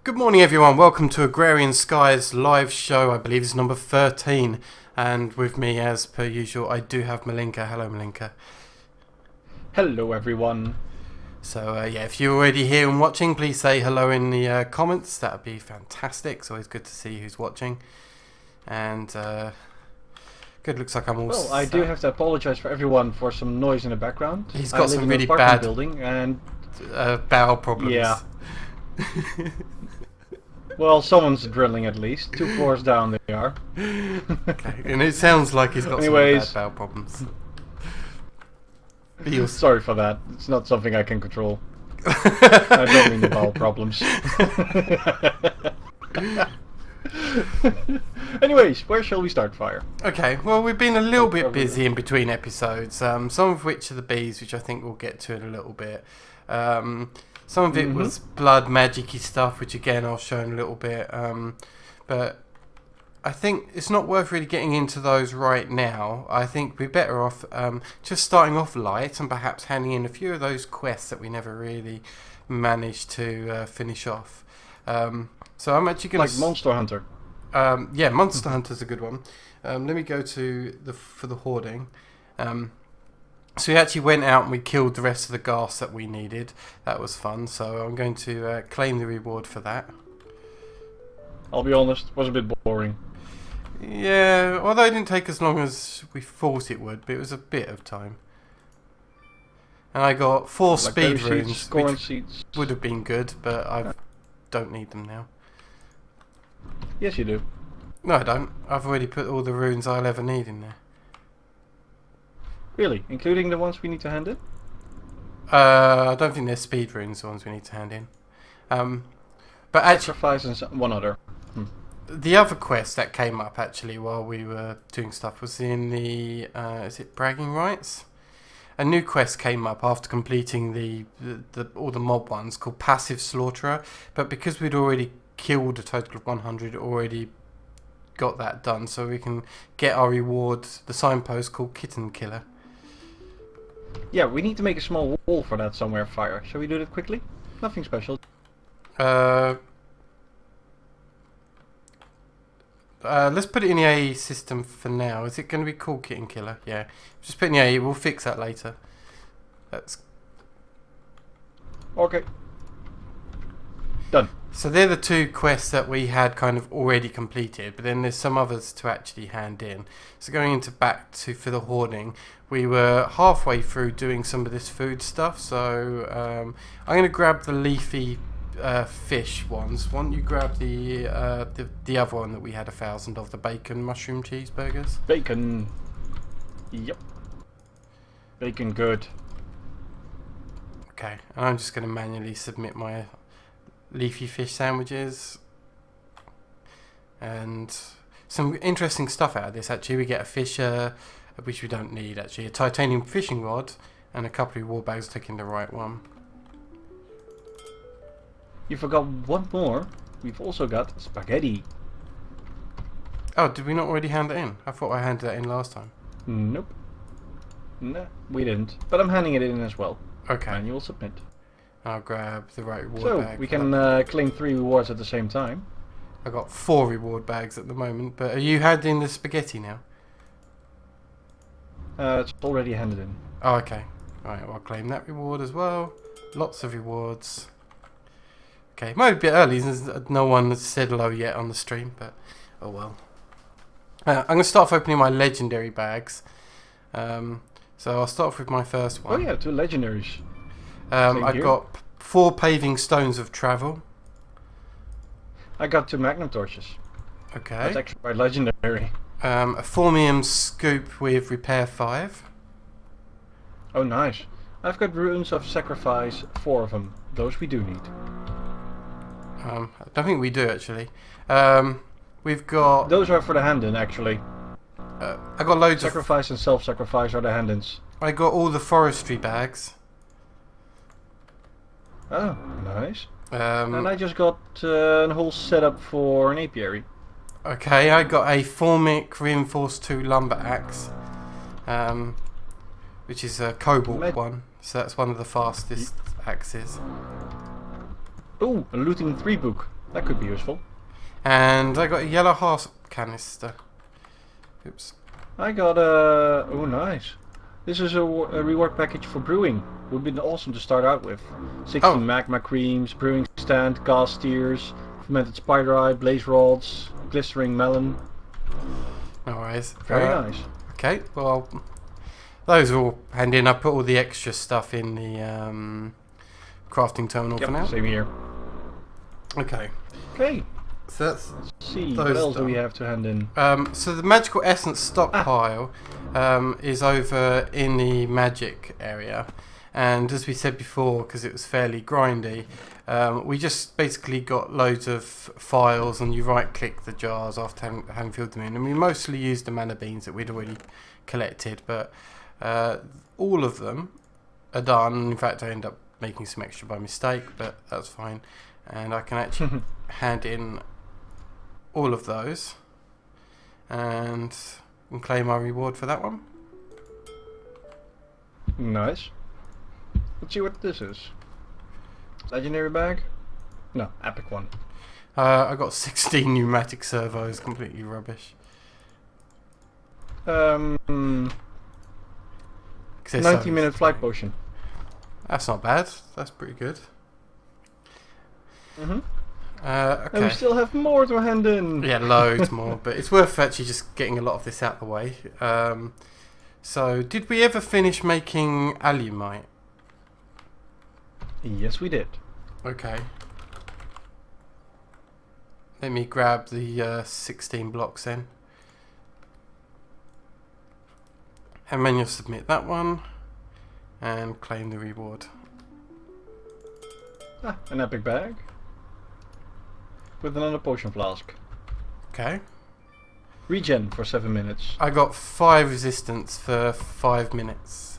Good morning everyone, welcome to Agrarian Skies live show. I believe it's number 13, and with me as per usual I do have Malinka. Hello Malinka. Hello everyone. So yeah, if you're already here and watching, please say hello in the comments. That would be fantastic. It's always good to see who's watching. And good, looks like I'm all Well, I do have to apologize for everyone for some noise in the background. He's got some really I live in an apartment bad building and bowel problems. yeah. Well, someone's drilling at least. 2 floors down they are. Okay, and it sounds like he's got some bad bowel problems. Sorry for that. It's not something I can control. I don't mean the bowel problems. Anyways, where shall we start, Fire? Okay, well, we've been a little bit busy in between episodes, some of which are the bees, which I think we'll get to in a little bit. Some of it was blood magic-y stuff, which again I'll show in a little bit. But I think it's not worth really getting into those right now. I think we're better off just starting off light and perhaps handing in a few of those quests that we never really managed to finish off. So I'm actually going to... Like Monster Hunter. Yeah, Monster Hunter's a good one. Let me go to for the hoarding. So we actually went out and we killed the rest of the ghast that we needed. That was fun. So I'm going to claim the reward for that. I'll be honest, it was a bit boring. Yeah, although it didn't take as long as we thought it would, but it was a bit of time. And I got 4 speed runes, which would have been good, but I don't need them now. Yes, you do. No, I don't. I've already put all the runes I'll ever need in there. Really? Including the ones we need to hand in? I don't think they're speed runes, the ones we need to hand in. But actually, Sacrifice and one other. The other quest that came up actually while we were doing stuff was in the is it bragging rights? A new quest came up after completing all the mob ones called Passive Slaughterer, but because we'd already killed a total of 100, already got that done, so we can get our reward, the signpost called Kitten Killer. Yeah, we need to make a small wall for that somewhere, Fire. Shall we do that quickly? Nothing special. Let's put it in the AE system for now. Is it going to be called Kitten Killer? Yeah. Just put it in the AE. We'll fix that later. That's okay. Done. So they're the 2 quests that we had kind of already completed, but then there's some others to actually hand in. So going into for the hoarding, we were halfway through doing some of this food stuff. So I'm going to grab the leafy fish ones. Why don't you grab the other one that we had 1,000 of, the bacon mushroom cheeseburgers? Bacon. Yep. Bacon good. Okay, and I'm just going to manually submit my leafy fish sandwiches. And some interesting stuff out of this actually. We get a fish, which we don't need actually, a titanium fishing rod, and a couple of reward bags, taking the right one. You forgot one more. We've also got spaghetti. Oh, did we not already hand it in? I thought I handed that in last time. Nope. No, we didn't. But I'm handing it in as well. Okay. And you'll submit. I'll grab the right reward bag. So, we can claim 3 rewards at the same time. I got 4 reward bags at the moment, but are you handing the spaghetti now? It's already handed in. Oh, okay. Alright, well, I'll claim that reward as well. Lots of rewards. Okay, might be a bit early, there's no one has said hello yet on the stream, but oh well. I'm going to start off opening my legendary bags. So I'll start off with my first one. Oh yeah, 2 legendaries. I've got 4 paving stones of travel. I got 2 magnum torches. Okay. That's actually quite legendary. A formium scoop with repair 5. Oh nice. I've got runes of sacrifice, 4 of them. Those we do need. I don't think we do actually. We've got... Those are for the hand-in actually. I got loads of... Sacrifice and self-sacrifice are the hand-ins. I got all the forestry bags. Oh, nice. And I just got a whole setup for an apiary. Okay, I got a Formic Reinforced 2 lumber axe, which is a cobalt one, so that's one of the fastest axes. Oh, a looting 3 book. That could be useful. And I got a yellow heart canister. Oops. I got a... Oh, nice. This is a reward package for brewing. Would be awesome to start out with. 16 magma creams, brewing stand, gas steers, fermented spider eye, blaze rods, glistering melon. No worries. Very nice. Okay, well, those are all handy, and I put all the extra stuff in the crafting terminal for now. Same here. Okay. Okay. So let's see, what else do we have to hand in? So the magical essence stockpile is over in the magic area, and as we said before, because it was fairly grindy, we just basically got loads of files, and you right click the jars after having filled them in, and we mostly used the mana beans that we'd already collected, but all of them are done. In fact, I ended up making some extra by mistake, but that's fine, and I can actually hand in all of those and claim our reward for that one. Nice. Let's see what this is. Legendary bag? No, epic one. I got 16 pneumatic servos, completely rubbish. 90-minute flight potion. That's not bad. That's pretty good. Mm-hmm. Okay. And we still have more to hand in. Yeah, loads more, but it's worth actually just getting a lot of this out of the way. So, did we ever finish making alumite? Yes, we did. Okay. Let me grab the 16 blocks then. And then you'll submit that one and claim the reward. An epic bag. With another potion flask. Okay. Regen for 7 minutes. I got 5 resistance for 5 minutes.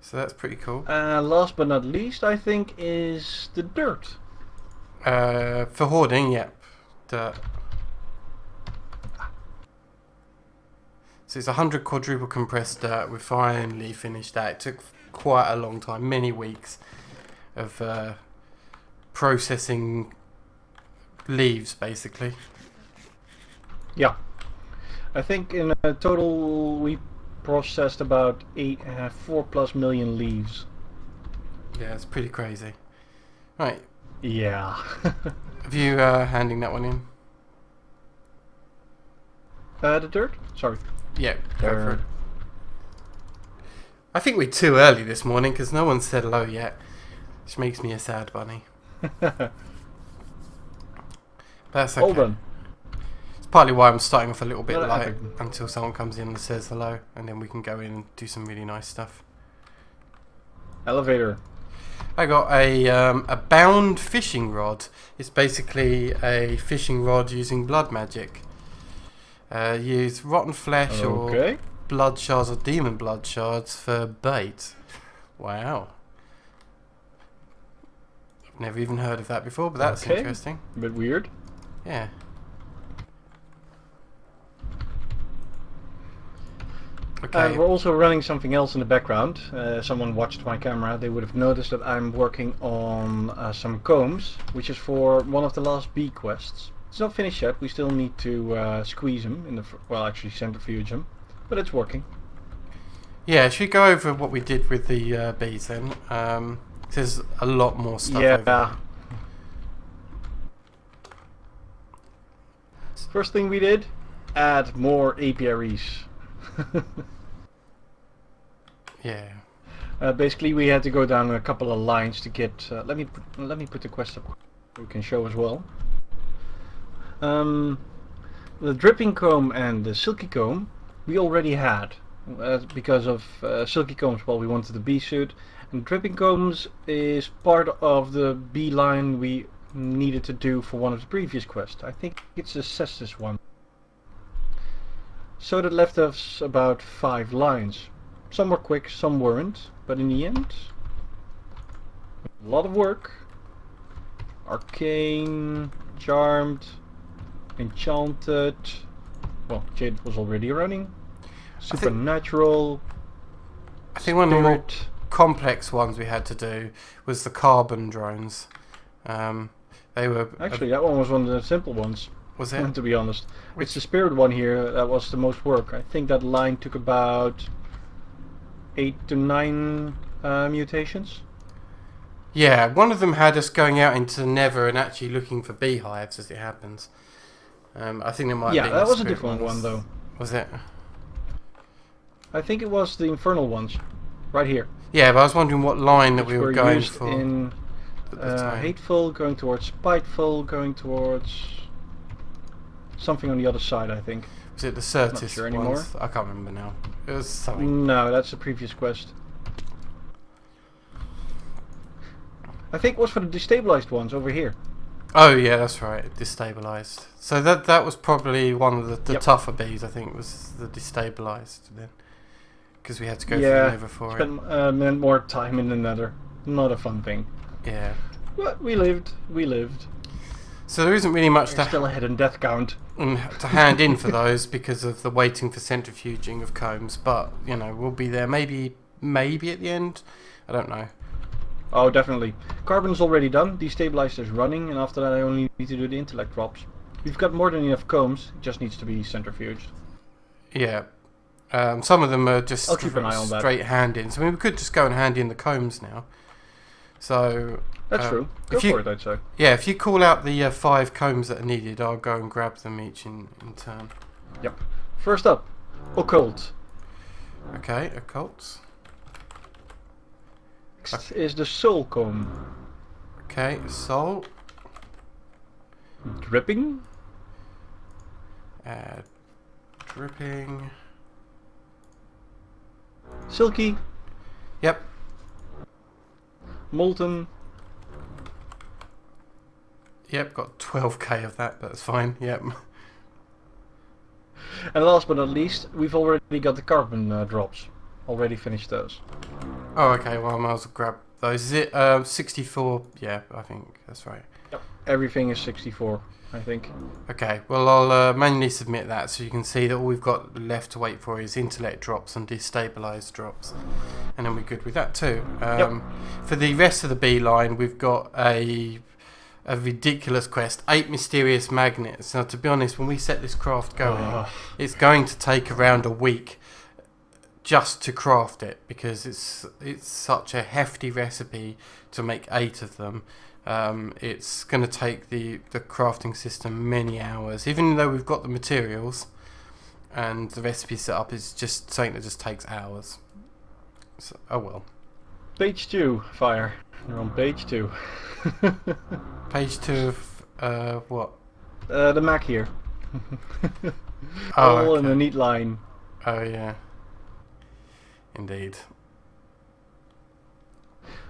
So that's pretty cool. Last but not least, I think, is the dirt. For hoarding, yep. Dirt. So it's 100 quadruple compressed dirt. We finally finished that. It took quite a long time, many weeks of processing leaves, basically. Yeah. I think in total we processed about 4+ million leaves. Yeah, it's pretty crazy. Right. Yeah. Have you handing that one in? The dirt? Sorry. Yeah, go for it. I think we're too early this morning because no one said hello yet, which makes me a sad bunny. That's okay. Hold on. It's partly why I'm starting off a little bit Not light epic. until someone comes in and says hello, and then we can go in and do some really nice stuff. Elevator. I got a bound fishing rod. It's basically a fishing rod using blood magic. Use rotten flesh or blood shards or demon blood shards for bait. Wow. I've never even heard of that before, but that's interesting. A bit weird. Yeah. Okay. And we're also running something else in the background. Someone watched my camera, they would have noticed that I'm working on some combs, which is for one of the last bee quests. It's not finished yet, we still need to squeeze them, in the well actually centrifuge them, but it's working. Yeah, should we go over what we did with the bees then? There's a lot more stuff over there. First thing we did, add more apiaries. Yeah. Basically, we had to go down a couple of lines to get. Let me put the quest up. We can show as well. The dripping comb and the silky comb we already had because of silky combs. Well, we wanted the bee suit, and dripping combs is part of the bee line we needed to do for one of the previous quests. I think it's the Cestus one. So that left us about 5 lines. Some were quick, some weren't, but in the end, a lot of work. Arcane, Charmed, Enchanted. Well, Jade was already running. Supernatural. I think one of the more complex ones we had to do was the carbon drones. They were Actually, that one was one of the simple ones. Was it? To be honest, it's the spirit one here that was the most work. I think that line took about 8 to 9 mutations. Yeah, one of them had us going out into the Nether and actually looking for beehives as it happens. I think it might. Yeah, have been that the was a spirit different ones. one though. Was it? I think it was the infernal ones, right here. Yeah, but I was wondering what line that we were going used for. In hateful, going towards spiteful, going towards something on the other side, I think. Was it the Certis Not sure ones? anymore. I can't remember now. It was something. No, that's the previous quest. I think it was for the destabilized ones over here. Oh yeah, that's right. Destabilized. So that was probably one of the Yep. tougher bees. I think was the destabilized then, because we had to go through the Nether for it. Spent more time in the Nether. Not a fun thing. Yeah. But we lived. We lived. So there isn't really much There's still a hidden death count. to hand in for those because of the waiting for centrifuging of combs. But you know, we'll be there. Maybe at the end. I don't know. Oh, definitely. Carbon's already done. Destabilized is running, and after that I only need to do the intellect drops. We've got more than enough combs. It just needs to be centrifuged. Yeah. Some of them are just I'll keep an eye on that. straight hand-ins. I mean, we could just go and hand in the combs now. So That's true. Go for it, I'd say. Yeah, if you call out the 5 combs that are needed, I'll go and grab them each in turn. Yep. First up, occult. Okay, occult. Next is the soul comb. Okay, soul. Dripping. Dripping. Silky. Yep. Molten. Yep, got 12k of that, but that's fine. Yep. And last but not least, we've already got the carbon drops. Already finished those. Oh, okay, well, I might as well grab those. Is it 64? Yeah, I think that's right. Yep. Everything is 64, I think. Okay, well, I'll manually submit that so you can see that all we've got left to wait for is intellect drops and destabilized drops. And then we're good with that too. For the rest of the B line, we've got a ridiculous quest, 8 mysterious magnets. Now, to be honest, when we set this craft going, it's going to take around a week just to craft it, because it's such a hefty recipe to make 8 of them. It's going to take the crafting system many hours, even though we've got the materials and the recipe set up is just something that just takes hours. So, oh well. Page 2, Fire. You're on page 2. Page 2 of what? The Mac here. Oh, All in okay. a neat line. Oh yeah. Indeed.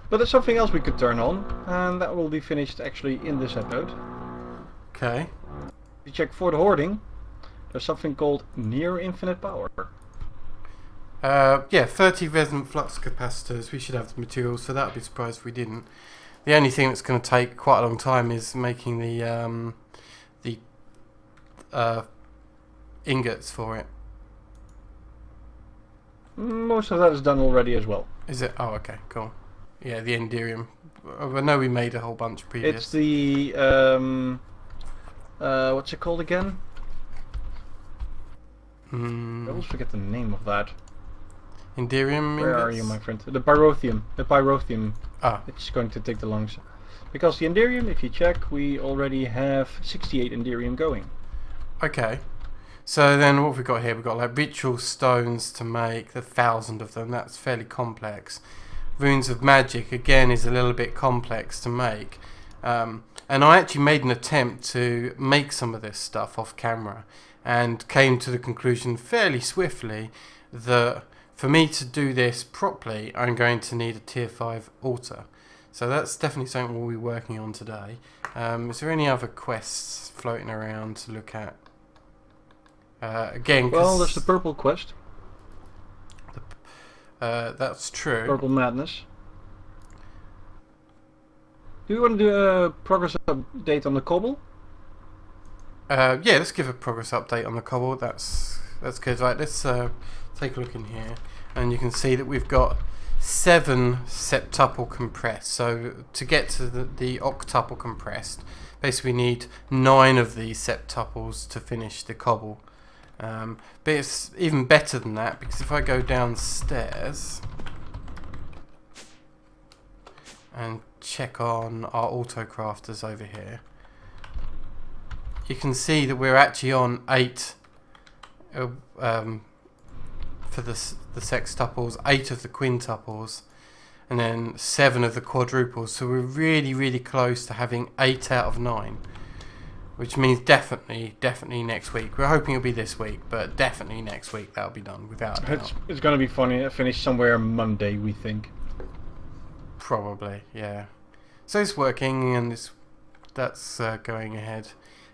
But there's something else we could turn on, and that will be finished actually in this episode. Okay. If you check for the hoarding, there's something called near infinite power. Yeah, 30 resonant flux capacitors. We should have the materials for that. I'd be surprised if we didn't. The only thing that's going to take quite a long time is making the ingots for it. Most of that is done already as well. Is it? Oh, okay, cool. Yeah, the Enderium. I know we made a whole bunch previous. It's the what's it called again? I always forget the name of that. Enderium. Where ingots? are you, my friend? The pyrotheum. The pyrotheum. Ah. It's going to take the longest. Because the Enderium, if you check, we already have 68 Enderium going. Okay. So then what have we got here? We've got like ritual stones to make, 1,000 of them. That's fairly complex. Runes of magic, again, is a little bit complex to make. And I actually made an attempt to make some of this stuff off camera and came to the conclusion fairly swiftly that for me to do this properly, I'm going to need a tier 5 altar. So that's definitely something we'll be working on today. Is there any other quests floating around to look at? Again, well, there's the purple quest. That's true. Purple madness. Do you want to do a progress update on the cobble? Yeah, let's give a progress update on the cobble. That's good. Right, let's take a look in here, and you can see that we've got 7 septuple compressed. So to get to the octuple compressed, basically we need 9 of these septuples to finish the cobble. But it's even better than that, because if I go downstairs and check on our auto crafters over here, you can see that we're actually on 8 for the sextuples, 8 of the quintuples, and then 7 of the quadruples. So we're really, really close to having 8 out of 9, which means definitely next week. We're hoping it'll be this week, but definitely next week that'll be done without a doubt. It's going to be funny. Finish somewhere Monday, we think. Probably, yeah. So it's working, and that's going ahead.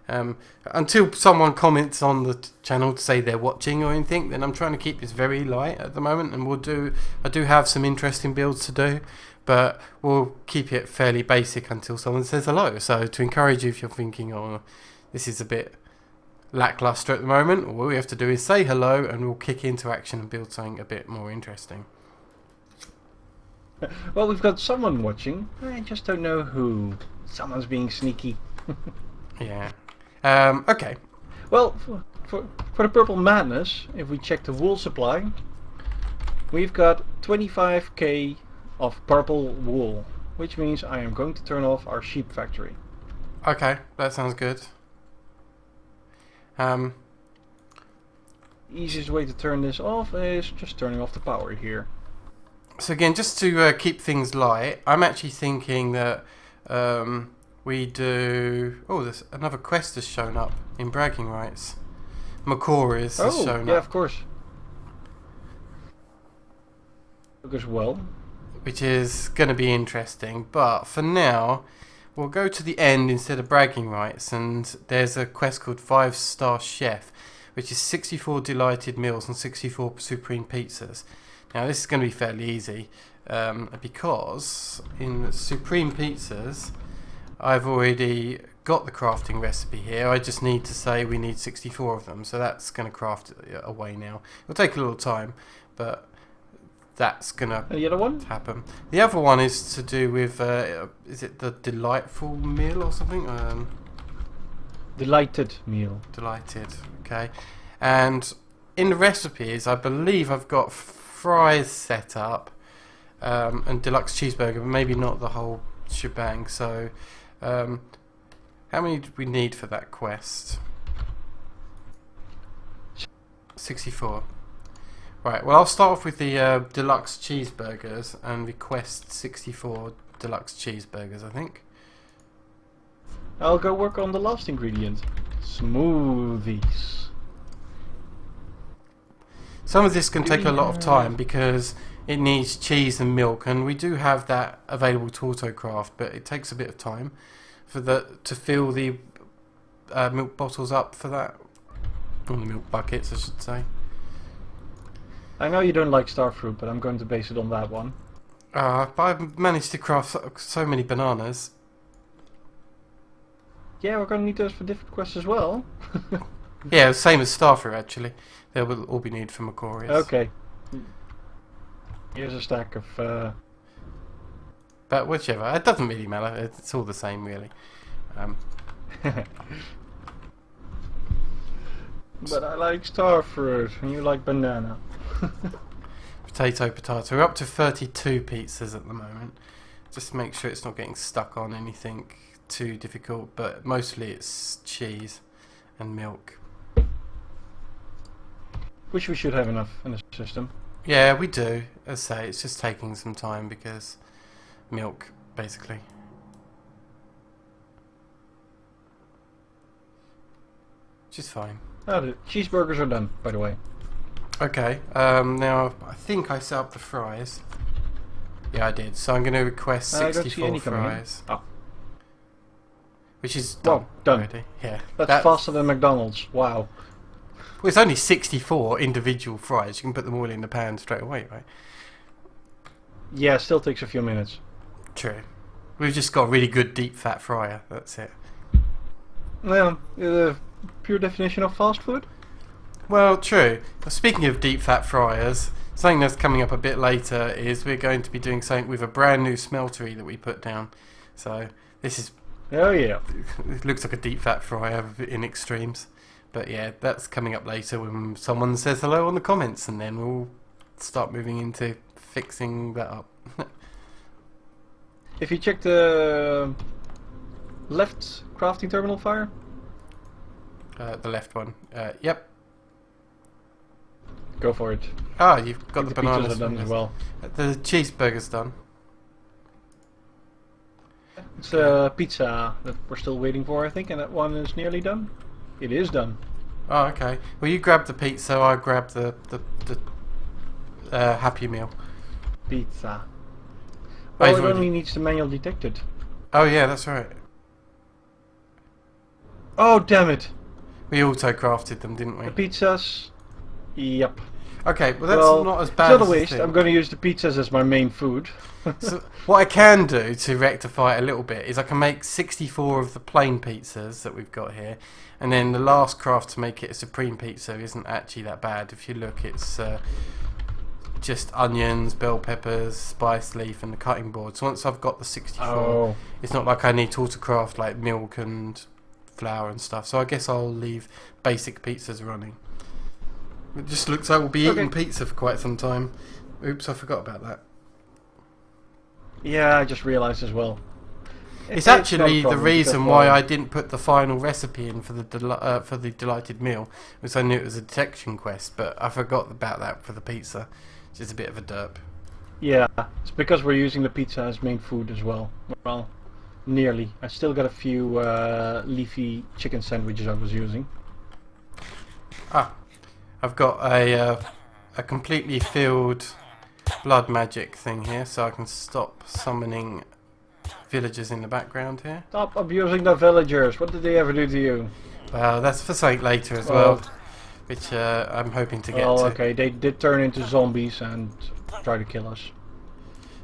Until someone comments on the channel to say they're watching or anything, then I'm trying to keep this very light at the moment, and I do have some interesting builds to do, but we'll keep it fairly basic until someone says hello. So to encourage you, if you're thinking, oh, this is a bit lackluster at the moment, all we have to do is say hello, and we'll kick into action and build something a bit more interesting. Well, we've got someone watching. I just don't know who. Someone's being sneaky. Yeah. Okay. Well, for the purple madness, if we check the wool supply, we've got 25k of purple wool, which means I am going to turn off our sheep factory. Okay, that sounds good. Easiest way to turn this off is just turning off the power here. So again, just to keep things light, I'm actually thinking that we do... Oh, there's another quest has shown up in bragging rights. Macora's has shown up. Yeah, of course. As well. Which is going to be interesting, but for now, we'll go to the end instead of bragging rights, and there's a quest called 5-Star Chef, which is 64 delighted meals and 64 supreme pizzas. Now this is going to be fairly easy, because in supreme pizzas, I've already got the crafting recipe here. I just need to say we need 64 of them, so that's going to craft away now. It'll take a little time, but that's going to the other one? happen. The other one is to do with, is it the delightful meal or something? Delighted meal. Delighted, okay. And in the recipes, I believe I've got fries set up, and deluxe cheeseburger, but maybe not the whole shebang. So how many do we need for that quest? 64. Right, well, I'll start off with the deluxe cheeseburgers and request 64 deluxe cheeseburgers, I think. I'll go work on the last ingredient. Smoothies. Some of this can take a lot of time because it needs cheese and milk, and we do have that available to autocraft, but it takes a bit of time for to fill the milk bottles up for that, or the milk buckets, I should say. I know you don't like starfruit, but I'm going to base it on that one. But I've managed to craft so many bananas. Yeah, we're going to need those for different quests as well. Yeah, same as starfruit actually. They will all be needed for Macora's. Okay. Here's a stack of... But whichever, it doesn't really matter. It's all the same, really. But I like starfruit, and you like banana. Potato. We're up to 32 pizzas at the moment. Just make sure it's not getting stuck on anything too difficult, but mostly it's cheese and milk. Which we should have enough in the system. Yeah, we do. As I say, it's just taking some time because milk, basically. Which is fine. Oh, the cheeseburgers are done, by the way. Okay, now I think I set up the fries. Yeah, I did. So I'm going to request 64 fries. Oh. Which is done. Well, done. Already. Yeah. That's faster than McDonald's. Wow. Well, it's only 64 individual fries. You can put them all in the pan straight away, right? Yeah, it still takes a few minutes. True. We've just got a really good deep fat fryer. That's it. Well, pure definition of fast food? Well, true. Speaking of deep fat fryers, something that's coming up a bit later is we're going to be doing something with a brand new smeltery that we put down. So this is... Oh yeah. It looks like a deep fat fryer in extremes. But yeah, that's coming up later when someone says hello on the comments, and then we'll start moving into fixing that up. If you check the left crafting terminal fire. The left one. Yep. Go for it. Ah, you've got the pizzas bananas are done as well. The cheeseburger's done. It's pizza that we're still waiting for, I think, and that one is nearly done. It is done. Oh, okay. Well, you grab the pizza, I grab the Happy Meal. Pizza. Well, it only needs to manual detect it. Oh yeah, that's right. Oh, damn it! We auto-crafted them, didn't we? The pizzas. Yep. Okay, well that's not as bad. It's not a waste. I'm going to use the pizzas as my main food. So what I can do to rectify it a little bit is I can make 64 of the plain pizzas that we've got here, and then the last craft to make it a supreme pizza isn't actually that bad. If you look, it's just onions, bell peppers, spice leaf, and the cutting board. So once I've got the 64, it's not like I need to auto-craft like milk and flour and stuff. So I guess I'll leave basic pizzas running. It just looks like we'll be eating pizza for quite some time. Oops, I forgot about that. Yeah, I just realised as well. It's actually the reason why I didn't put the final recipe in for the delighted meal, because I knew it was a detection quest, but I forgot about that for the pizza, which is a bit of a derp. Yeah, it's because we're using the pizza as main food as well. Well, nearly. I still got a few leafy chicken sandwiches I was using. Ah, I've got a completely filled blood magic thing here, so I can stop summoning villagers in the background here. Stop abusing the villagers. What did they ever do to you? Well, that's for something later as well, which I'm hoping to get to. Okay, they did turn into zombies and try to kill us.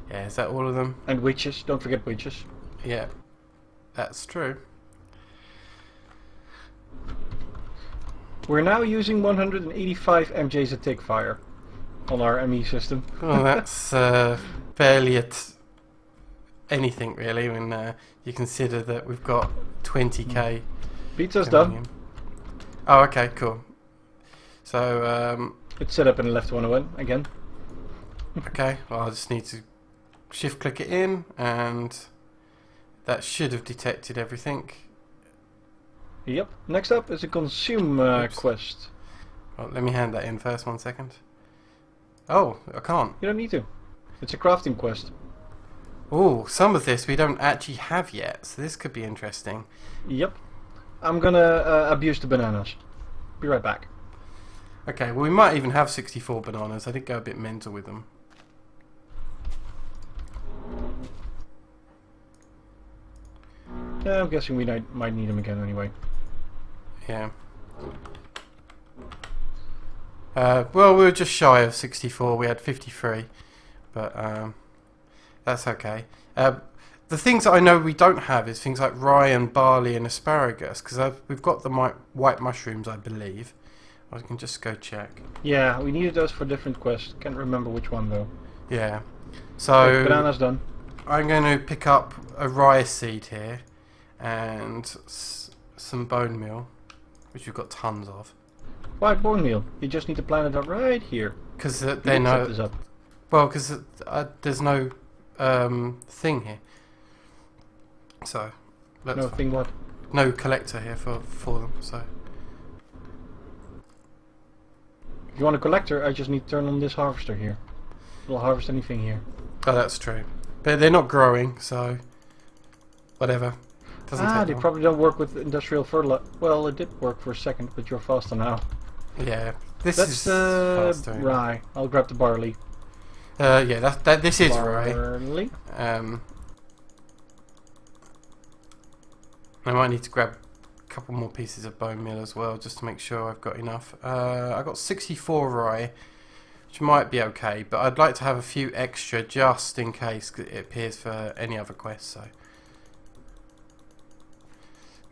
Yeah, is that all of them? And witches. Don't forget witches. Yeah, that's true. We're now using 185 MJs a tick fire on our ME system. Well, that's barely at anything really when you consider that we've got 20k. Pizza's done. Oh, okay, cool. So it's set up in the left 101 again. Okay, well I just need to shift click it in, and that should have detected everything. Yep. Next up is a consume quest. Well, let me hand that in first, 1 second. Oh, I can't. You don't need to. It's a crafting quest. Oh, some of this we don't actually have yet, so this could be interesting. Yep. I'm gonna abuse the bananas. Be right back. Okay, well we might even have 64 bananas. I did go a bit mental with them. Yeah, I'm guessing we might need them again anyway. Yeah. Well, we were just shy of 64. We had 53, but that's okay. The things that I know we don't have is things like rye and barley and asparagus, because we've got the white mushrooms, I believe. I can just go check. Yeah, we needed those for different quests. Can't remember which one though. Yeah. So banana's done. I'm going to pick up a rye seed here and some bone meal, which we've got tons of. White bone meal. You just need to plant it up right here. Because they know. Well, because there's no thing here. So. No thing what? No collector here for them. So. If you want a collector, I just need to turn on this harvester here. It'll harvest anything here. Oh, that's true. But they're not growing, so whatever. Doesn't take they long. probably don't work with industrial fertilizer. Well, it did work for a second, but you're faster now. Yeah, this That's is faster. rye. I'll grab the barley. Yeah, this is rye. Barley. I might need to grab a couple more pieces of bone meal as well, just to make sure I've got enough. I got 64 rye, which might be okay, but I'd like to have a few extra just in case it appears for any other quests. So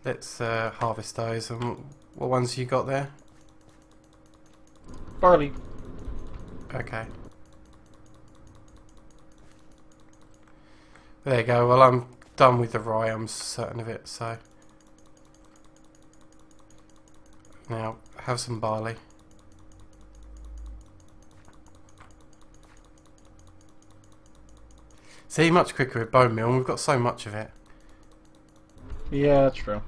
let's harvest those. What ones you got there? Barley. Okay. There you go. Well, I'm done with the rye. I'm certain of it. So now have some barley. See, much quicker with bone meal, and we've got so much of it. Yeah, that's true.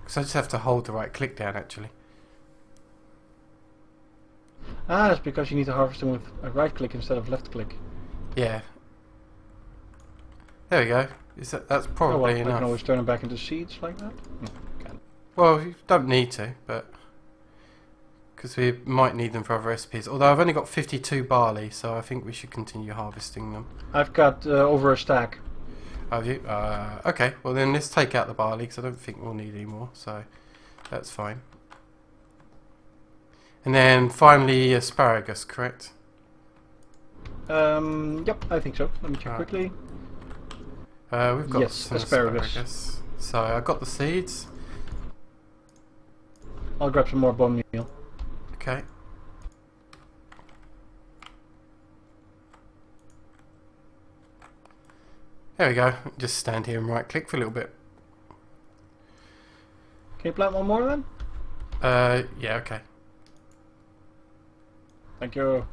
So I just have to hold the right click down, actually. Ah, that's because you need to harvest them with a right click instead of left click. Yeah. There we go. That's probably I enough. can always turn them back into seeds like that. Well, you don't need to, but because we might need them for other recipes. Although I've only got 52 barley, so I think we should continue harvesting them. I've got over a stack. Have you? Okay, well then let's take out the barley because I don't think we'll need any more, so that's fine. And then finally asparagus, correct? Yep, I think so. Let me check quickly. We've got yes, some asparagus. So I got the seeds. I'll grab some more bone meal. Okay. There we go. Just stand here and right click for a little bit. Can you plant one more then? Yeah, okay. Thank you.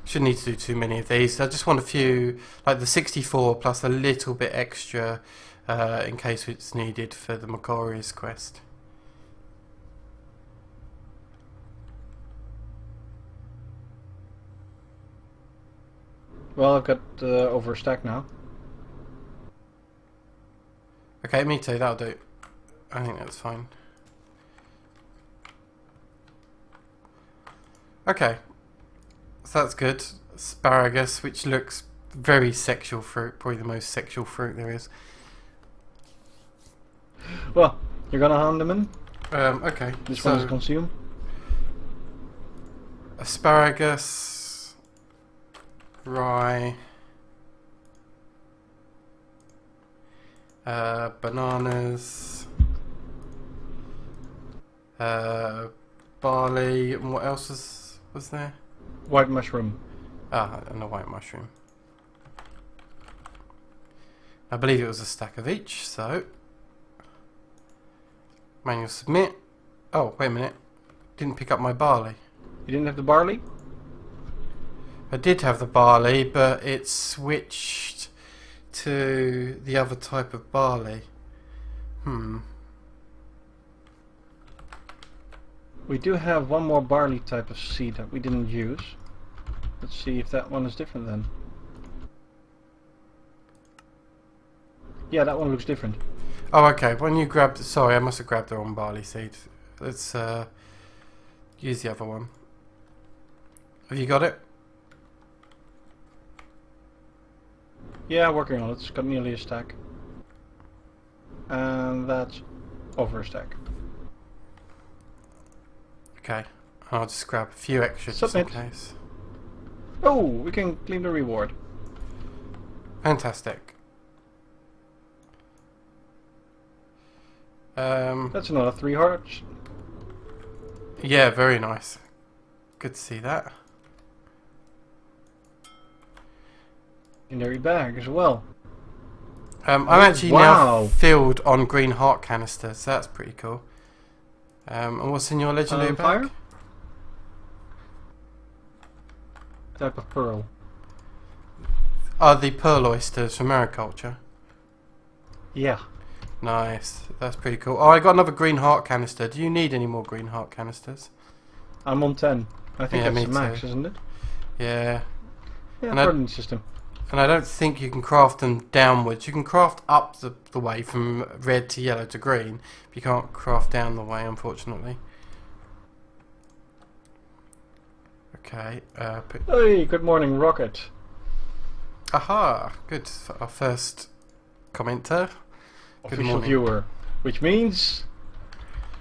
Shouldn't need to do too many of these. I just want a few, like the 64 plus a little bit extra in case it's needed for the Macquarie's quest. Well, I've got over a stack now. Okay, me too, that'll do. I think that's fine. Okay, so that's good. Asparagus, which looks very sexual fruit, probably the most sexual fruit there is. Well, you're gonna hand them in? Okay. This one is consume. Asparagus, rye, bananas, barley, and what else was there? White mushroom. Ah, and a white mushroom. I believe it was a stack of each, so manual submit. Oh, wait a minute. Didn't pick up my barley. You didn't have the barley? I did have the barley, but it switched to the other type of barley. We do have one more barley type of seed that we didn't use. Let's see if that one is different then. Yeah, that one looks different. Oh, okay. When you grabbed... Sorry, I must have grabbed the wrong barley seed. Let's use the other one. Have you got it? Yeah, working on it. It's got nearly a stack. And that's over a stack. Okay. I'll just grab a few extra Submit. just in case. Oh, we can claim the reward. Fantastic. That's another 3 hearts. Yeah, very nice. Good to see that. Legendary bag as well. I'm actually wow. now filled on green heart canisters, so that's pretty cool. And what's in your legendary bag? Fire? Type of pearl. Are the pearl oysters from mariculture? Yeah. Nice, that's pretty cool. Oh, I got another green heart canister. Do you need any more green heart canisters? I'm on 10. I think Yeah, that's the me max, too. isn't it? Yeah. Yeah, And coordinate system. And I don't think you can craft them downwards. You can craft up the way from red to yellow to green, but you can't craft down the way, unfortunately. Okay. Hey, good morning, Rocket. Aha! Good. Our first commenter. Good Official morning. viewer. Which means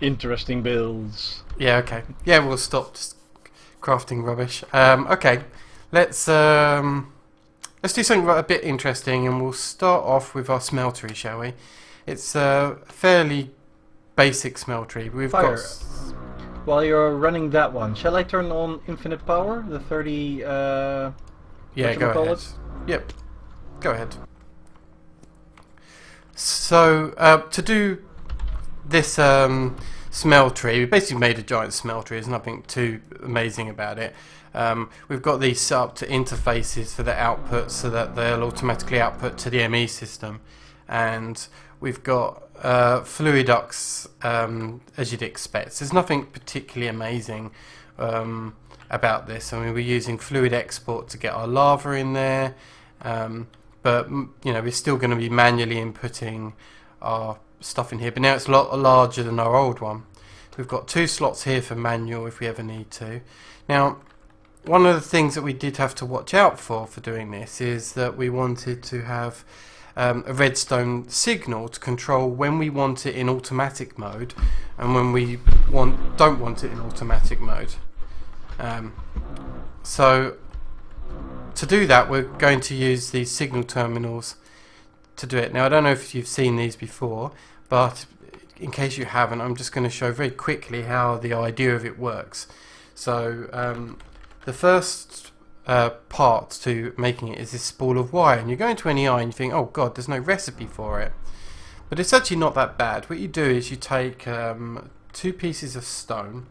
interesting builds. Yeah, okay. Yeah, we'll stop just crafting rubbish. Okay. Let's do something a bit interesting, and we'll start off with our smeltery, shall we? It's a fairly basic smeltery. We've Fire. got while you're running that one, shall I turn on infinite power? The 30. Yeah, go ahead. Yep, go ahead. So to do this smeltery, we basically made a giant smeltery. There's nothing too amazing about it. We've got these set up to interfaces for the output so that they'll automatically output to the ME system, and we've got fluid ducts as you'd expect. There's nothing particularly amazing about this. I mean, we're using fluid export to get our lava in there, but you know, we're still going to be manually inputting our stuff in here, but now it's a lot larger than our old one. We've got 2 slots here for manual if we ever need to. Now, one of the things that we did have to watch out for doing this is that we wanted to have a redstone signal to control when we want it in automatic mode and when we don't want it in automatic mode. So to do that, we're going to use these signal terminals to do it. Now, I don't know if you've seen these before, but in case you haven't, I'm just going to show very quickly how the idea of it works. So the first part to making it is this spool of wire, and you go into NEI and you think, oh god, there's no recipe for it, but it's actually not that bad. What you do is you take 2 pieces of stone,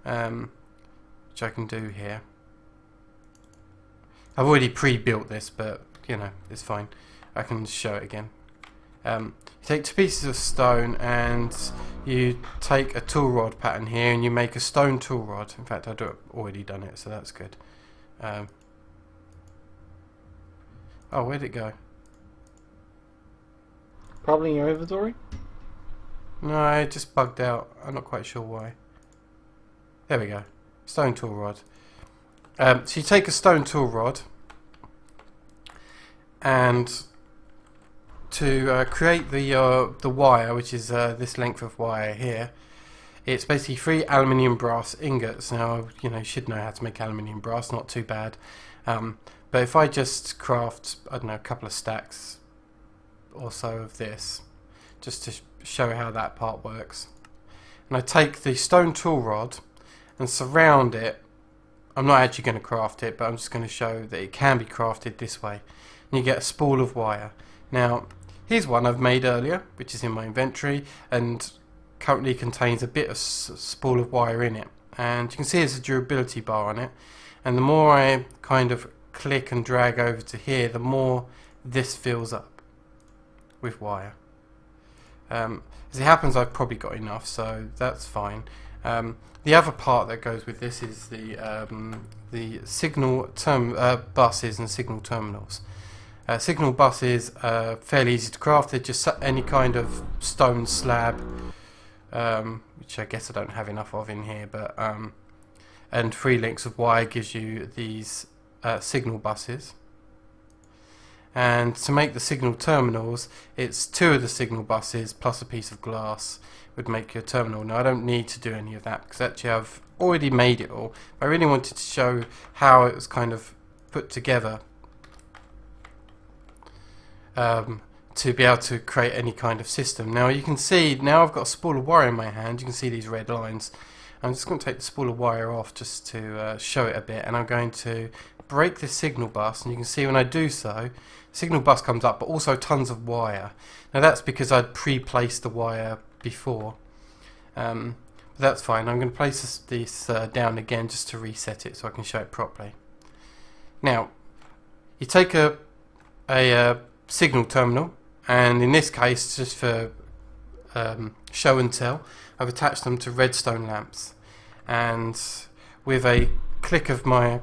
which I can do here. I've already pre-built this, but you know, it's fine. I can show it again. You take 2 pieces of stone and you take a tool rod pattern here and you make a stone tool rod. In fact, I've already done it, so that's good. Oh, where'd it go? Probably in your inventory? No, it just bugged out. I'm not quite sure why. There we go. Stone tool rod. So you take a stone tool rod, and to create the wire, which is this length of wire here, it's basically 3 aluminium brass ingots. Now, you know, you should know how to make aluminium brass, not too bad. But if I just craft, I don't know, a couple of stacks or so of this, just to show how that part works. And I take the stone tool rod and surround it. I'm not actually going to craft it, but I'm just going to show that it can be crafted this way. And you get a spool of wire. Now, here's one I've made earlier, which is in my inventory, and currently contains a bit of spool of wire in it. And you can see there's a durability bar on it. And the more I kind of click and drag over to here, the more this fills up with wire. As it happens, I've probably got enough, so that's fine. The other part that goes with this is the signal buses and signal terminals. Signal buses are fairly easy to craft. They're just any kind of stone slab, which I guess I don't have enough of in here, but and 3 links of wire gives you these signal buses. And to make the signal terminals, it's 2 of the signal buses plus a piece of glass would make your terminal. Now, I don't need to do any of that because actually I've already made it all. I really wanted to show how it was kind of put together to be able to create any kind of system. Now you can see, now I've got a spool of wire in my hand, you can see these red lines. I'm just going to take the spool of wire off just to show it a bit, and I'm going to break this signal bus, and you can see when I do so, signal bus comes up, but also tons of wire. Now that's because I'd pre-placed the wire before. But that's fine. I'm going to place this down again just to reset it so I can show it properly. Now, you take a signal terminal, and in this case, just for show and tell, I've attached them to redstone lamps, and with a click of my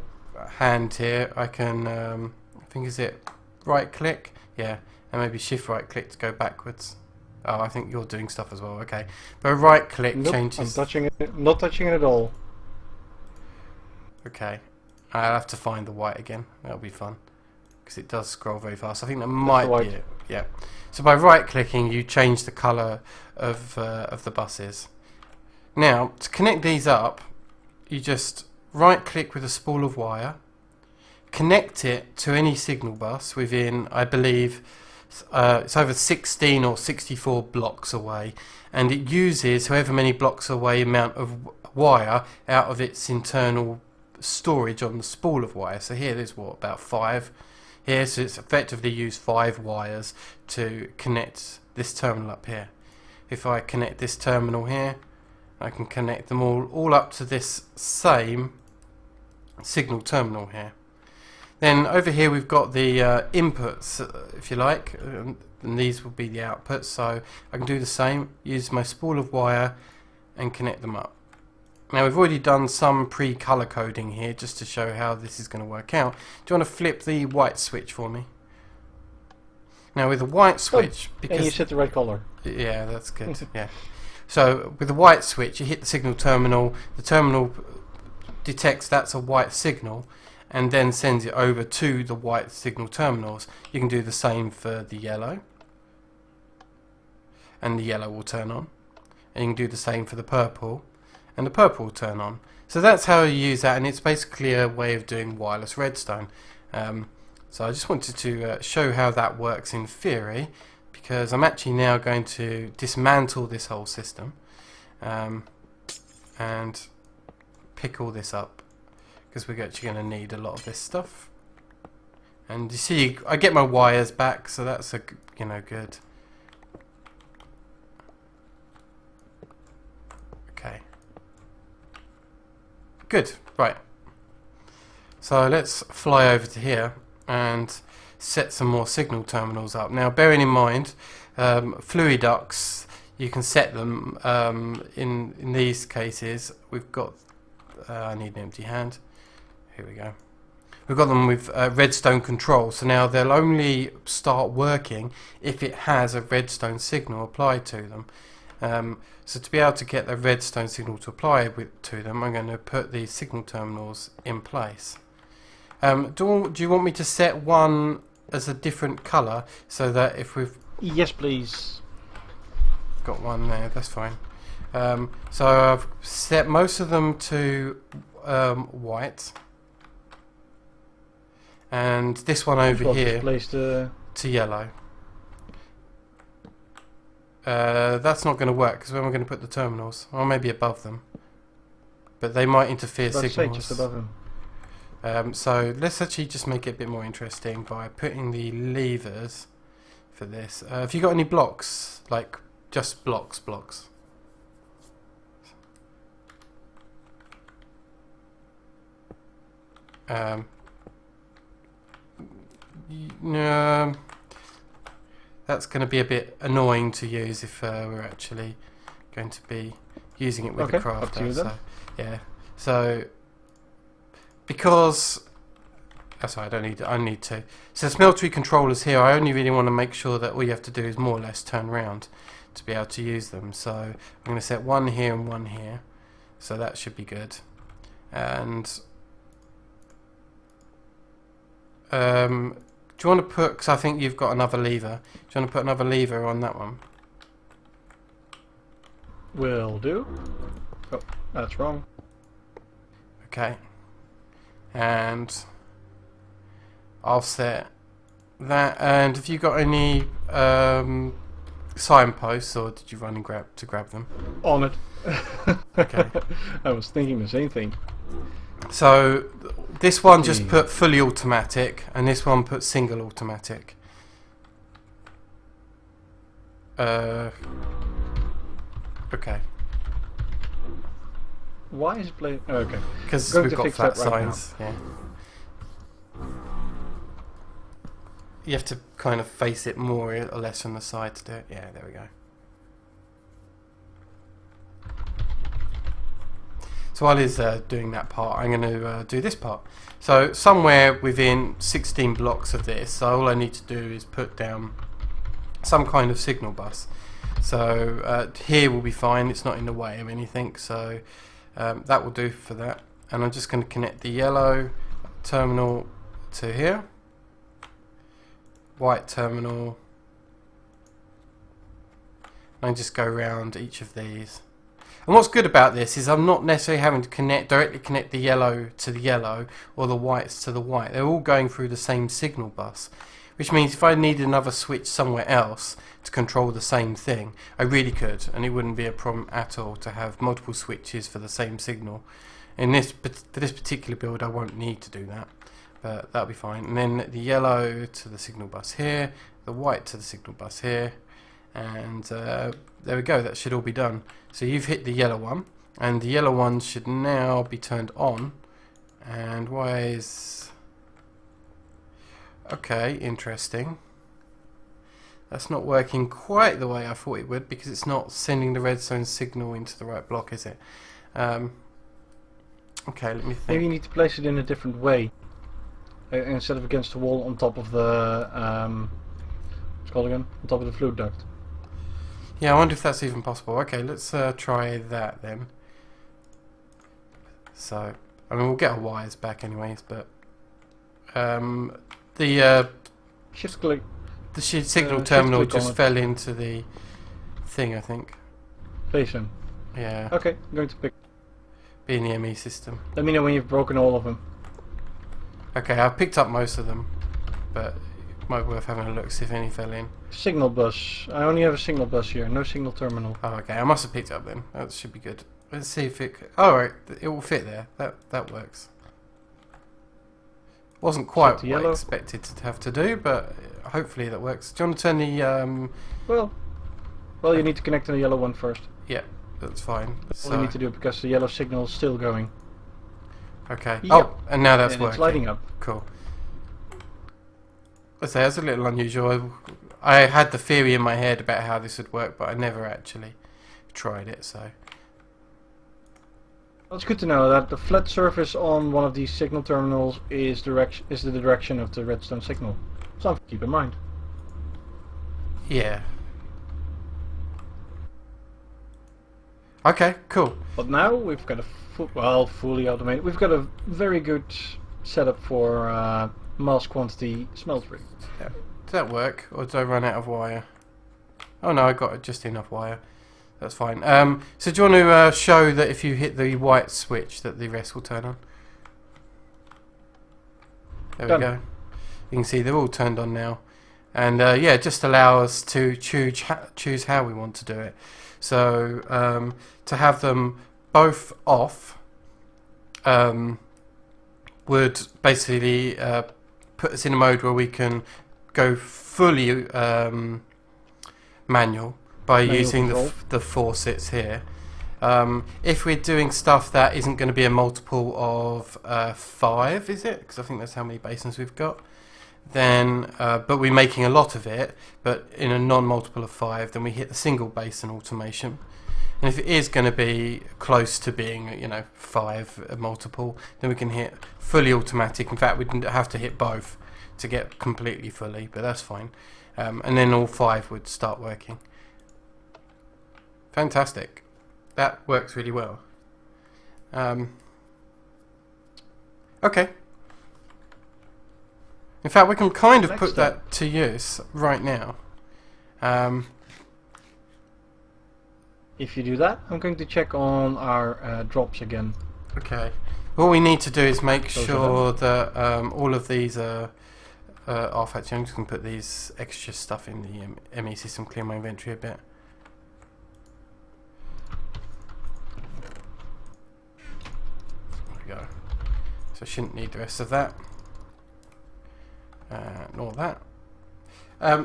hand here I can I think, is it right click? Yeah, and maybe shift right click to go backwards. Oh, I think you're doing stuff as well. Okay, but right click changes. I'm touching it, not touching it at all. Okay, I'll have to find the white again. That'll be fun because it does scroll very fast. I think that might be it. Yeah. So by right clicking, you change the color of the buses. Now, to connect these up, you just right click with a spool of wire, connect it to any signal bus within, I believe, It's over 16 or 64 blocks away, and it uses however many blocks away amount of wire out of its internal storage on the spool of wire. So here there's what, about 5 here, so it's effectively used 5 wires to connect this terminal up here. If I connect this terminal here, I can connect them all up to this same signal terminal here. Then over here we've got the inputs, if you like, and these will be the outputs. So I can do the same, use my spool of wire and connect them up. Now we've already done some pre-color coding here just to show how this is going to work out. Do you want to flip the white switch for me? Now with the white switch, because and you set the right color. Yeah, that's good. Yeah. So with the white switch, you hit the signal terminal. The terminal detects that's a white signal, and then sends it over to the white signal terminals. You can do the same for the yellow, and the yellow will turn on. And you can do the same for the purple, and the purple will turn on. So that's how you use that, and it's basically a way of doing wireless redstone. So I just wanted to show how that works in theory, because I'm actually now going to dismantle this whole system and pick all this up, because we're actually going to need a lot of this stuff. And you see, I get my wires back, so that's a good. Okay. Good. Right. So let's fly over to here and set some more signal terminals up. Now, bearing in mind, fluid ducts, you can set them in these cases. We've got. I need an empty hand. Here we go. We've got them with redstone control, so now they'll only start working if it has a redstone signal applied to them. So to be able to get the redstone signal to apply to them, I'm going to put these signal terminals in place. Do you want me to set one as a different colour, so that if we've... Yes, please. Got one there, that's fine. So I've set most of them to white, and this one over here to yellow. That's not going to work, because where am I going to put the terminals? Or maybe above them, but they might interfere signals. Just above them. So let's actually just make it a bit more interesting by putting the levers for this. Have you got any blocks, like just blocks? No, that's going to be a bit annoying to use if we're actually going to be using it with the crafter. So, yeah. So because sorry, I need to. So smeltery controllers here, I only really want to make sure that all you have to do is more or less turn around to be able to use them. So I'm going to set one here and one here. So that should be good. And do you want to put, because I think you've got another lever, do you want to put another lever on that one? Will do. Oh, that's wrong. Okay. And I'll set that. And have you got any signposts, or did you run and grab them? On it. Okay. I was thinking the same thing. So this one just put fully automatic, and this one put single automatic. Okay. Why is it playing? Oh, okay. Because we've got flat signs. Yeah. You have to kind of face it more or less from the side to do it. Yeah, there we go. So while he's doing that part, I'm going to do this part. So somewhere within 16 blocks of this, so all I need to do is put down some kind of signal bus. So here will be fine, it's not in the way of anything, so that will do for that. And I'm just going to connect the yellow terminal to here, white terminal, and I just go around each of these. And what's good about this is I'm not necessarily having to directly connect the yellow to the yellow or the whites to the white. They're all going through the same signal bus, which means if I needed another switch somewhere else to control the same thing, I really could, and it wouldn't be a problem at all to have multiple switches for the same signal. For this particular build, I won't need to do that, but that'll be fine. And then the yellow to the signal bus here, the white to the signal bus here, and there we go. That should all be done. So you've hit the yellow one, and the yellow one should now be turned on. And why is... Okay, interesting. That's not working quite the way I thought it would, because it's not sending the redstone signal into the right block, is it? Okay, let me think. Maybe you need to place it in a different way. Instead of against the wall on top of the... what's it called again? On top of the fluid duct. Yeah, I wonder if that's even possible. Okay, let's try that then. So, I mean, we'll get our wires back anyways, but... Shift click. The signal terminal just fell into the thing, I think. Place him. Yeah. Okay, I'm going to pick. Be in the ME system. Let me know when you've broken all of them. Okay, I've picked up most of them, but it might be worth having a look, see if any fell in. Signal bus. I only have a signal bus here, no signal terminal. Oh, okay, I must have picked it up then. That should be good. Let's see if it... Oh, right, it will fit there. That works. Wasn't quite what I expected to have to do, but hopefully that works. Do you want to turn the... Well, you need to connect to the yellow one first. Yeah, that's fine. All you need to do, because the yellow signal is still going. Okay. Yep. Oh, and now that's and working. It's lighting up. Cool. Let's say that's a little unusual. I had the theory in my head about how this would work, but I never actually tried it, so... Well, it's good to know that the flat surface on one of these signal terminals is the direction of the redstone signal. Something to keep in mind. Yeah. Okay, cool. But now we've got a fully automated. We've got a very good setup for mass quantity smeltery. Yeah. Does that work, or did I run out of wire? Oh no, I got just enough wire. That's fine. So do you want to show that if you hit the white switch that the rest will turn on? There we go. You can see they're all turned on now. And yeah, just allow us to choose how we want to do it. So to have them both off would basically put us in a mode where we can go fully manual by using the faucets here. If we're doing stuff that isn't going to be a multiple of 5, is it? Because I think that's how many basins we've got. Then, but we're making a lot of it, but in a non-multiple of 5, then we hit the single basin automation. And if it is going to be close to being, 5 a multiple, then we can hit fully automatic. In fact, we'd have to hit both to get completely fully, but that's fine. And then all 5 would start working. Fantastic. That works really well. Okay. In fact, we can kind of put that to use right now. If you do that, I'm going to check on our drops again. Okay. What we need to do is make sure that all of these are off. Actually, I'm just going to put these extra stuff in the ME system, clear my inventory a bit. There we go. So I shouldn't need the rest of that. Nor that.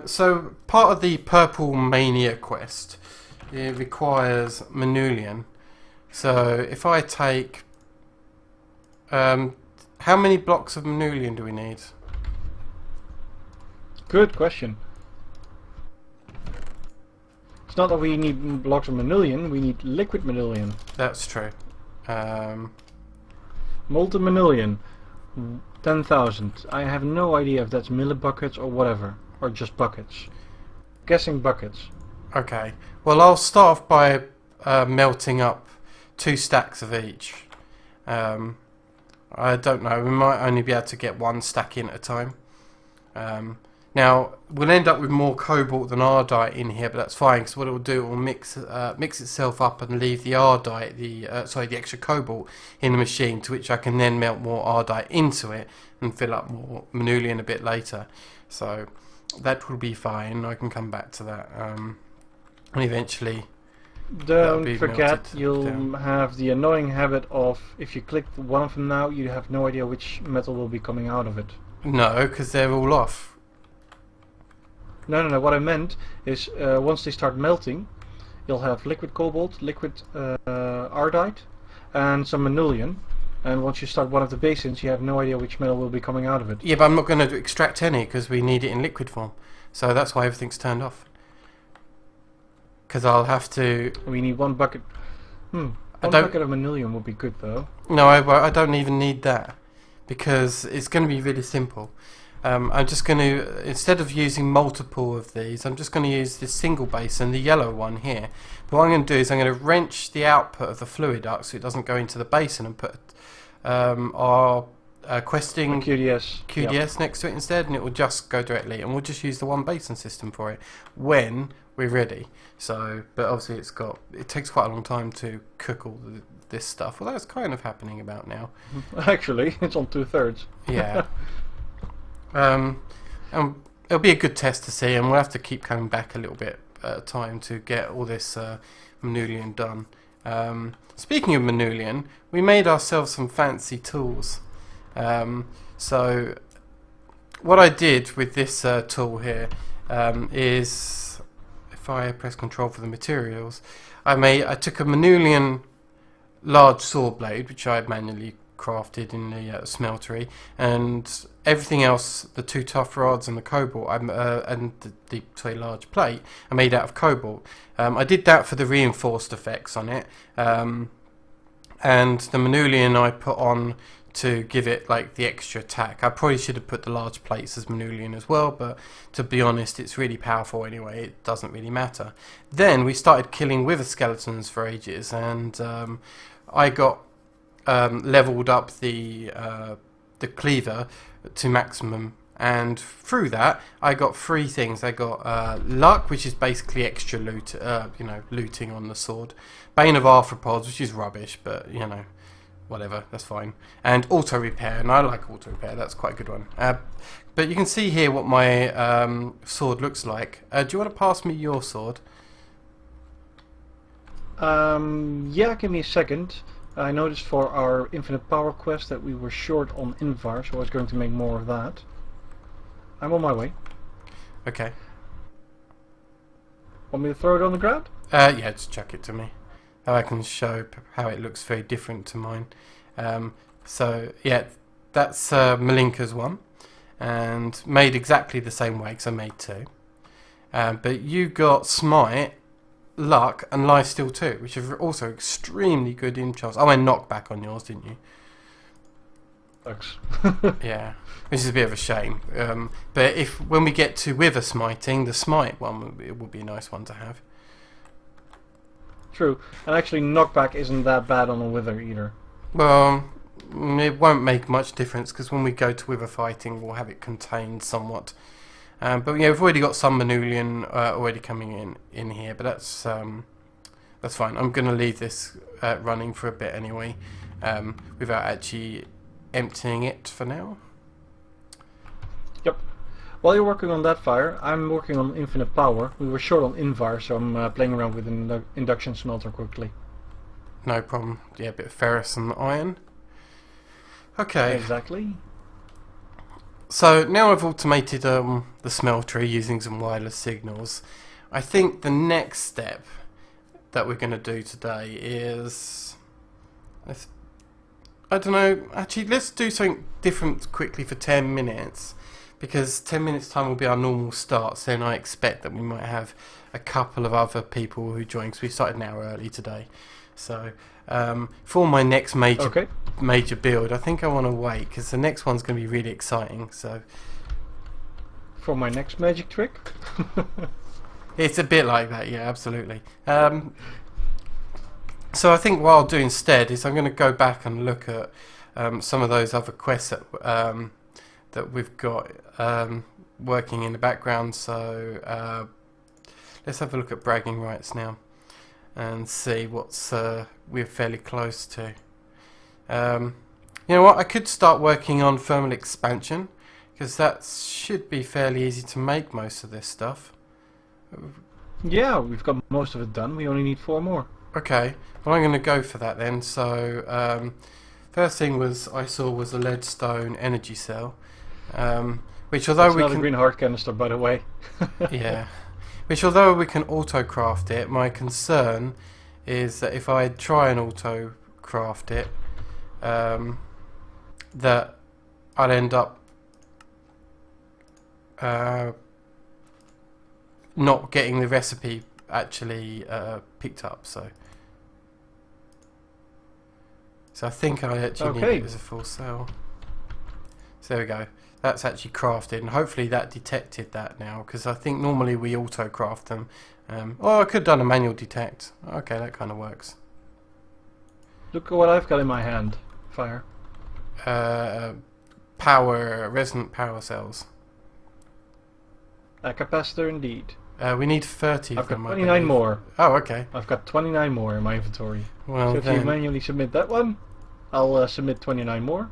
So part of the Purple Mania quest, it requires Manulian. So if I take how many blocks of Manulian do we need? Good question. It's not that we need blocks of Manulian, we need liquid Manulian. That's true. Molten Manulian, 10,000. I have no idea if that's millibuckets or whatever, or just buckets. Guessing buckets. Okay. Well, I'll start off by melting up 2 stacks of each. I don't know. We might only be able to get 1 stack in at a time. Now we'll end up with more cobalt than ardite in here, but that's fine because what it will do, it will mix itself up and leave the ardite, the extra cobalt in the machine, to which I can then melt more ardite into it and fill up more manulian a bit later. So that will be fine. I can come back to that, and eventually. Don't forget, you'll have the annoying habit of, if you click one of them now, you have no idea which metal will be coming out of it. No, because they're all off. No. What I meant is, once they start melting, you'll have liquid cobalt, liquid ardite, and some manulian. And once you start one of the basins, you have no idea which metal will be coming out of it. Yeah, but I'm not going to extract any because we need it in liquid form. So that's why everything's turned off. Because I'll have to... We need one bucket. One bucket of manulian would be good, though. No, I don't even need that. Because it's going to be really simple. I'm just going to, instead of using multiple of these, I'm just going to use this single basin, the yellow one here. But what I'm going to do is I'm going to wrench the output of the fluid duct so it doesn't go into the basin, and put our questing QDS next to it instead, and it will just go directly, and we'll just use the one basin system for it when we're ready. So, but obviously it takes quite a long time to cook all this stuff. Well, that's kind of happening about now. Actually, it's on 2/3. Yeah. It'll be a good test to see, and we'll have to keep coming back a little bit at a time to get all this manulian done. Speaking of manulian, we made ourselves some fancy tools. So what I did with this tool here is, if I press Control for the materials, I took a manulian large saw blade, which I manually crafted in the smeltery, and everything else, the two tough rods and the cobalt, and the large plate, I made out of cobalt. I did that for the reinforced effects on it, and the manulian I put on to give it like the extra attack. I probably should have put the large plates as manulian as well, but to be honest, it's really powerful anyway, it doesn't really matter. Then we started killing wither skeletons for ages, and I got leveled up the cleaver to maximum, and through that I got 3 things. I got luck, which is basically extra loot, looting on the sword. Bane of arthropods, which is rubbish, but whatever, that's fine. And auto repair, and I like auto repair, that's quite a good one. But you can see here what my sword looks like. Do you want to pass me your sword? Yeah, give me a second. I noticed for our infinite power quest that we were short on Invar, so I was going to make more of that. I'm on my way. Okay. Want me to throw it on the ground? Yeah, just chuck it to me. I can show how it looks very different to mine. So yeah, that's Malinka's one, and made exactly the same way because I made 2. But you got Smite, Luck, and Lifesteal 2, which are also extremely good enchants. I went knockback on yours, didn't you? Sucks. Yeah, which is a bit of a shame. But when we get to Wither Smiting, the Smite one, it would be a nice one to have. True, and actually knockback isn't that bad on a wither either. Well, it won't make much difference because when we go to wither fighting, we'll have it contained somewhat. But yeah, we've already got some manulian already coming in here, but that's fine. I'm going to leave this running for a bit anyway, without actually emptying it for now. Yep. While you're working on that fire, I'm working on infinite power. We were short on Invar, so I'm playing around with an induction smelter quickly. No problem. Yeah, a bit of ferrous and iron. Okay. Exactly. So now I've automated the smeltery using some wireless signals. I think the next step that we're going to do today is... I don't know. Actually, let's do something different quickly for 10 minutes. Because 10 minutes time will be our normal start, so then I expect that we might have a couple of other people who join, because we started an hour early today. So for my next major build, I think I want to wait, because the next one's going to be really exciting. So for my next magic trick? It's a bit like that, yeah, absolutely. So I think what I'll do instead is I'm going to go back and look at some of those other quests that we've got working in the background. So let's have a look at bragging rights now and see what's we're fairly close to. You know what? I could start working on thermal expansion because that should be fairly easy to make most of this stuff. Yeah, we've got most of it done. We only need 4 more. Okay, well I'm going to go for that then. So first thing I saw was a leadstone energy cell, which although it's we not can a green heart canister, by the way. yeah, which although we can auto craft it, my concern is that if I try and auto craft it, that I'll end up not getting the recipe actually picked up. So I think I actually need it as a full cell. So there we go. That's actually crafted, and hopefully that detected that now, because I think normally we auto craft them. Oh, I could have done a manual detect. Okay, that kind of works. Look at what I've got in my hand. Fire. Resonant power cells. A capacitor indeed. We need 30 I've of got them. 29 more. Oh, okay. I've got 29 more in my inventory. Well, so if you manually submit that one, I'll submit 29 more.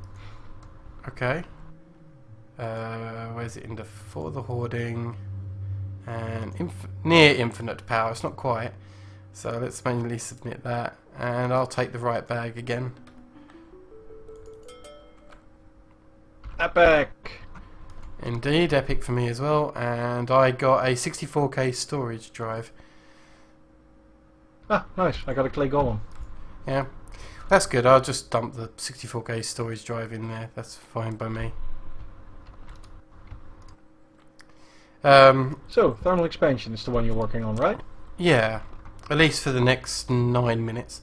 Okay. Where's it for the hoarding? And near infinite power. It's not quite. So let's manually submit that. And I'll take the right bag again. Epic! Indeed, epic for me as well. And I got a 64k storage drive. Ah, nice. I got a clay golem. Yeah, that's good. I'll just dump the 64k storage drive in there. That's fine by me. So, thermal expansion is the one you're working on, right? Yeah, at least for the next 9 minutes.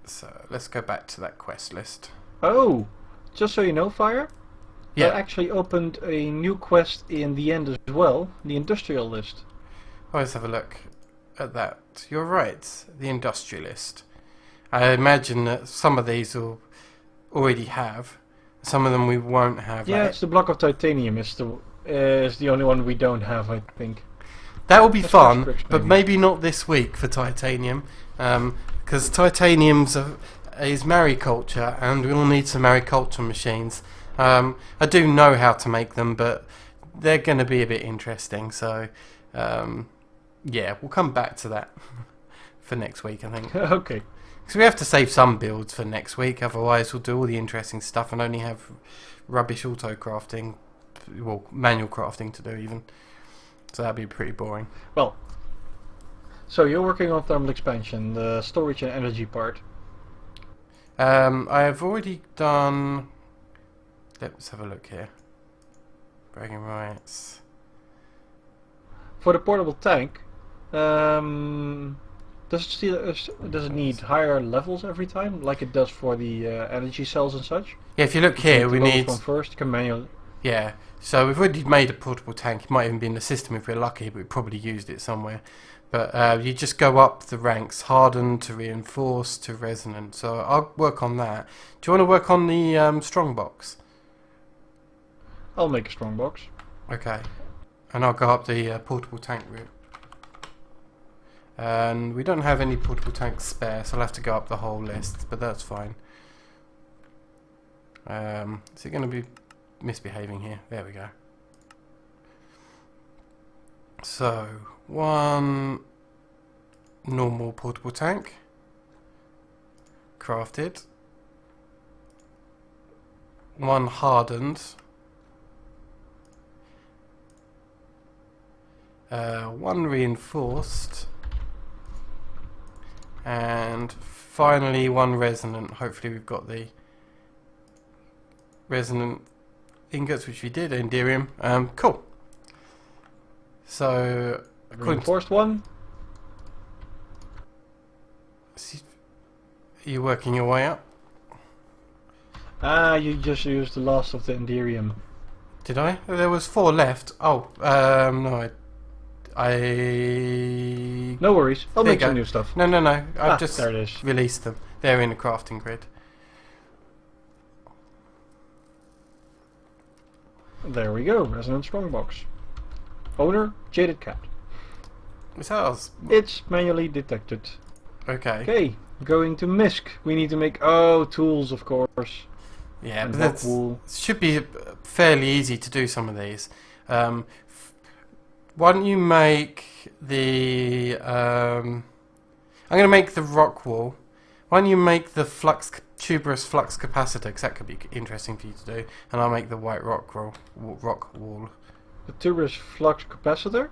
So let's go back to that quest list. Oh, just so you know, Fire, Yeah. I actually opened a new quest in the end as well, the industrial list. Oh, let's have a look at that. You're right, the industrialist. I imagine that some of these will already have. Some of them we won't have. Yeah, it's the block of titanium is the only one we don't have, I think. That will be That's fun, tricks, but maybe not this week for titanium, because titanium's is mariculture, and we'll need some mariculture machines. I do know how to make them, but they're going to be a bit interesting. So, yeah, we'll come back to that for next week, I think. Okay. Because we have to save some builds for next week, otherwise we'll do all the interesting stuff and only have rubbish auto crafting, well, manual crafting to do even. So that'd be pretty boring. Well, so you're working on thermal expansion, the storage and energy part. I have already done. Let's have a look here. Bragging rights. For the portable tank, does it need higher levels every time, like it does for the energy cells and such? Yeah, if you look here, we need. One first. You can manually. Yeah, so we've already made a portable tank. It might even be in the system if we're lucky, but we probably used it somewhere. But you just go up the ranks, hardened to reinforced to resonant. So I'll work on that. Do you want to work on the strong box? I'll make a strong box. Okay, and I'll go up the portable tank route. And we don't have any portable tanks spare, so I'll have to go up the whole list, but that's fine. Is it going to be misbehaving here? There we go. So, one normal portable tank. Crafted. One hardened. One reinforced. And finally one resonant. Hopefully we've got the resonant ingots, which we did, Enderium. Cool. So, Reinforced one. Are you working your way up? Ah, you just used the last of the Enderium. Did I? There was 4 left. Oh, no, I... No worries. I'll There make you some go. new stuff. No, I've Ah, there it is. just released them. They're in the crafting grid. There we go. Resonant Strongbox. Owner, Jaded Cat. It's ours. It's manually detected. Okay. Okay, going to MISC. We need to make tools, of course. Yeah, And but rock that wool. should be fairly easy to do some of these. Why don't you make the... I'm going to make the rock wool. Why don't you make the tuberous flux capacitor, because that could be interesting for you to do. And I'll make the white rock wool. The tuberous flux capacitor.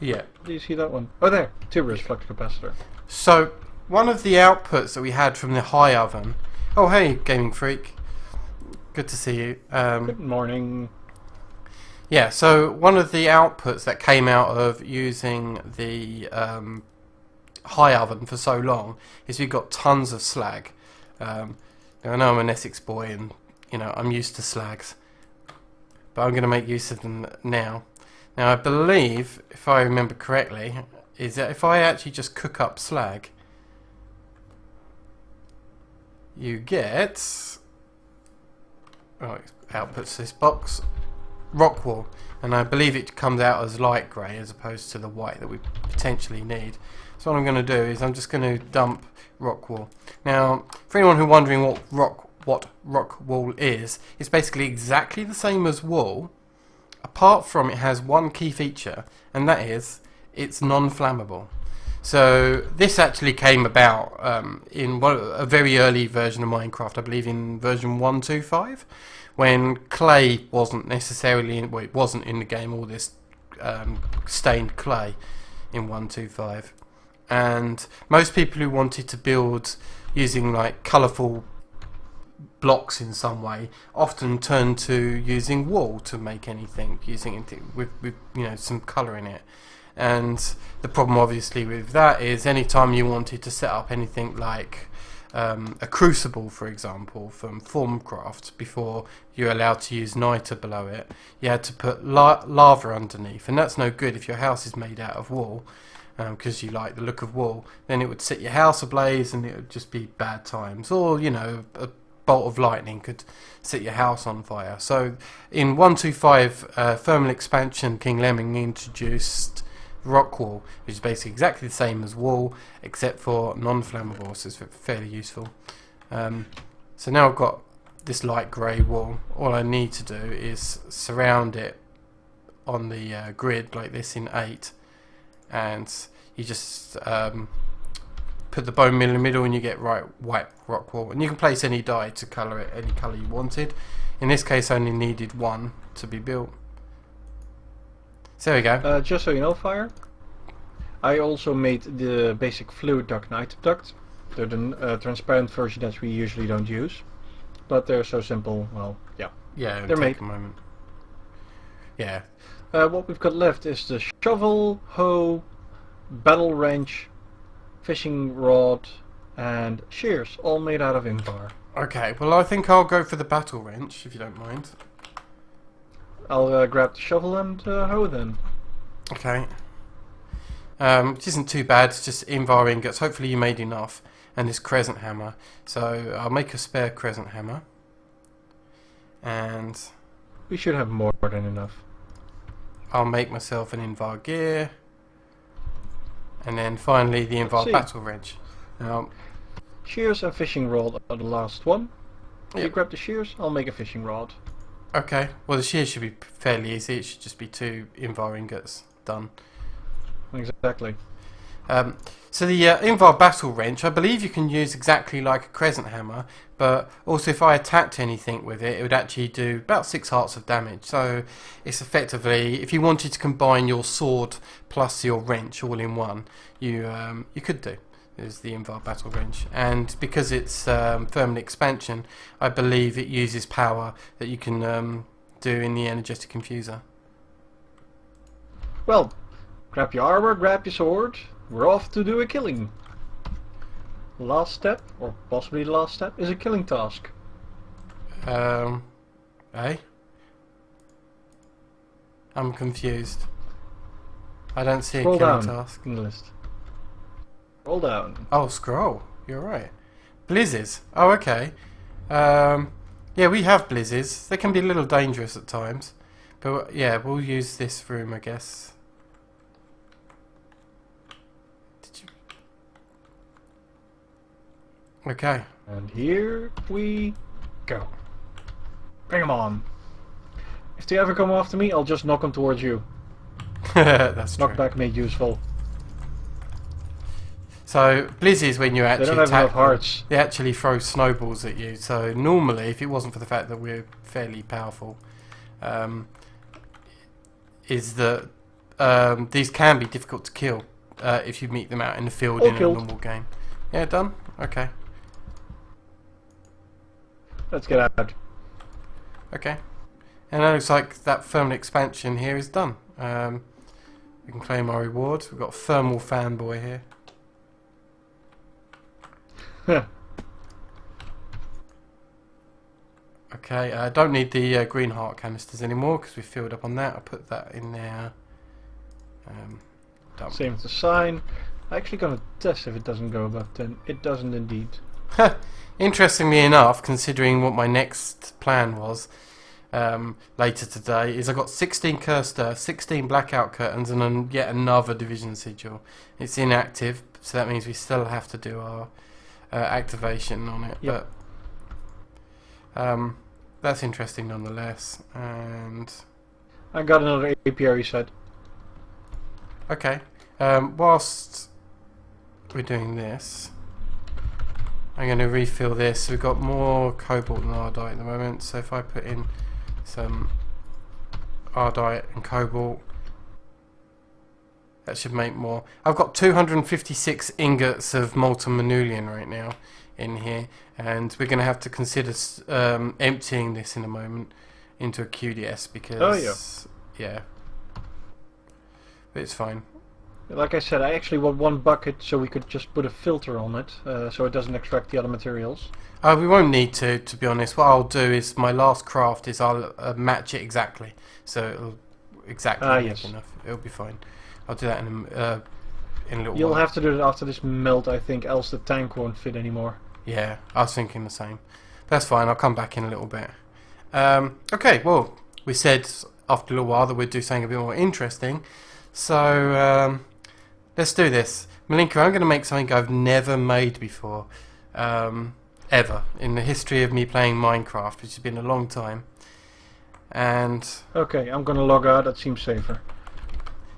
Yeah. Do you see that one? Oh, there. Tuberous flux capacitor. So, one of the outputs that we had from the high oven... Oh, hey, Gaming Freak. Good to see you. Good morning. Yeah, so one of the outputs that came out of using the high oven for so long is we got tons of slag. Now, I know I'm an Essex boy and, I'm used to slags. But I'm going to make use of them now. Now, I believe, if I remember correctly, is that if I actually just cook up slag, you get... Oh, it outputs this box. Rock wool. And I believe it comes out as light grey as opposed to the white that we potentially need. So what I'm going to do is I'm just going to dump rock wool. Now, for anyone who's wondering what rock wool is, it's basically exactly the same as wool, apart from it has one key feature, and that is it's non-flammable. So this actually came about in a very early version of Minecraft, I believe in version 1.2.5, when clay wasn't necessarily it wasn't in the game, all this stained clay in 1.2.5, and most people who wanted to build using like colourful blocks in some way often turn to using wool to make anything, using it with some colour in it. And the problem obviously with that is anytime you wanted to set up anything like a crucible, for example, from Formcraft, before you're allowed to use niter below it, you had to put lava underneath, and that's no good if your house is made out of wool, because you like the look of wool. Then it would set your house ablaze and it would just be bad times, or a bolt of lightning could set your house on fire. So in 1.2.5 thermal expansion, King Lemming introduced rock wool, which is basically exactly the same as wool except for non-flammable, so it's fairly useful. So now I've got this light grey wool. All I need to do is surround it on the grid like this in 8, and you just put the bone meal in the middle and you get white rock wool, and you can place any dye to colour it any colour you wanted. In this case I only needed one to be built. So there we go. Just so you know, Fire, I also made the basic fluid duct and item duct. They're the transparent version that we usually don't use, but they're so simple. Well, yeah. Yeah, they're made. A moment. Yeah. What we've got left is the shovel, hoe, battle wrench, fishing rod, and shears, all made out of Invar. Okay, well I think I'll go for the battle wrench, if you don't mind. I'll grab the shovel and hoe then. Okay. Which isn't too bad, it's just Invar ingots. Hopefully you made enough. And this crescent hammer. So I'll make a spare crescent hammer. And we should have more than enough. I'll make myself an Invar gear. And then finally the Invar battle wrench. Now, shears and fishing rod are the last one. Yep. You grab the shears, I'll make a fishing rod. Okay, well the shears should be fairly easy. It should just be 2 Invar ingots done. Exactly. So the Invar battle wrench, I believe you can use exactly like a crescent hammer, but also if I attacked anything with it, it would actually do about 6 hearts of damage. So it's effectively, if you wanted to combine your sword plus your wrench all in one, you could do. Is the Invar battle wrench, and because it's thermal expansion, I believe it uses power that you can do in the energetic infuser. Well, grab your armor, grab your sword. We're off to do a killing. Last step, or possibly the last step, is a killing task. Eh? I'm confused. I don't see a killing task in the list. Roll down. Oh, scroll. You're right. Blizzes. Oh, okay. Yeah, we have blizzards. They can be a little dangerous at times. But yeah, we'll use this room, I guess. Did you... Okay. And here we go. Bring them on. If they ever come after me, I'll just knock them towards you. That's true. Knockback made useful. So blizzards, when you actually They don't have attack enough hearts. they actually throw snowballs at you. So normally, if it wasn't for the fact that we're fairly powerful, is that these can be difficult to kill if you meet them out in the field in a normal game. Yeah, done? Okay. Let's get out. Okay. And it looks like that thermal expansion here is done. We can claim our rewards. We've got a thermal fanboy here. Okay, I don't need the green heart canisters anymore because we filled up on that. I'll put that in there. Done. Same with the sign. I'm actually going to test if it doesn't go above 10. It doesn't indeed. Interestingly enough, considering what my next plan was later today, is I got 16 cursed earth, 16 blackout curtains, and yet another division sigil. It's inactive, so that means we still have to do our activation on it. Yep. But that's interesting nonetheless. And I got another apiary set. okay, whilst we're doing this, I'm going to refill this. We've got more cobalt than ardite at the moment, so if I put in some ardite and cobalt, that should make more. I've got 256 ingots of molten manulian right now in here, and we're going to have to consider emptying this in a moment into a QDS because yeah, but it's fine. Like I said, I actually want one bucket so we could just put a filter on it, so it doesn't extract the other materials. We won't need to be honest. What I'll do is my last craft is I'll match it exactly, so it'll exactly make enough. It'll be fine. I'll do that in a little You'll while. have to do it after this melt, I think, else the tank won't fit anymore. Yeah, I was thinking the same. That's fine. I'll come back in a little bit. Okay, well, we said after a little while that we'd do something a bit more interesting, so let's do this. Malinka, I'm going to make something I've never made before, ever, in the history of me playing Minecraft, which has been a long time. And Okay, I'm gonna log out, that seems safer.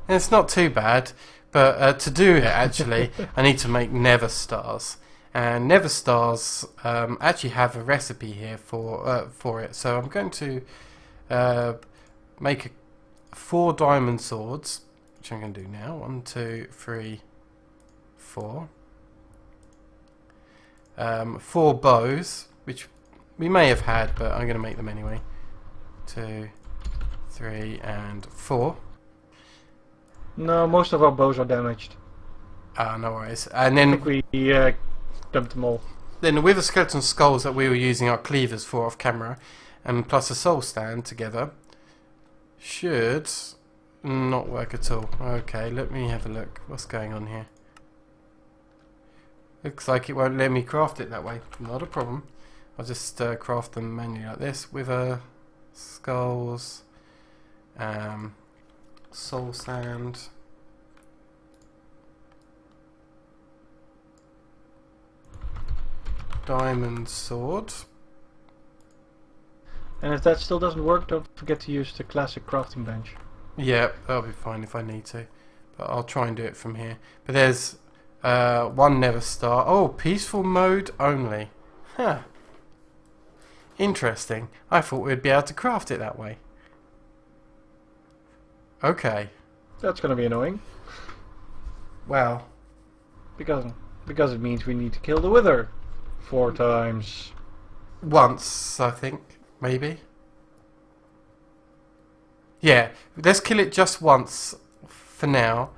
it's not too bad, but to do it, actually, I need to make Nether Stars. And Nether Stars actually have a recipe here for it. So I'm going to make 4 diamond swords, which I'm going to do now. 1, 2, 3, 4. 4 bows, which we may have had, but I'm going to make them anyway. 2, 3, and 4. No, most of our bows are damaged. No worries. And I then think we dumped them all. Then with the skeleton skulls that we were using our cleavers for off camera, and plus a soul stand together, should not work at all. Okay, let me have a look. What's going on here? Looks like it won't let me craft it that way. Not a problem. I'll just craft them manually like this with skulls, soul sand. Diamond sword. And if that still doesn't work, don't forget to use the classic crafting bench. Yeah, that'll be fine if I need to. But I'll try and do it from here. But there's 1 Nether Star. Oh, peaceful mode only. Huh. Interesting. I thought we'd be able to craft it that way. Okay. That's gonna be annoying. Well. Because it means we need to kill the wither 4 times. Once, I think. Maybe. Yeah, let's kill it just once for now.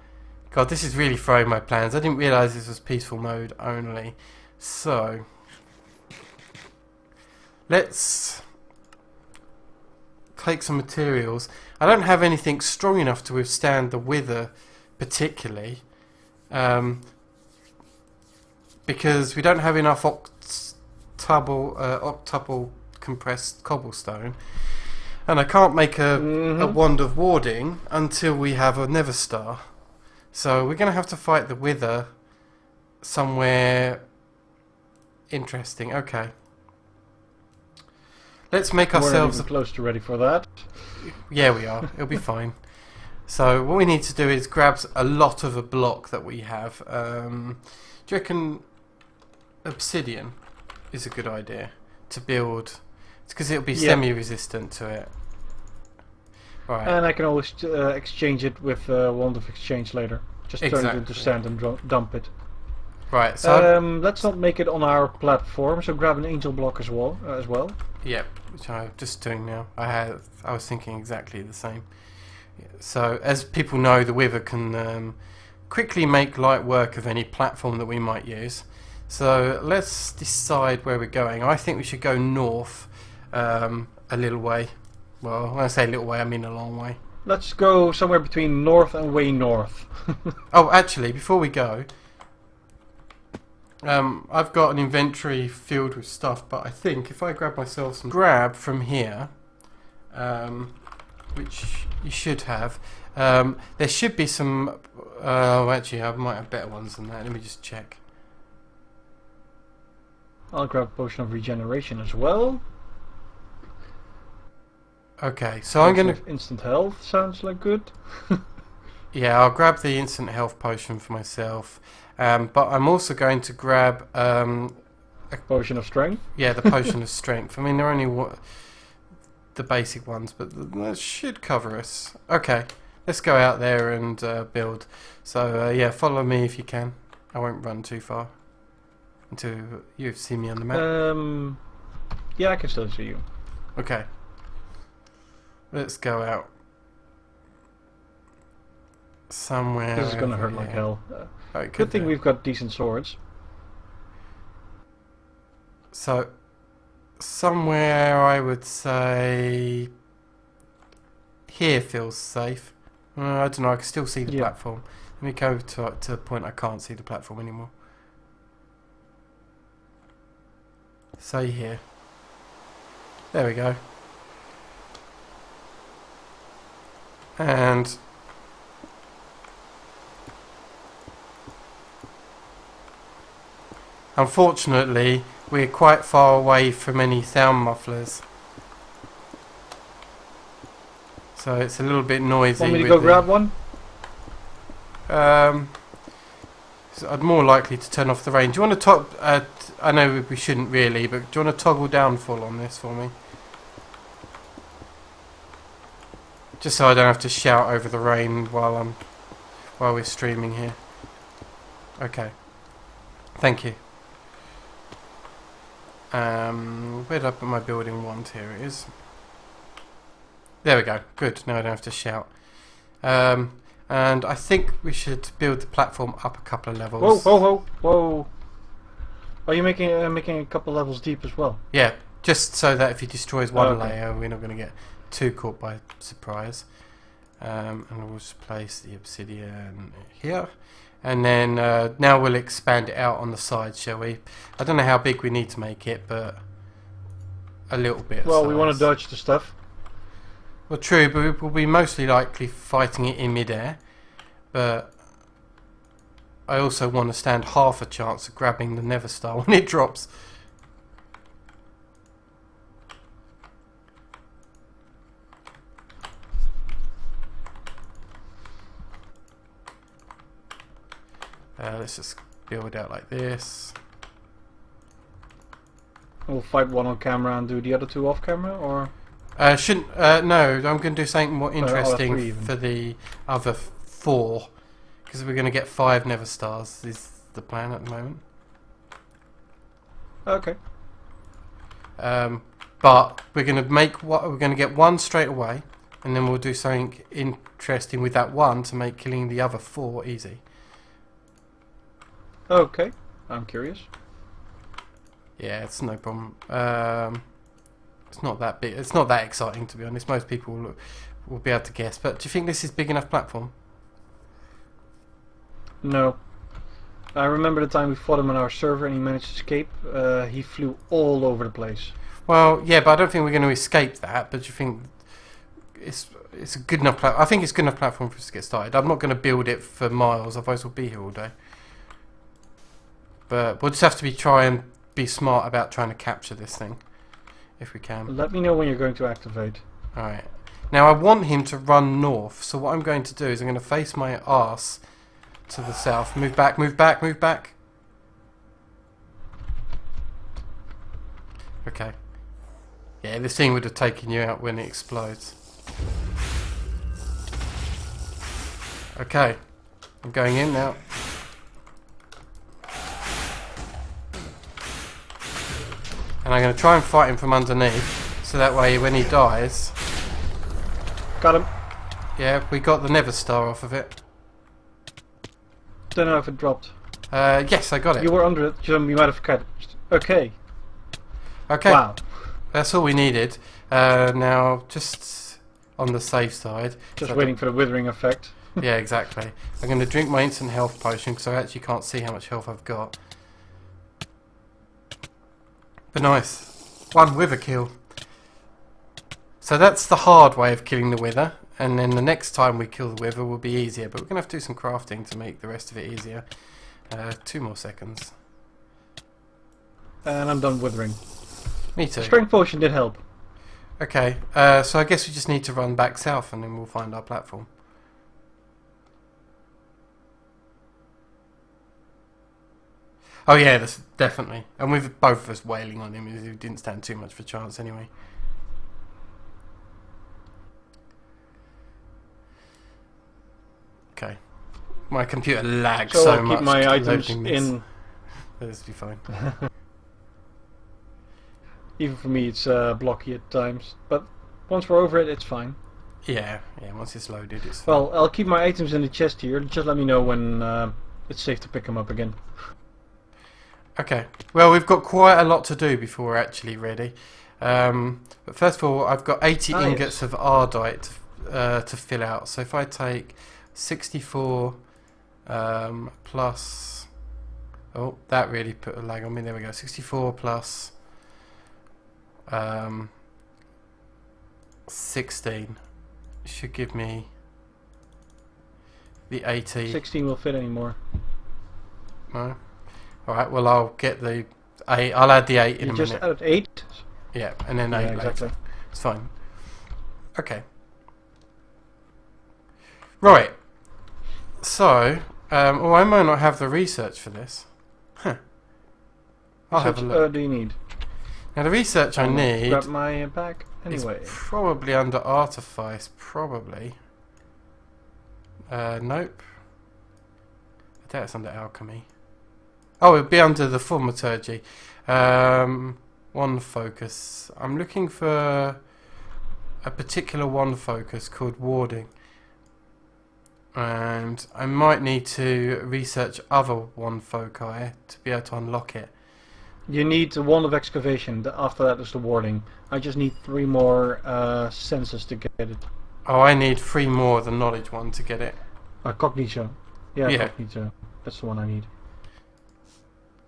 God, this is really throwing my plans. I didn't realise this was peaceful mode only. So, let's take some materials. I don't have anything strong enough to withstand the wither particularly. Because we don't have enough octuple compressed cobblestone. And I can't make a wand of warding until we have a Nether Star. So we're going to have to fight the Wither somewhere interesting. Okay. Let's make ourselves... We're not even close to ready for that. Yeah, we are. It'll be fine. So what we need to do is grab a lot of a block that we have. Do you reckon obsidian is a good idea to build? It's because it'll be semi-resistant to it. Right. And I can always exchange it with Wand of Exchange later. Just turn it into sand and dump it. Right. So let's not make it on our platform. So grab an angel block as well. Yep, which I'm just doing now. I was thinking exactly the same. So as people know, the Wither can quickly make light work of any platform that we might use. So let's decide where we're going. I think we should go north a little way. Well, when I say a little way, I mean a long way. Let's go somewhere between north and way north. Oh, actually, before we go, I've got an inventory filled with stuff, but I think if I grab myself some grab from here, which you should have, there should be some... actually, I might have better ones than that. Let me just check. I'll grab a potion of regeneration as well. Okay, so I'm going to... Instant health sounds like good. Yeah, I'll grab the instant health potion for myself. But I'm also going to grab... a potion of strength? Yeah, the potion of strength. I mean, they're only the basic ones, but that should cover us. Okay, let's go out there and build. So, yeah, follow me if you can. I won't run too far until you see me on the map. Yeah, I can still see you. Okay. Let's go out. Somewhere. This is gonna hurt like hell. Good thing we've got decent swords. So, somewhere I would say here feels safe. I don't know, I can still see the platform. Let me go to the point I can't see the platform anymore. Say here. There we go. And unfortunately, we're quite far away from any sound mufflers. So it's a little bit noisy. Want me to go grab one? So I'm more likely to turn off the rain. Do you want to I know we shouldn't really, but do you want to toggle down full on this for me? Just so I don't have to shout over the rain while we're streaming here. Okay. Thank you. Where did I put my building wand? Here it is. There we go. Good. Now I don't have to shout. And I think we should build the platform up a couple of levels. Whoa, whoa, whoa, whoa! Are you making a couple levels deep as well? Yeah, just so that if he destroys one layer, we're not going to get too caught by surprise. And we'll just place the obsidian here. And then now we'll expand it out on the side, shall we? I don't know how big we need to make it, but a little bit. Well, we want to dodge the stuff. Well, true, but we'll be mostly likely fighting it in midair. But I also want to stand half a chance of grabbing the Nether Star when it drops. Let's just build out like this. We'll fight one on camera and do the other two off camera, or? Shouldn't. No, I'm going to do something more interesting for the other 4, because we're going to get 5 Nether Stars. Is the plan at the moment. Okay. But we're going to get 1 straight away, and then we'll do something interesting with that 1 to make killing the other 4 easy. Okay, I'm curious. Yeah, it's no problem. It's not that big. It's not that exciting, to be honest. Most people will be able to guess. But do you think this is big enough platform? No. I remember the time we fought him on our server and he managed to escape. He flew all over the place. Well, yeah, but I don't think we're going to escape that. But you think it's a good enough I think it's a good enough platform for us to get started. I'm not going to build it for miles, otherwise we'll be here all day. But we'll just have to try and be smart about trying to capture this thing, if we can. Let me know when you're going to activate. Alright. Now I want him to run north, so what I'm going to do is I'm going to face my arse to the south. Move back, move back, move back. Okay. Yeah, this thing would have taken you out when it explodes. Okay. I'm going in now. And I'm going to try and fight him from underneath, so that way when he dies... Got him. Yeah, we got the Never Star off of it. Don't know if it dropped. Yes, I got it. You were under it, you might have cut it. Okay. Okay. Wow. That's all we needed. Now, just on the safe side. Just waiting for the withering effect. Yeah, exactly. I'm going to drink my instant health potion because I actually can't see how much health I've got. But nice. One wither kill. So that's the hard way of killing the wither. And then the next time we kill the wither will be easier. But we're going to have to do some crafting to make the rest of it easier. 2 more seconds. And I'm done withering. Me too. Strength potion did help. Okay, so I guess we just need to run back south and then we'll find our platform. Oh yeah, that's definitely. And with both of us wailing on him, he didn't stand too much of a chance anyway. Okay. My computer lags so I'll much. keep my items loading this. in. This will be fine. Even for me, it's blocky at times. But once we're over it, it's fine. Yeah, once it's loaded, it's fine. Well, I'll keep my items in the chest here. Just let me know when it's safe to pick them up again. Okay. Well, we've got quite a lot to do before we're actually ready. But first of all, I've got 80 ingots of ardite to fill out. So if I take 64 plus... Oh, that really put a lag on me. There we go. 64 plus 16 should give me the 80. 16 will fit anymore. No. Alright, well I'll get the 8. I'll add the 8 in a minute. You just added 8? Yeah, and then 8 yeah, exactly. later. It's fine. Okay. Right. So, oh, I might not have the research for this. Huh. I'll have a look. Do you need? Now the research I need... Grab my bag anyway. It's probably under artifice, probably. Nope. I doubt it's under alchemy. Oh, it'd be under the thaumaturgy. One focus. I'm looking for a particular one focus called warding. And I might need to research other one foci to be able to unlock it. You need the wand of excavation. After that is the warding. I just need 3 more senses to get it. Oh, I need 3 more of the knowledge one to get it. Cognito. Yeah, Yeah. Cognito. That's the one I need.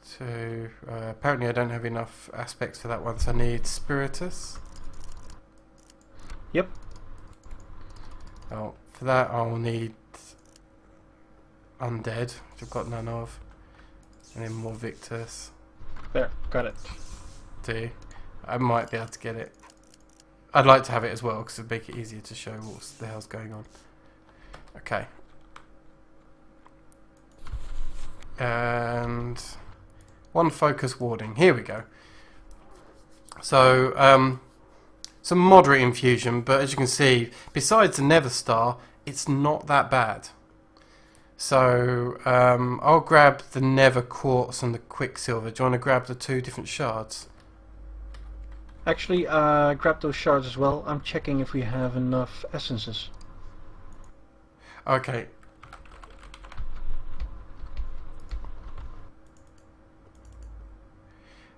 So, apparently I don't have enough aspects for that one, so I need Spiritus. Yep. Oh, for that I'll need Undead, which I've got none of. And then more Victus. There, got it. Do. I might be able to get it. I'd like to have it as well, because it'd make it easier to show what the hell's going on. Okay. And... one focus warding. Here we go. So, some moderate infusion, but as you can see, besides the Nether Star, it's not that bad. So, I'll grab the Nether Quartz and the Quicksilver. Do you want to grab the 2 different shards? Actually, grab those shards as well. I'm checking if we have enough essences. Okay.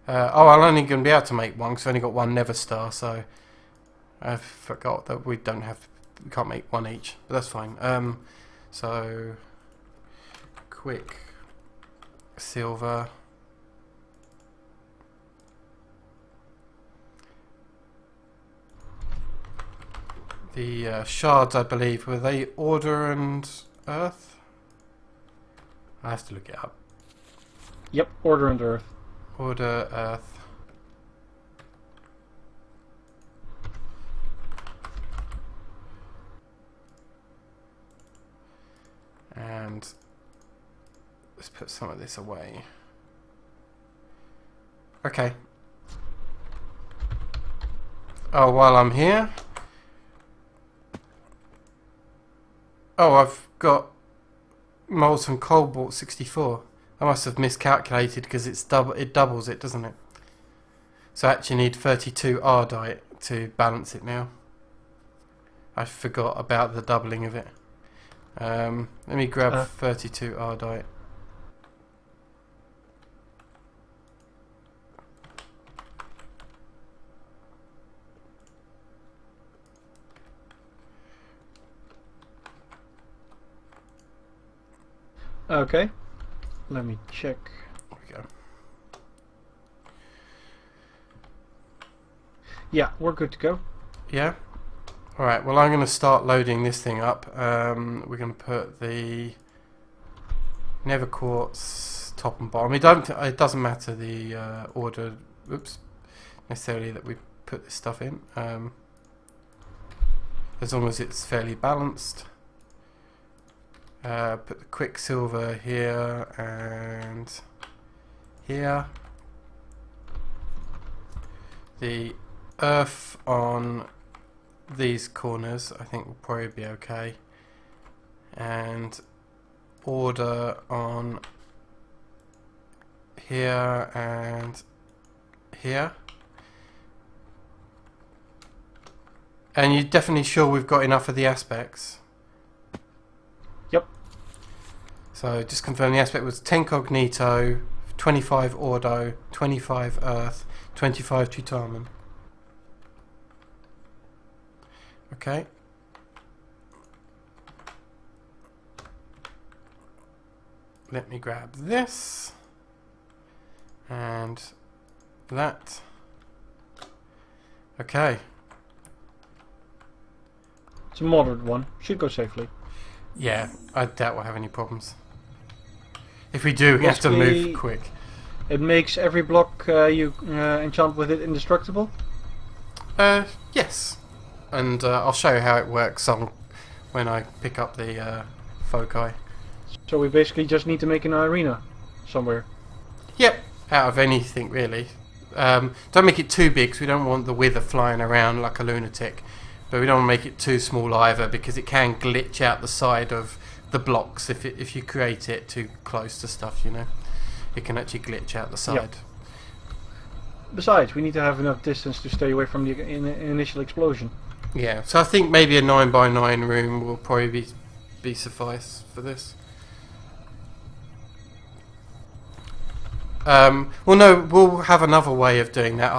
Oh, I'm only going to be able to make 1 because I've only got 1 Nether Star, so I forgot that we can't make 1 each, but that's fine. So quick Quicksilver. The shards, I believe, were they order and earth? I have to look it up. Yep, order and earth. Order, earth. And let's put some of this away. Okay. Oh, while I'm here. Oh, I've got molten cobalt 64. I must have miscalculated because it doubles it, doesn't it? So I actually need 32 ardite to balance it now. I forgot about the doubling of it. Let me grab 32 ardite. Okay, let me check. There we go. Yeah, we're good to go. Yeah? Alright, well I'm going to start loading this thing up. We're going to put the nether quartz top and bottom. It doesn't matter the order, necessarily that we put this stuff in. As long as it's fairly balanced. Put the quicksilver here and here. The earth on these corners I think will probably be okay. And order on here and here. And you're definitely sure we've got enough of the aspects? Yep. So just confirm the aspect was 10 cognito, 25 ordo, 25 earth, 25 tutamen. Okay. Let me grab this and that. Okay. It's a moderate one. Should go safely. Yeah, I doubt we'll have any problems. If we do, we have to move quick. It makes every block you enchant with it indestructible? Yes. And I'll show you how it works when I pick up the foci. So we basically just need to make an arena somewhere. Yep, out of anything really. Don't make it too big because we don't want the wither flying around like a lunatic. But we don't want to make it too small either because it can glitch out the side of the blocks if you create it too close to stuff, you know. It can actually glitch out the side. Yep. Besides, we need to have enough distance to stay away from the initial explosion. Yeah, so I think maybe a 9x9 room will probably be suffice for this. Well, no, we'll have another way of doing that.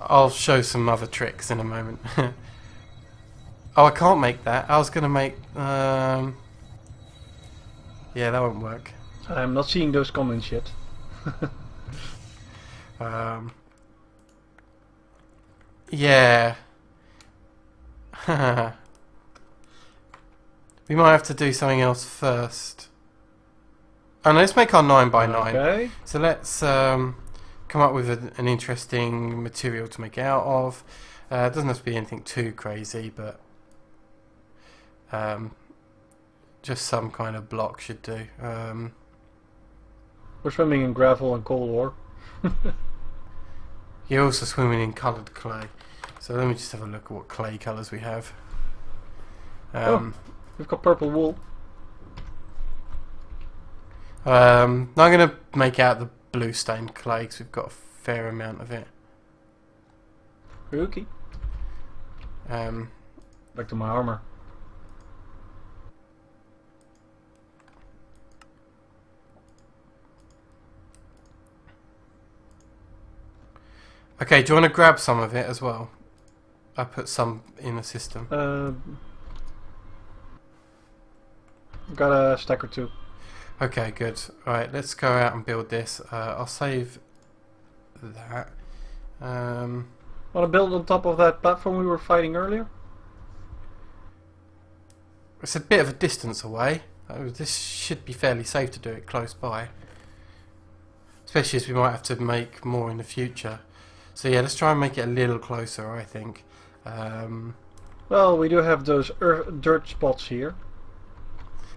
I'll show some other tricks in a moment. Oh, I can't make that. I was going to make... yeah, that won't work. I'm not seeing those comments yet. Yeah. We might have to do something else first. Oh, no, let's make our 9x9. Okay. So let's come up with an interesting material to make it out of. It doesn't have to be anything too crazy, but just some kind of block should do. We're swimming in gravel and coal ore. You're also swimming in coloured clay. So let me just have a look at what clay colours we have. We've got purple wool. I'm going to make out the blue stained clay because we've got a fair amount of it. Okay. Back to my armor. Okay, do you want to grab some of it as well? I put some in the system. Got a stack or two. Okay, good. Alright, let's go out and build this. I'll save that. Want to build on top of that platform we were fighting earlier? It's a bit of a distance away. This should be fairly safe to do it close by. Especially as we might have to make more in the future. So yeah, let's try and make it a little closer, I think. Well, we do have those dirt spots here.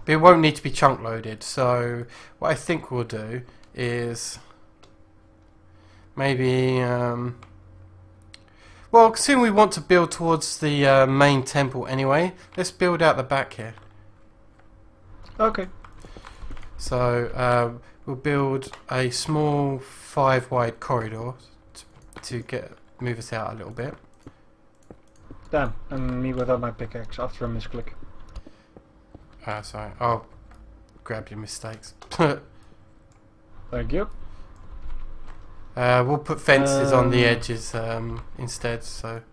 But it won't need to be chunk loaded. So what I think we'll do is maybe... well, considering we want to build towards the main temple anyway, let's build out the back here. Okay. So we'll build a small 5 wide corridor to move us out a little bit. Damn, and me without my pickaxe after a misclick. Sorry, I'll grab your mistakes. Thank you. We'll put fences on the edges instead, so...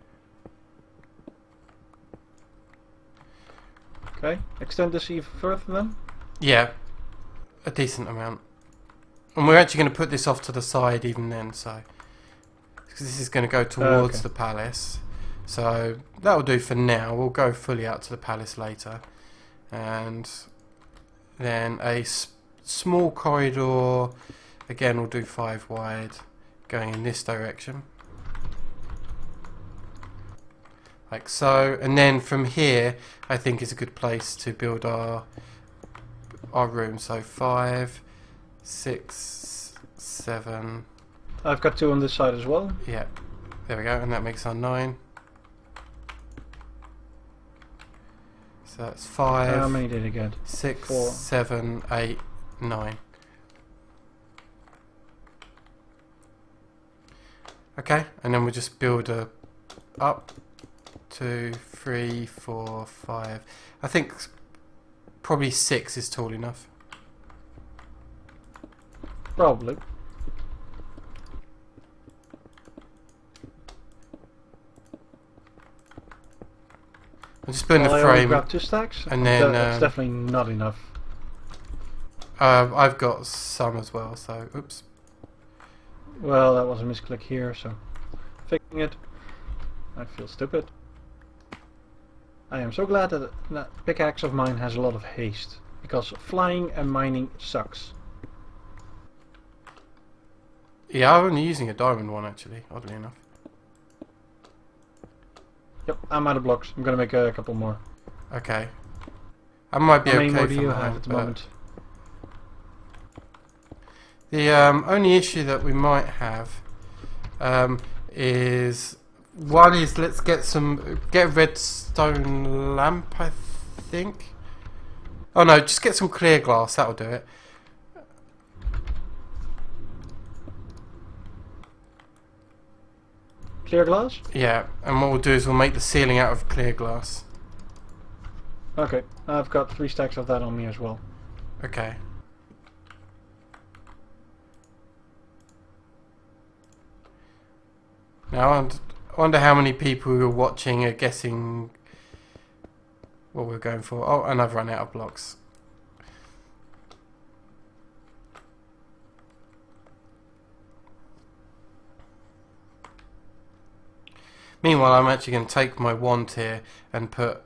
Okay, extend this even further then? Yeah, a decent amount. And we're actually going to put this off to the side even then, so... Because this is going to go towards the palace. So, that'll do for now. We'll go fully out to the palace later. And then a small corridor, again we'll do 5 wide, going in this direction. Like so. And then from here, I think is a good place to build our room. So 5, 6, 7. I've got 2 on this side as well. Yeah, there we go, and that makes our 9. So that's 5. How many did I get? 6, 4. 7, 8, 9. Okay, and then we'll just build up 2, 3, 4, 5. I think probably 6 is tall enough. Probably. I'm just putting the I only frame, got 2 stacks, and then that's definitely not enough. I've got some as well. So oops. Well, that was a misclick here, so fixing it. I feel stupid. I am so glad that that pickaxe of mine has a lot of haste, because flying and mining sucks. Yeah, I'm only using a diamond one actually, oddly enough. Yep, I'm out of blocks. I'm gonna make a couple more. Okay. I might be How many okay more for do you mine, have at the but moment? the only issue that we might have is let's get a redstone lamp, I think. Oh no, just get some clear glass, that'll do it. Clear glass? Yeah, and what we'll do is we'll make the ceiling out of clear glass. Okay, I've got 3 stacks of that on me as well. Okay. Now I wonder how many people who are watching are guessing what we're going for. Oh, and I've run out of blocks. Meanwhile, I'm actually going to take my wand here and put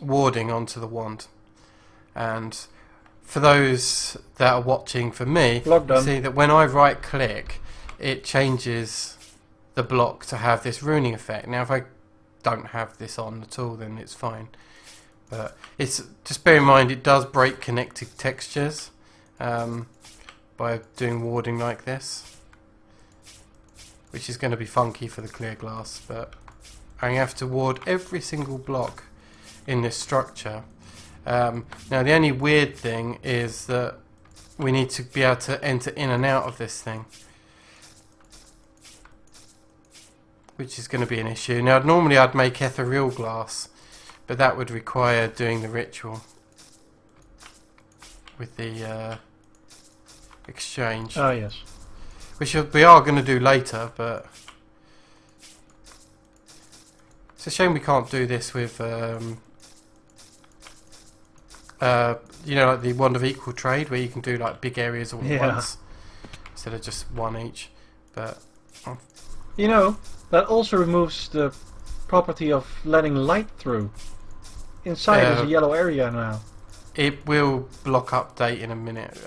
warding onto the wand. And for those that are watching for me, you see that when I right click, it changes the block to have this ruining effect. Now if I don't have this on at all, then it's fine. But it's just bear in mind it does break connected textures by doing warding like this, which is going to be funky for the clear glass, but I have to ward every single block in this structure. Now the only weird thing is that we need to be able to enter in and out of this thing, which is going to be an issue. Now normally I'd make ethereal glass, but that would require doing the ritual with the exchange. Oh yes. Which we are going to do later, but it's a shame we can't do this with You know, like the one of equal trade, where you can do like big areas all at Yeah. once instead of just one each. But You know, that also removes the property of letting light through. Inside is a yellow area now. it will block update in a minute.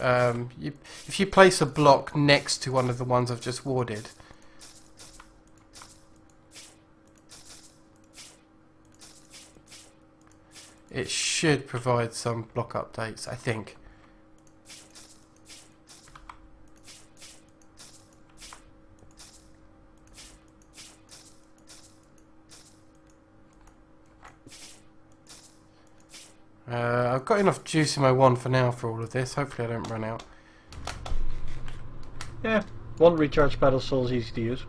If you place a block next to one of the ones I've just warded, it should provide some block updates, I think. I've got enough juice in my wand for now for all of this. Hopefully I don't run out. Yeah, one recharge pedal still is easy to use.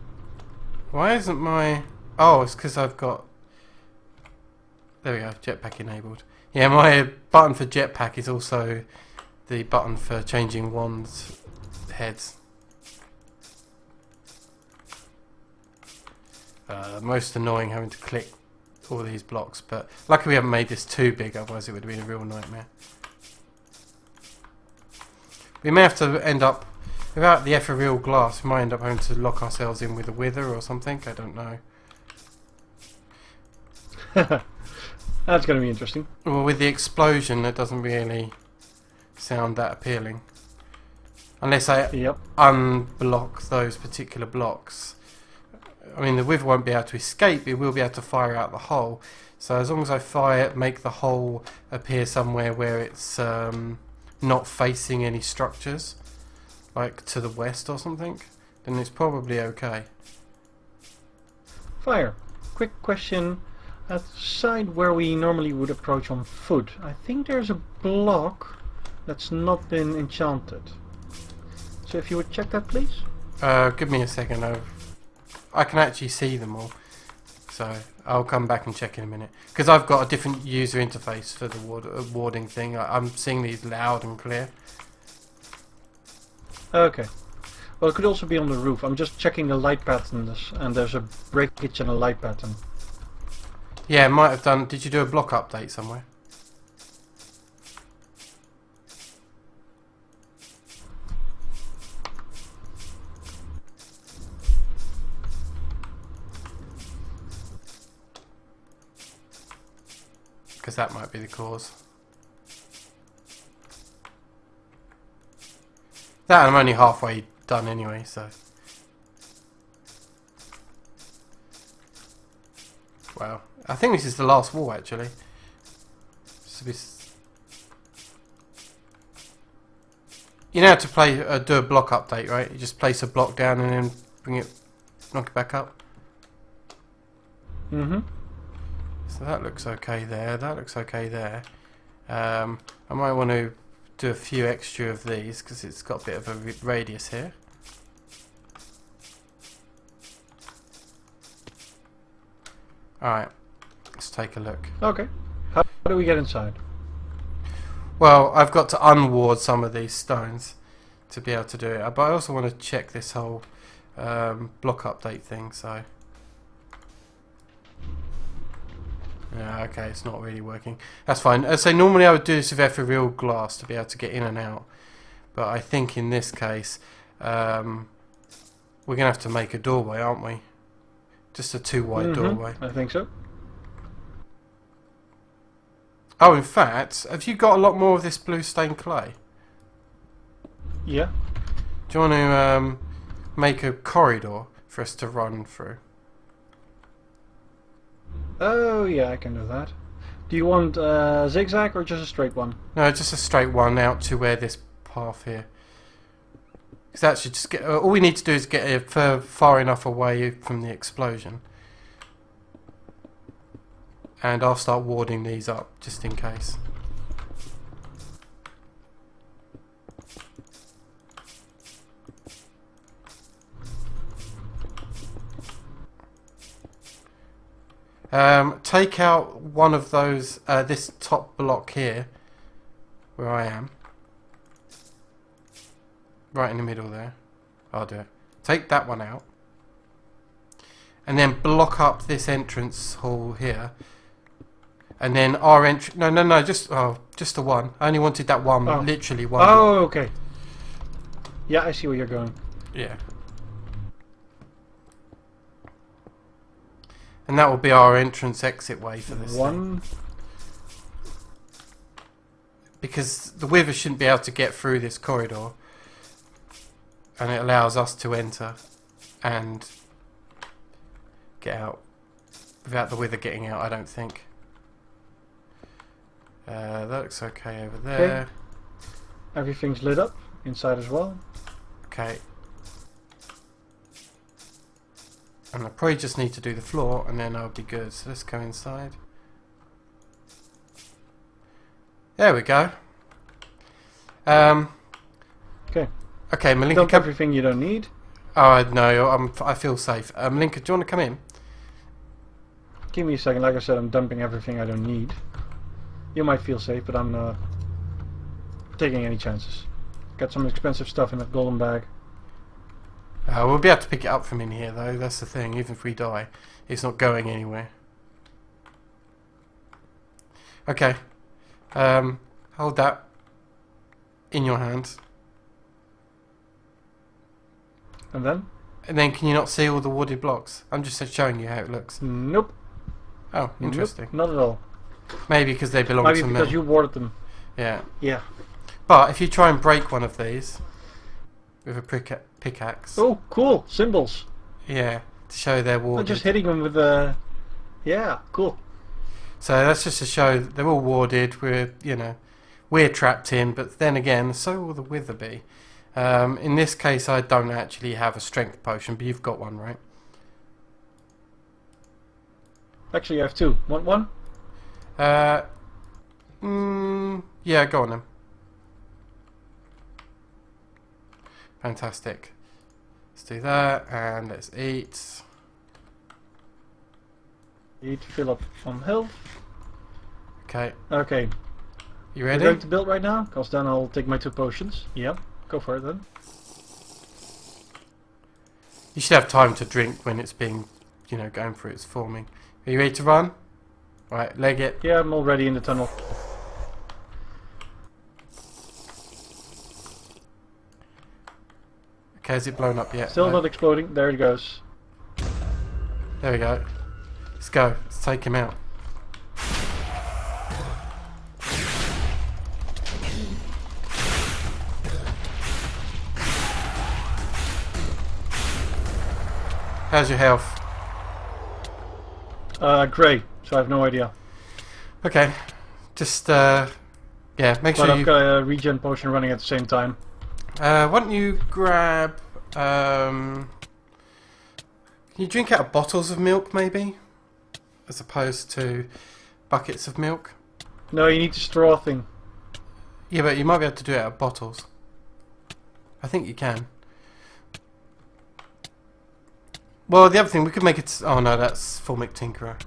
Why isn't my... Oh, it's because I've got... There we go, jetpack enabled. Yeah, my button for jetpack is also the button for changing wands heads. Most annoying having to click all these blocks, but luckily we haven't made this too big, otherwise it would have been a real nightmare. We may have to end up, without the ethereal glass, we might end up having to lock ourselves in with a wither or something, I don't know. That's going to be interesting. Well, with the explosion, it doesn't really sound that appealing. Unless I unblock those particular blocks. I mean, the wither won't be able to escape, it will be able to fire out the hole. So as long as I make the hole appear somewhere where it's not facing any structures, like to the west or something, then it's probably okay. Fire. Quick question. Outside where we normally would approach on foot, I think there's a block that's not been enchanted. So if you would check that, please. Give me a second. I can actually see them all, so I'll come back and check in a minute. Because I've got a different user interface for the warding thing. I'm seeing these loud and clear. Okay. Well, it could also be on the roof. I'm just checking the light patterns, and there's a breakage and a light pattern. Yeah, it might have done. Did you do a block update somewhere? Because that might be the cause. That I'm only halfway done anyway, so. Wow. I think this is the last wall actually. You know how to do a block update, right? You just place a block down and then knock it back up. Mm-hmm. So that looks okay there. That looks okay there. I might want to do a few extra of these because it's got a bit of a radius here. Alright, let's take a look. Okay. How do we get inside? Well, I've got to unward some of these stones to be able to do it. But I also want to check this whole block update thing, so... Yeah, okay, it's not really working. That's fine. So normally I would do this with ethereal glass to be able to get in and out. But I think in this case, we're going to have to make a doorway, aren't we? Just a 2-wide doorway. I think so. Oh, in fact, have you got a lot more of this blue stained clay? Yeah. Do you want to make a corridor for us to run through? Oh, yeah, I can do that. Do you want a zigzag or just a straight one? No, just a straight one out to where this path here. Because that should just get... all we need to do is get it far enough away from the explosion. And I'll start warding these up, just in case. Take out one of those, this top block here, where I am. Right in the middle there. I'll do it. Take that one out. And then block up this entrance hall here. And then our entry... No, just the one. I only wanted that one, literally one. Oh, okay. Yeah, I see where you're going. Yeah. And that will be our entrance exit way for this thing. Because the Wither shouldn't be able to get through this corridor. And it allows us to enter and get out. Without the Wither getting out, I don't think. That looks okay over there. Okay. Everything's lit up inside as well. Okay. And I probably just need to do the floor and then I'll be good. So let's go inside. There we go. Okay. Okay, Malinka, dump everything you don't need. Oh no, I feel safe. Malinka, do you want to come in? Give me a second. Like I said, I'm dumping everything I don't need. You might feel safe, but I'm not taking any chances. Got some expensive stuff in that golden bag. We'll be able to pick it up from in here though, that's the thing. Even if we die, it's not going anywhere. Okay. Hold that in your hands. And then? And then can you not see all the wooded blocks? I'm just showing you how it looks. Nope. Oh, interesting. Nope, not at all. Maybe because they belong Maybe to me. because you warded them. Yeah. Yeah. But if you try and break one of these with a pickaxe. Oh, cool. Symbols. Yeah, to show they're warded. I'm just hitting them with a... Yeah, cool. So that's just to show they're all warded. We're trapped in, but then again, so will the Wither be. In this case, I don't actually have a strength potion, but you've got one, right? Actually, I have two. Want one? Yeah, go on then. Fantastic. Let's do that, and let's eat. Eat, fill up on health. Okay. Okay. You ready? You're going to build right now? Because then I'll take my two potions. Yep. Go for it then. You should have time to drink when it's being, going through its forming. Are you ready to run? Right, leg it. Yeah, I'm already in the tunnel. Okay, has it blown up yet? Still not exploding. There it goes. There we go. Let's go. Let's take him out. How's your health? Grey, so I have no idea. Okay. Just, yeah, make sure I've got a regen potion running at the same time. why don't you grab, can you drink out of bottles of milk, maybe? As opposed to buckets of milk? No, you need the straw thing. Yeah, but you might be able to do it out of bottles. I think you can. Well, the other thing, we could make it... Oh no, that's Fulmic Tinkerer.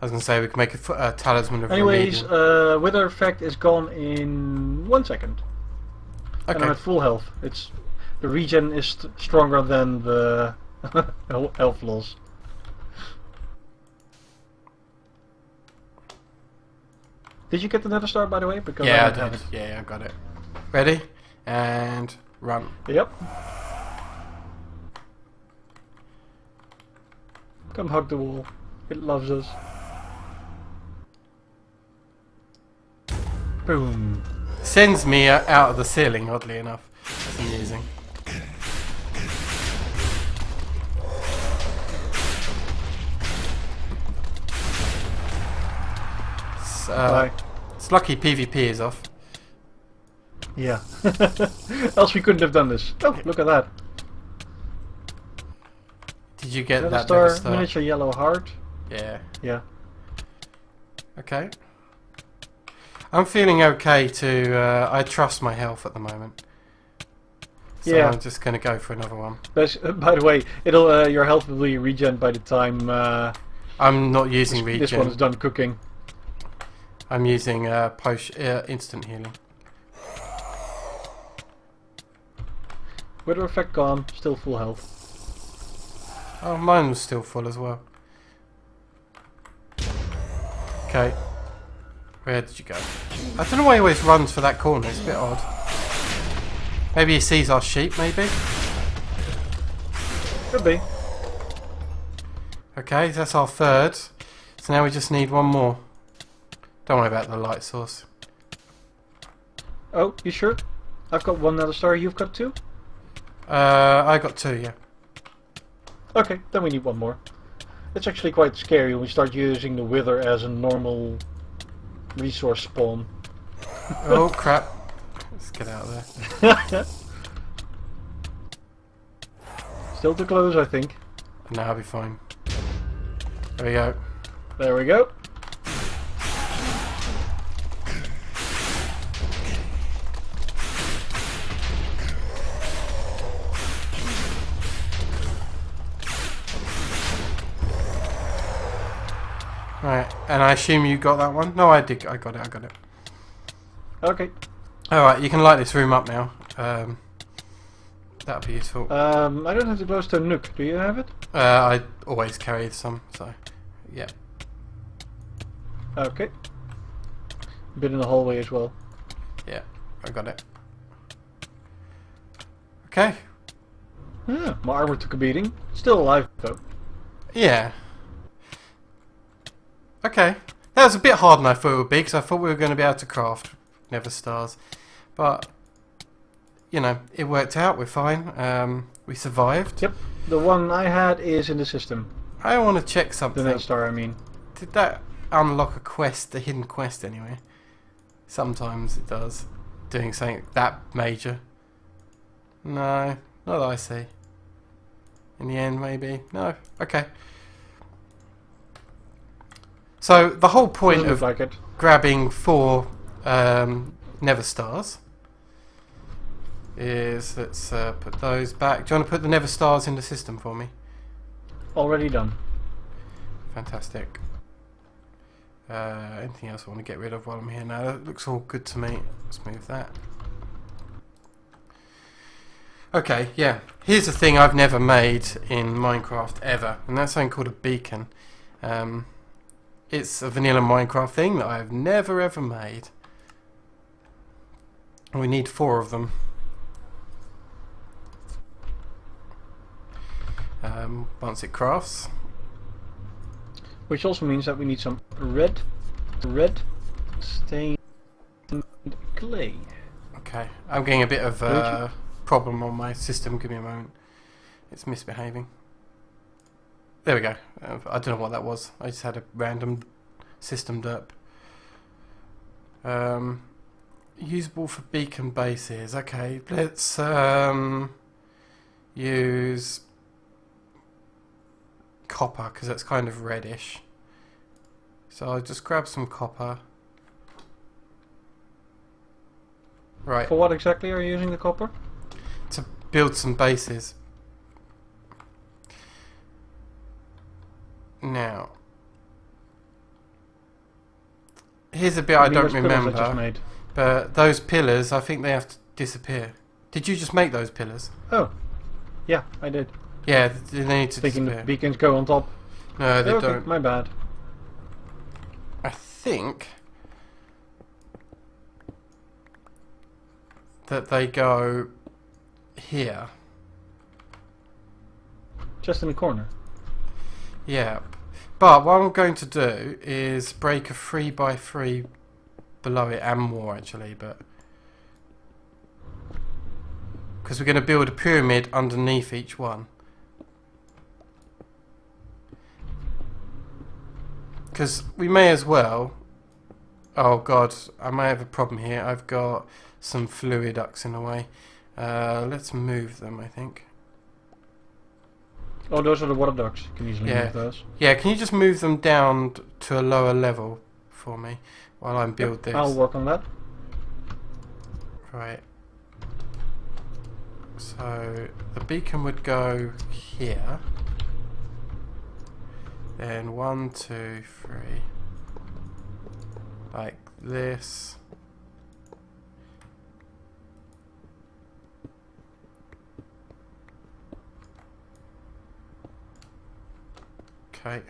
I was going to say, we could make a talisman of Anyways, Remedium. Wither effect is gone in 1 second. Okay. And I'm at full health. The regen is stronger than the health loss. Did you get the nether star, by the way? Because Yeah, I don't have did. it. Yeah, I got it. Ready? And run. Yep. Come hug the wall. It loves us. Boom. Sends me out of the ceiling, oddly enough. That's amusing. It's lucky PvP is off. Yeah. Else we couldn't have done this. Oh, look at that. Did you get Nether that star, nether star? miniature yellow heart. Yeah. Yeah. Okay. I'm feeling okay to... I trust my health at the moment. So Yeah. I'm just going to go for another one. By the way, it'll your health will be regen by the time I'm not using regen. this one is done cooking. I'm using instant healing. Wither effect gone, still full health. Oh, mine was still full as well. Okay. Where did you go? I don't know why he always runs for that corner. It's a bit odd. Maybe he sees our sheep, maybe? Could be. Okay, that's our third. So now we just need one more. Don't worry about the light source. Oh, you sure? I've got one nether star, you've got 2? I got 2, yeah. Okay, then we need one more. It's actually quite scary when we start using the wither as a normal resource spawn. Oh crap. Let's get out of there. Still too close, I think. No, I'll be fine. There we go. There we go. Right, and I assume you got that one? No, I did. I got it. Okay. Alright, you can light this room up now. That'll be useful. I don't have the glowstone nuke. Do you have it? I always carry some, so yeah. Okay. Bit in the hallway as well. Yeah, I got it. Okay. Yeah, my armor took a beating. Still alive though. Yeah. Okay. That was a bit harder than I thought it would be, because I thought we were going to be able to craft Nether Stars. But, you know, it worked out. We're fine. We survived. Yep. The one I had is in the system. I want to check something. The Nether Star, I mean. Did that unlock a quest, a hidden quest anyway? Sometimes it does. Doing something that major. No, not that I see. In the end, maybe. No. Okay. So the whole point of like it. grabbing 4 Nether Stars is, let's put those back. Do you want to put the Nether Stars in the system for me? Already done. Fantastic. Anything else I want to get rid of while I'm here? No, that looks all good to me. Let's move that. Okay, yeah. Here's a thing I've never made in Minecraft ever, and that's something called a beacon. It's a vanilla Minecraft thing that I've never ever made. We need 4 of them. Once it crafts. Which also means that we need some red stained clay. Okay, I'm getting a bit of problem on my system. Give me a moment. It's misbehaving. There we go. I don't know what that was. I just had a random system derp. Usable for beacon bases. Okay, let's use copper, because that's kind of reddish. So I'll just grab some copper. Right. For what exactly are you using the copper? To build some bases. Now, here's a bit I don't remember, but those pillars, I think they have to disappear. Did you just make those pillars? Oh, yeah, I did. Yeah, they need to Thinking disappear. the beacons go on top. No, they okay, don't. My bad. I think that they go here. Just in the corner. Yeah. But what I'm going to do is break a 3x3 below it, and more actually, but because we're going to build a pyramid underneath each one. Because we may as well. Oh god, I may have a problem here. I've got some fluid ducts in the way. Let's move them, I think. Oh, those are the water ducts. You can easily move those. Yeah, can you just move them down to a lower level for me while I build this? I'll work on that. Right. So the beacon would go here. Then 1, 2, 3. Like this. Okay.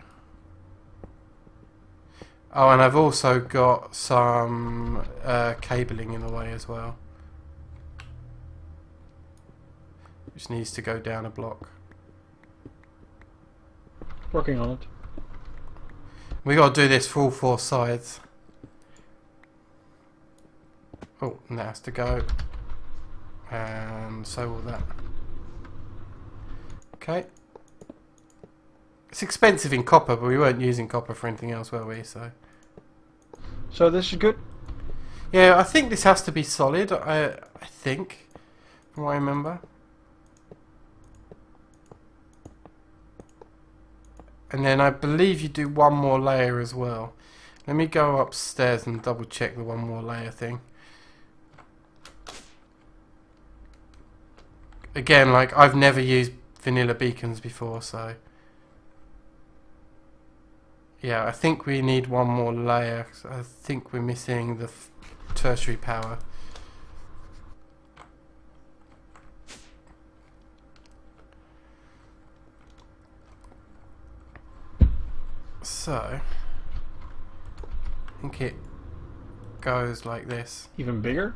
Oh, and I've also got some cabling in the way as well, which needs to go down a block. Working on it. We got to do this for all 4 sides. Oh, and that has to go, and so will that. Okay. It's expensive in copper, but we weren't using copper for anything else, were we? So this is good. Yeah, I think this has to be solid. I think, from what I remember. And then I believe you do one more layer as well. Let me go upstairs and double check the one more layer thing. Again, like, I've never used vanilla beacons before, so... Yeah, I think we need one more layer. I think we're missing the tertiary power. So, I think it goes like this. Even bigger?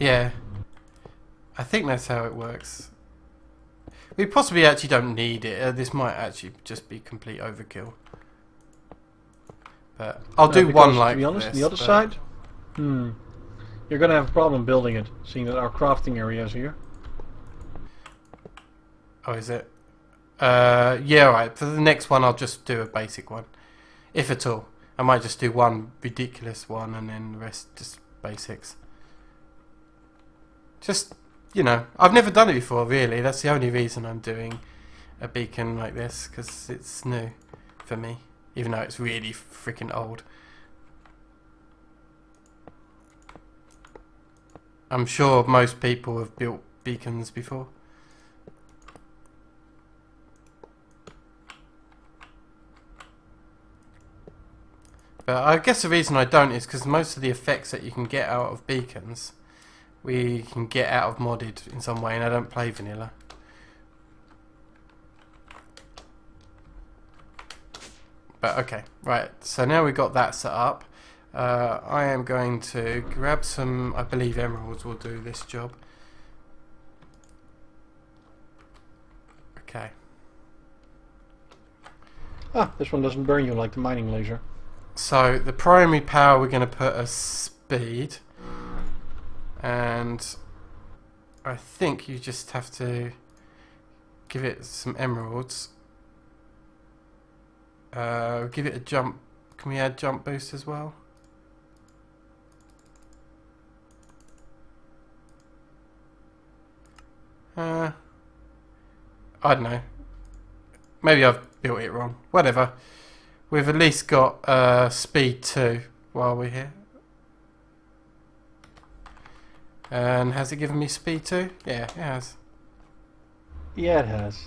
Yeah. I think that's how it works. We possibly actually don't need it. This might actually just be complete overkill. But I'll do one like this. To be honest, the other side, you're gonna have a problem building it, seeing that our crafting area is here. Oh, is it? Yeah, right. For the next one, I'll just do a basic one, if at all. I might just do one ridiculous one, and then the rest just basics. Just, you know, I've never done it before, really. That's the only reason I'm doing a beacon like this, because it's new for me, even though it's really freaking old. I'm sure most people have built beacons before. But I guess the reason I don't is because most of the effects that you can get out of beacons, we can get out of modded in some way, and I don't play vanilla. But okay, right, so now we've got that set up. I am going to grab some, I believe emeralds will do this job. Okay. Ah, this one doesn't burn you like the mining laser. So the primary power we're going to put as speed, and I think you just have to give it some emeralds. Give it a jump. Can we add jump boost as well? I don't know. Maybe I've built it wrong. Whatever. We've at least got speed 2 while we're here. And has it given me speed 2? Yeah, it has. Yeah, it has.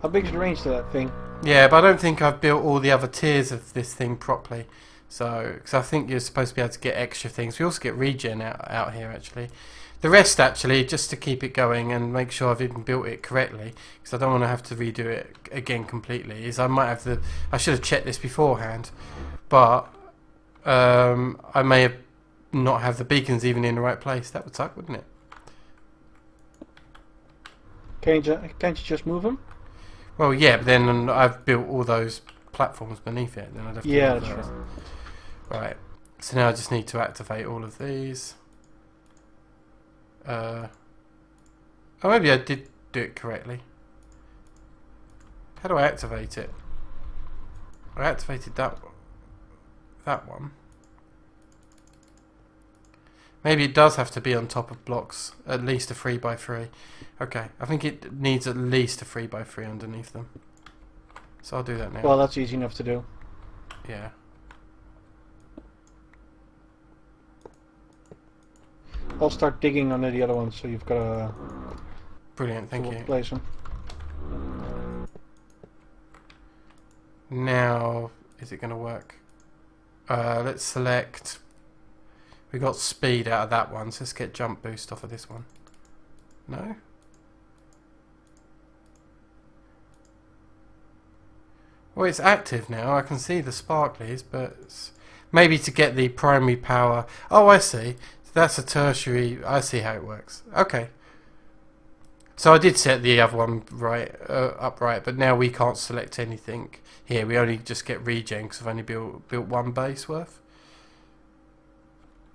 How big is the range to that thing? Yeah, but I don't think I've built all the other tiers of this thing properly. So, because I think you're supposed to be able to get extra things. We also get regen out here, actually. The rest, actually, just to keep it going and make sure I've even built it correctly, because I don't want to have to redo it again completely, is I might have to... I should have checked this beforehand, but I may have not have the beacons even in the right place. That would suck, wouldn't it? Can't you just move them? Well, yeah, but then I've built all those platforms beneath it. Then I'd have to yeah, move that's those. right. Right. So now I just need to activate all of these. Oh, maybe I did do it correctly. How do I activate it? I activated that one. Maybe it does have to be on top of blocks, at least a 3x3. Okay, I think it needs at least a 3x3 underneath them. So I'll do that now. Well, that's easy enough to do. Yeah. I'll start digging under the other ones, so you've got a... Brilliant, thank you. Place them. Now, is it going to work? Let's select... We got speed out of that one, so let's get jump boost off of this one. No? Well, it's active now. I can see the sparklies, but maybe to get the primary power. Oh, I see. That's a tertiary. I see how it works. Okay. So I did set the other one right upright, but now we can't select anything here. We only just get regen because I've only built one base worth.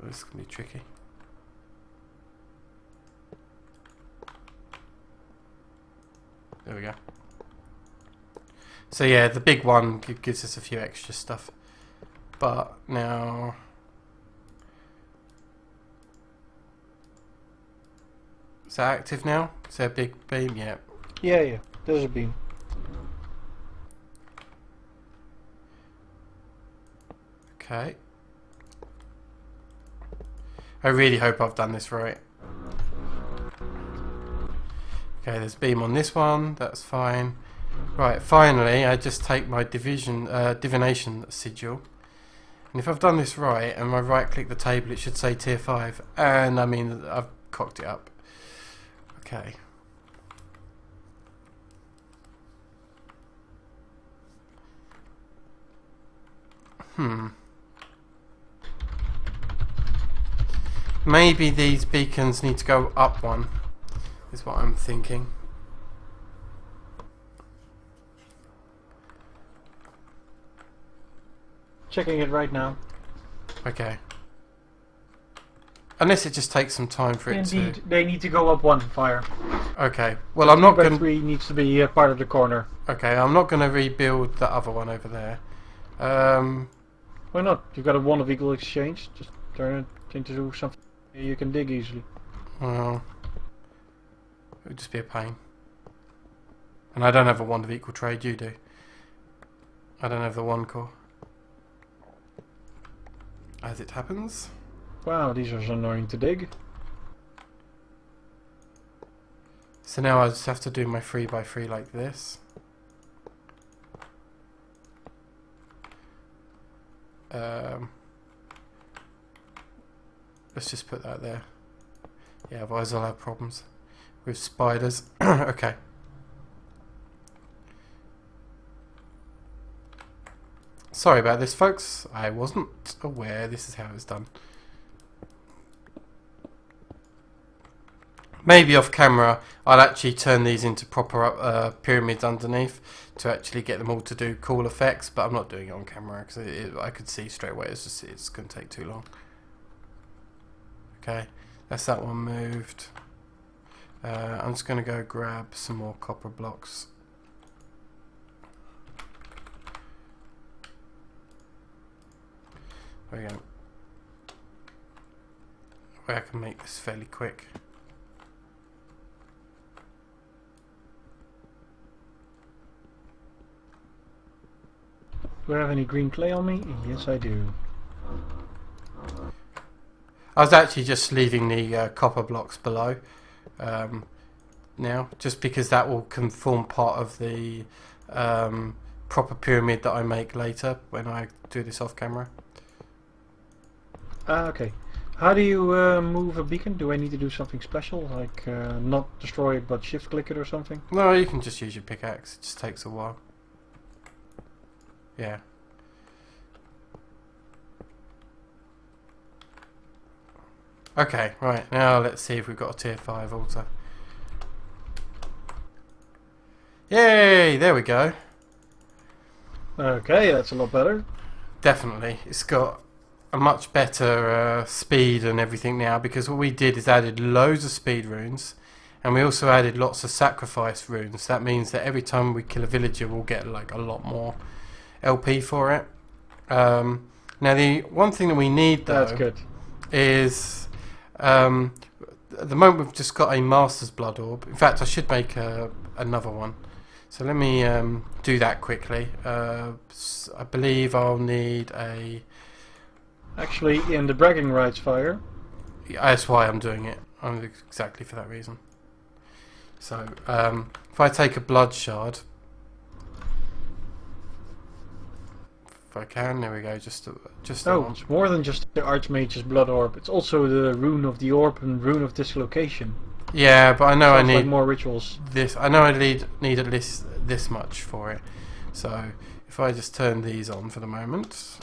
Oh, this is gonna be tricky. There we go. So yeah, the big one gives us a few extra stuff. But now... Is that active now? Is there a big beam? Yeah. Yeah, there's a beam. Okay. I really hope I've done this right. Okay, there's beam on this one. That's fine. Right, finally, I just take my divination sigil. And if I've done this right, and I right-click the table, it should say tier 5. And I mean, I've cocked it up. Okay. Maybe these beacons need to go up one, is what I'm thinking. Checking it right now. Okay. Unless it just takes some time for it to... Indeed, they need to go up one, Fire. Okay. Well, I'm not going to... 3 needs to be part of the corner. Okay, I'm not going to rebuild the other one over there. Why not? You've got a 1 of equal exchange. Just turn it into something you can dig easily. Well... It would just be a pain. And I don't have a 1 of equal trade, you do. I don't have the 1 core. As it happens. Wow, these are so annoying to dig. So now I just have to do my 3x3 like this. Let's just put that there. Yeah, otherwise I'll have problems with spiders. Okay. Sorry about this, folks. I wasn't aware this is how it's done. Maybe off camera I'll actually turn these into proper pyramids underneath to actually get them all to do cool effects, but I'm not doing it on camera because I could see straight away it's going to take too long. Okay, that's that one moved. I'm just going to go grab some more copper blocks. There we go. I can make this fairly quick. Do I have any green clay on me? Yes, I do. I was actually just leaving the copper blocks below now, just because that will form part of the proper pyramid that I make later when I do this off camera. Okay. How do you move a beacon? Do I need to do something special, like not destroy it but shift click it or something? No, you can just use your pickaxe. It just takes a while. Yeah. Okay, right, now let's see if we've got a tier 5 altar. Yay, there we go. Okay, that's a lot better. Definitely. It's got a much better speed and everything now, because what we did is added loads of speed runes, and we also added lots of sacrifice runes. That means that every time we kill a villager we'll get like a lot more LP for it. Now the one thing that we need though is at the moment we've just got a Master's Blood Orb. In fact, I should make another one. So let me do that quickly. I believe I'll need a... Actually, in the bragging rights, Fire. Yeah, that's why I'm doing it. Exactly for that reason. So if I take a blood shard, if I can, there we go. Just oh, it's more than just the Archmage's Blood Orb. It's also the Rune of the Orb and Rune of Dislocation. Yeah, but I know I need like more rituals. This I know I need at least this much for it. So if I just turn these on for the moment.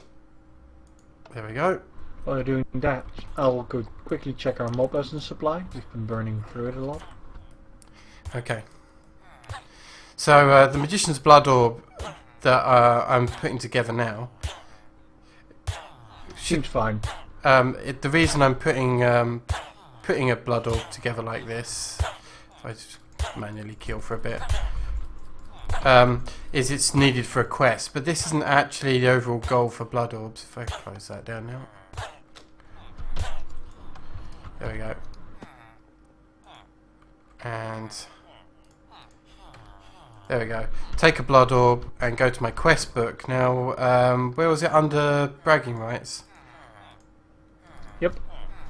There we go. While you're doing that, I'll go quickly check our mob essence supply. We've been burning through it a lot. Okay. So the Magician's Blood Orb that I'm putting together now. Seems fine. The reason I'm putting a Blood Orb together like this, if I just manually kill for a bit, is it's needed for a quest. But this isn't actually the overall goal for Blood Orbs. If I close that down now. There we go. And there we go. Take a Blood Orb and go to my quest book. Now, where was it? Under bragging rights? Yep.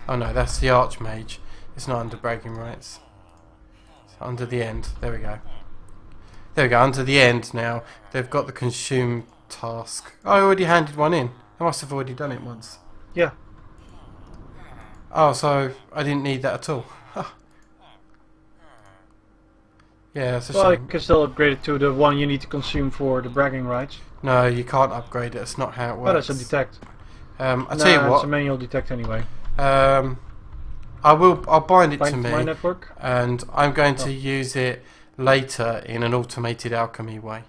Oh no, that's the Archmage. It's not under bragging rights. It's under the end. There we go. There we go, under the end now. They've got the consume task. Oh, I already handed one in. I must have already done it once. Yeah. Oh, so I didn't need that at all. Huh. Yeah, that's a Well, shame. I can still upgrade it to the one you need to consume for the bragging rights. No, you can't upgrade it. That's not how it works. Oh, that's a detect. I'll tell you It's what. a manual detect anyway. I'll bind it to me, my network. and I'm going to use it later in an automated alchemy way.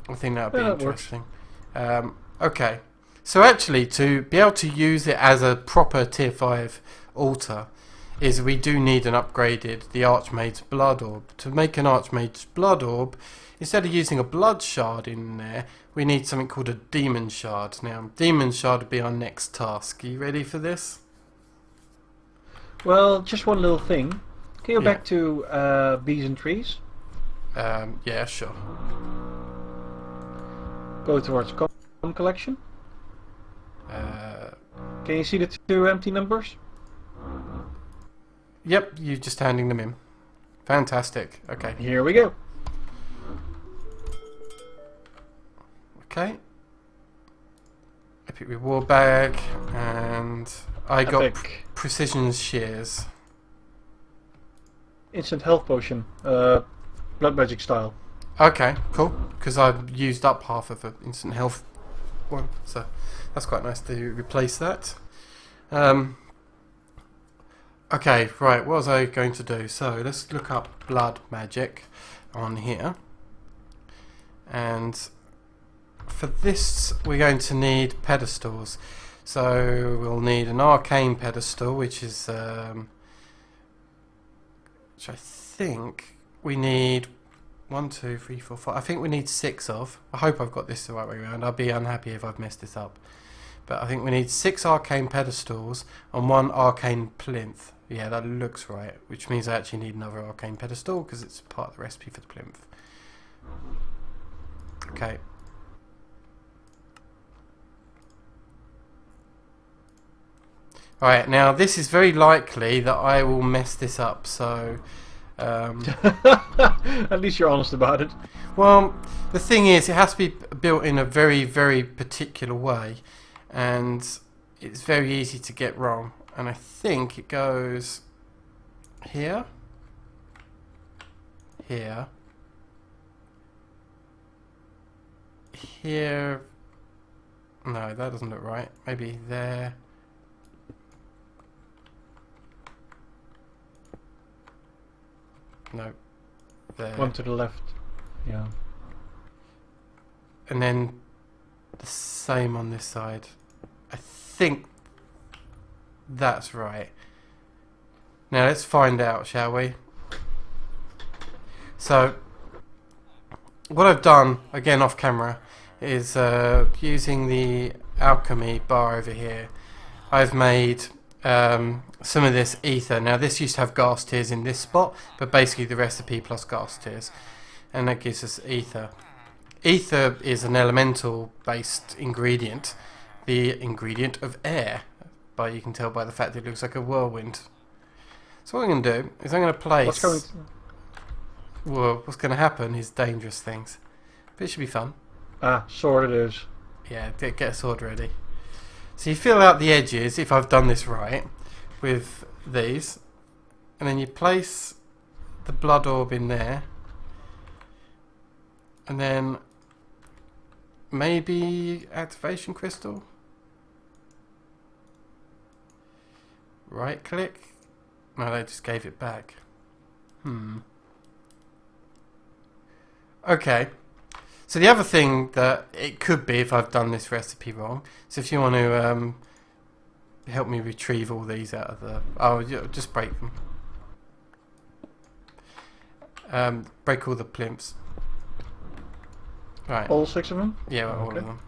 I think that would be Yeah, that works. interesting. Okay, so actually to be able to use it as a proper tier 5 altar is we do need an upgraded the Archmage's Blood Orb. To make an Archmage's Blood Orb, instead of using a Blood Shard in there, we need something called a Demon Shard. Now, Demon Shard would be our next task. Are you ready for this? Well, just one little thing. Can you go back to bees and trees? Yeah, sure. Go towards collection. Can you see the 2 empty numbers? Yep, you're just handing them in. Fantastic. Okay. Here we go. Okay. Epic reward bag, and I got Epic. precision shears. Instant health potion. Blood magic style. Okay, cool. Because I've used up half of the instant health one, so that's quite nice to replace that. Okay, right. What was I going to do? So let's look up blood magic on here, and for this we're going to need pedestals. So we'll need an arcane pedestal, which is which I think we need 1, 2, 3, 4, 5. I think we need 6 of. I hope I've got this the right way around. I'll be unhappy if I've messed this up. But I think we need 6 arcane pedestals and 1 arcane plinth. Yeah, that looks right. Which means I actually need another arcane pedestal because it's part of the recipe for the plinth. Okay. Alright, now this is very likely that I will mess this up, so... At least you're honest about it. Well, the thing is, it has to be built in a very, very particular way, and it's very easy to get wrong. And I think it goes here, here, here. No, that doesn't look right. Maybe there. No, there. One to the left. Yeah. And then the same on this side. I think that's right. Now let's find out, shall we? So, what I've done, again off camera, is using the alchemy bar over here, I've made some of this ether. Now this used to have gas tiers in this spot, but basically the recipe plus gas tiers, and that gives us ether. Ether is an elemental based ingredient, the ingredient of air, but you can tell by the fact that it looks like a whirlwind. So what I'm going to do is I'm going to place... Well, what's going to happen is dangerous things, but it should be fun. Ah, sword it is. Yeah, get a sword ready. So you fill out the edges, if I've done this right, with these, and then you place the blood orb in there, and then Maybe activation crystal? Right click? No, they just gave it back. Okay. So the other thing that it could be if I've done this recipe wrong, so if you want to help me retrieve all these out of the... Oh, just break them. Break all the plimps. Right. All 6 of them? Yeah, all of them.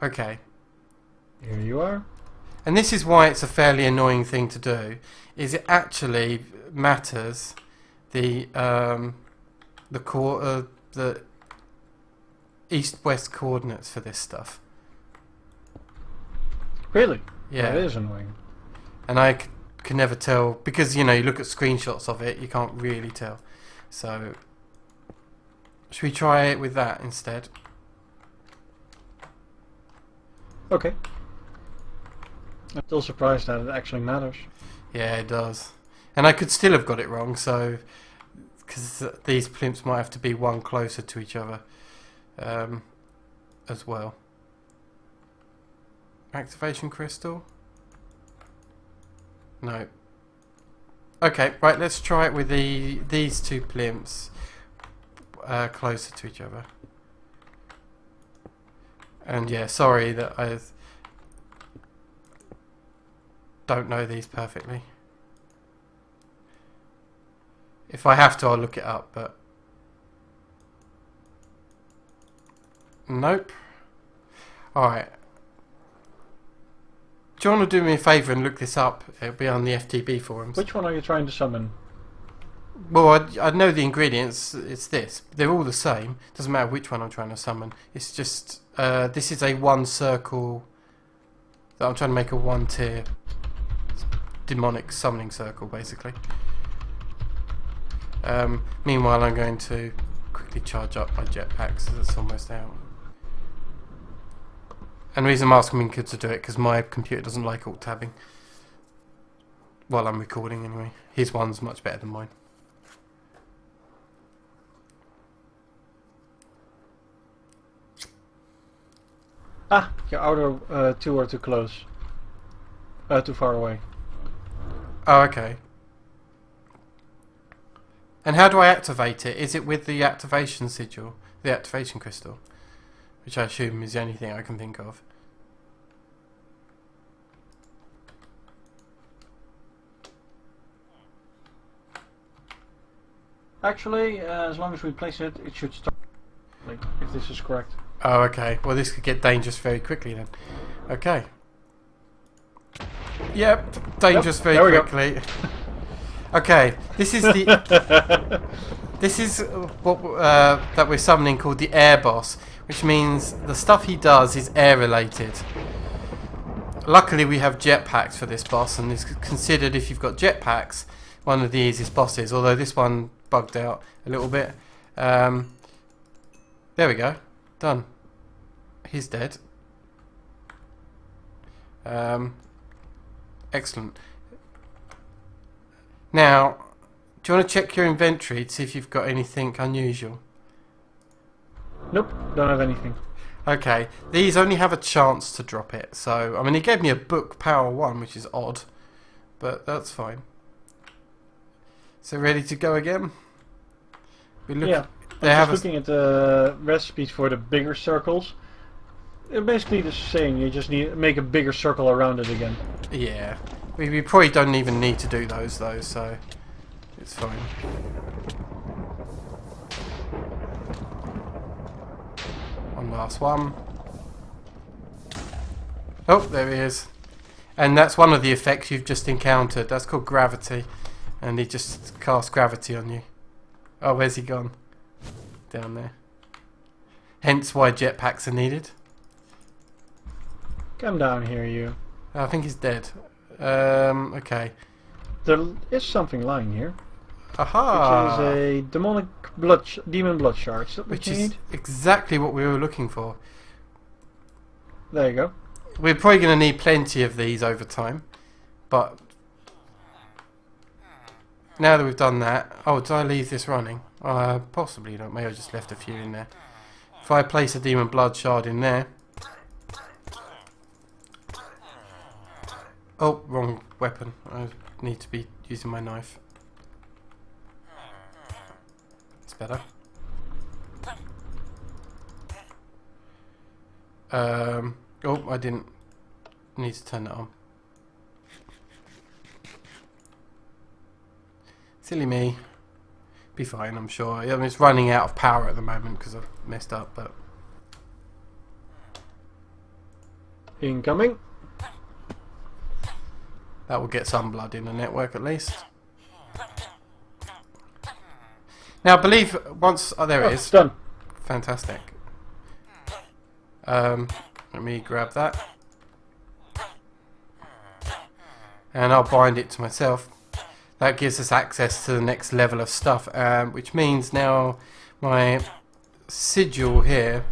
Okay. Here you are. And this is why it's a fairly annoying thing to do, is it actually matters the east-west coordinates for this stuff. Really? Yeah. That is annoying. And I can never tell, because, you know, you look at screenshots of it, you can't really tell. So, should we try it with that instead? Okay. I'm still surprised that it actually matters. Yeah, it does. And I could still have got it wrong, so... Because these plimps might have to be one closer to each other as well. Activation crystal? No. Okay, right, let's try it with these 2 plimps closer to each other. And yeah, sorry that I don't know these perfectly. If I have to, I'll look it up, but... Nope. Alright. Do you want to do me a favour and look this up? It'll be on the FTB forums. Which one are you trying to summon? Well, I know the ingredients. It's this. They're all the same. Doesn't matter which one I'm trying to summon. It's just... this is a 1 circle... that I'm trying to make a 1 tier... demonic summoning circle, basically. Meanwhile, I'm going to quickly charge up my jetpacks as it's almost out. And the reason I'm asking Minka to do it because my computer doesn't like alt tabbing. While I'm recording, anyway. His one's much better than mine. Ah, your outer 2 are too close. Too far away. Oh, okay. And how do I activate it? Is it with the activation sigil? The activation crystal? Which I assume is the only thing I can think of. Actually, as long as we place it, it should start. Like, if this is correct. Oh, okay. Well, this could get dangerous very quickly then. Okay. Yep, dangerous very quickly. Okay, this is the this is what that we're summoning called the air boss, which means the stuff he does is air related. Luckily, we have jetpacks for this boss, and it's considered if you've got jetpacks, one of the easiest bosses. Although this one bugged out a little bit. There we go, done. He's dead. Excellent. Now, do you want to check your inventory to see if you've got anything unusual? Nope, don't have anything. Okay, these only have a chance to drop it. So, I mean, he gave me a book, Power 1, which is odd. But that's fine. So, ready to go again? Yeah, I'm just looking at the recipes for the bigger circles. They're basically the same, you just need to make a bigger circle around it again. Yeah. We probably don't even need to do those though, so it's fine. One last one. Oh, there he is. And that's one of the effects you've just encountered. That's called gravity. And he just casts gravity on you. Oh, where's he gone? Down there. Hence why jetpacks are needed. Come down here, you. I think he's dead. Okay. There is something lying here. Aha! Which is a demon blood shard. Which is exactly what we were looking for. There you go. We're probably going to need plenty of these over time. But now that we've done that... Oh, did I leave this running? Possibly not. Maybe I just left a few in there. If I place a demon blood shard in there. Oh, wrong weapon. I need to be using my knife. It's better. Oh, I didn't need to turn that on. Silly me. Be fine, I'm sure. I mean, it's running out of power at the moment because I've messed up, but... Incoming. That will get some blood in the network at least. Now, I believe once... Oh, there it is. It's done. Fantastic. Let me grab that. And I'll bind it to myself. That gives us access to the next level of stuff, which means now my sigil here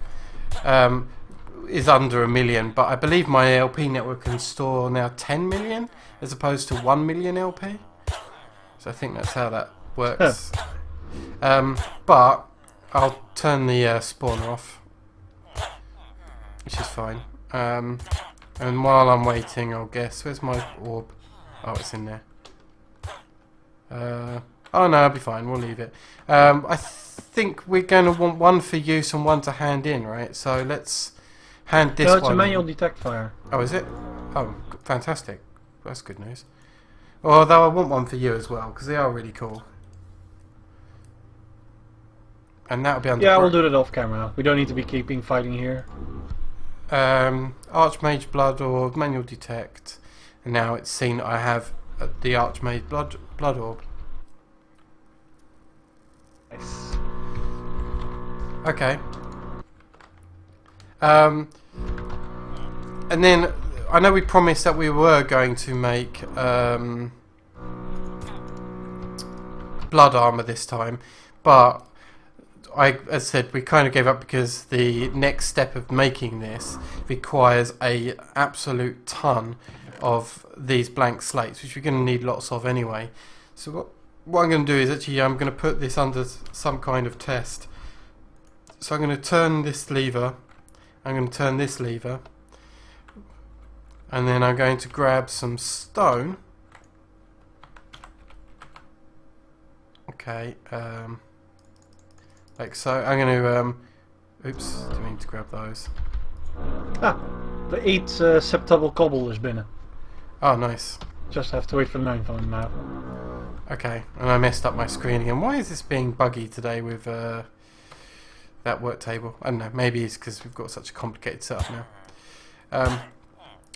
is under 1 million, but I believe my LP network can store now 10 million as opposed to 1 million LP. So I think that's how that works. But I'll turn the spawner off, which is fine. And while I'm waiting, I'll guess, where's my orb? Oh, it's in there. Oh no, I'll be fine, we'll leave it. I think we're going to want one for use and one to hand in, right? So let's hand this one. No, it's a manual detect fire. Oh, is it? Oh, fantastic. That's good news. Although I want one for you as well, because they are really cool. And that'll be under... Yeah, we'll do that off camera. We don't need to be keeping fighting here. Archmage Blood Orb, manual detect. And now it's seen I have the Archmage Blood Orb. Nice. Okay. And then I know we promised that we were going to make blood armor this time, but as I said, we kind of gave up because the next step of making this requires a absolute ton of these blank slates, which we're going to need lots of anyway. So what I'm going to do is actually I'm going to put this under some kind of test. So I'm going to turn this lever, I'm going to turn this lever, and then I'm going to grab some stone. Okay, like so. I'm going to oops, didn't mean to grab those. Ah, the 8 Septuple cobble is binnen. Oh, nice. Just have to wait for the 9th one now. Okay, and I messed up my screen again. Why is this being buggy today with that work table? I don't know, maybe it's because we've got such a complicated setup now.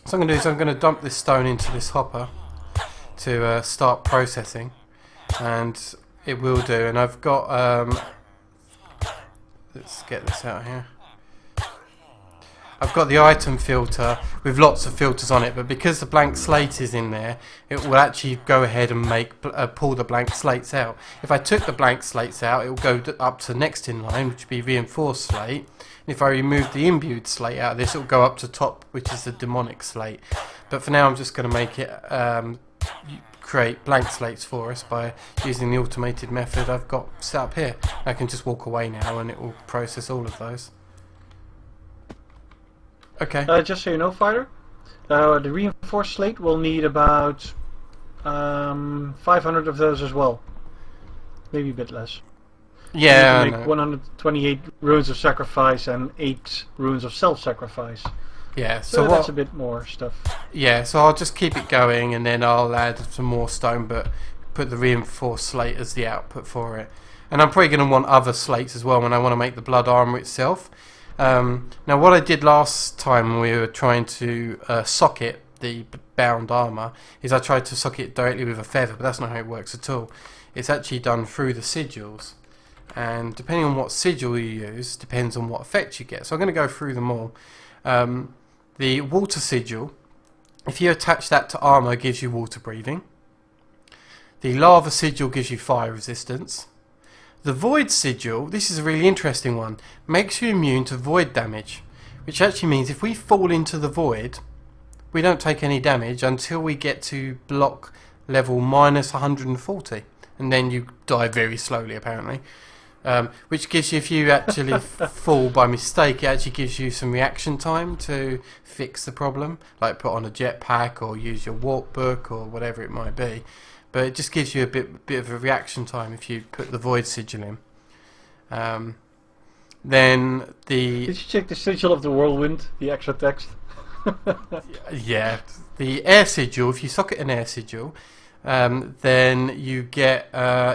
So I'm going to do is I'm going to dump this stone into this hopper to start processing, and it will do. And I've got, let's get this out here. I've got the item filter with lots of filters on it, but because the blank slate is in there, it will actually go ahead and pull the blank slates out. If I took the blank slates out, it will go up to next in line, which would be reinforced slate. And if I remove the imbued slate out of this, it will go up to top, which is the demonic slate. But for now, I'm just going to make it create blank slates for us by using the automated method I've got set up here. I can just walk away now, and it will process all of those. Okay. Just so you know, Fighter, the reinforced slate will need about 500 of those as well. Maybe a bit less. Yeah. You need to make 128 runes of sacrifice and 8 runes of self-sacrifice. Yeah. So that's a bit more stuff. Yeah. So I'll just keep it going, and then I'll add some more stone, but put the reinforced slate as the output for it. And I'm probably going to want other slates as well when I want to make the blood armor itself. Now what I did last time when we were trying to socket the bound armor is I tried to socket it directly with a feather, but that's not how it works at all. It's actually done through the sigils, and depending on what sigil you use depends on what effect you get. So I'm going to go through them all. The water sigil, if you attach that to armor, gives you water breathing. The lava sigil gives you fire resistance. The void sigil, this is a really interesting one, makes you immune to void damage, which actually means if we fall into the void, we don't take any damage until we get to block level minus 140, and then you die very slowly apparently. which gives you, if you actually fall by mistake, it actually gives you some reaction time to fix the problem, like put on a jetpack or use your warp book or whatever it might be. But it just gives you a bit of a reaction time if you put the void sigil in. Then Did you check the sigil of the whirlwind? The extra text. yeah, the air sigil. If you socket an air sigil, then you get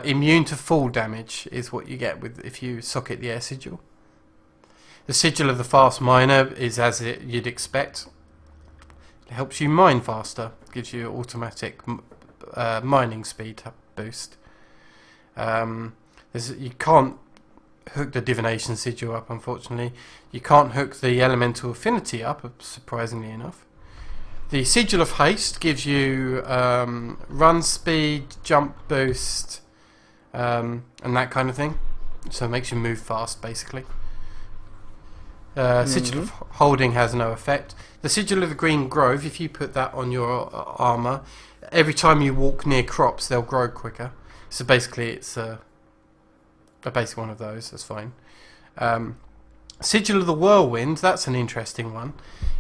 immune to fall damage. Is what you get with if you socket the air sigil. The sigil of the fast miner is as you'd expect. It helps you mine faster. Gives you automatic mining speed boost. You can't hook the divination sigil up, unfortunately. You can't hook the elemental affinity up, surprisingly enough. The sigil of haste gives you run speed, jump boost, and that kind of thing. So it makes you move fast, basically. Sigil of holding has no effect. The sigil of the green grove, if you put that on your armor, every time you walk near crops, they'll grow quicker. So basically, it's a basic one of those. That's fine. Sigil of the whirlwind, that's an interesting one.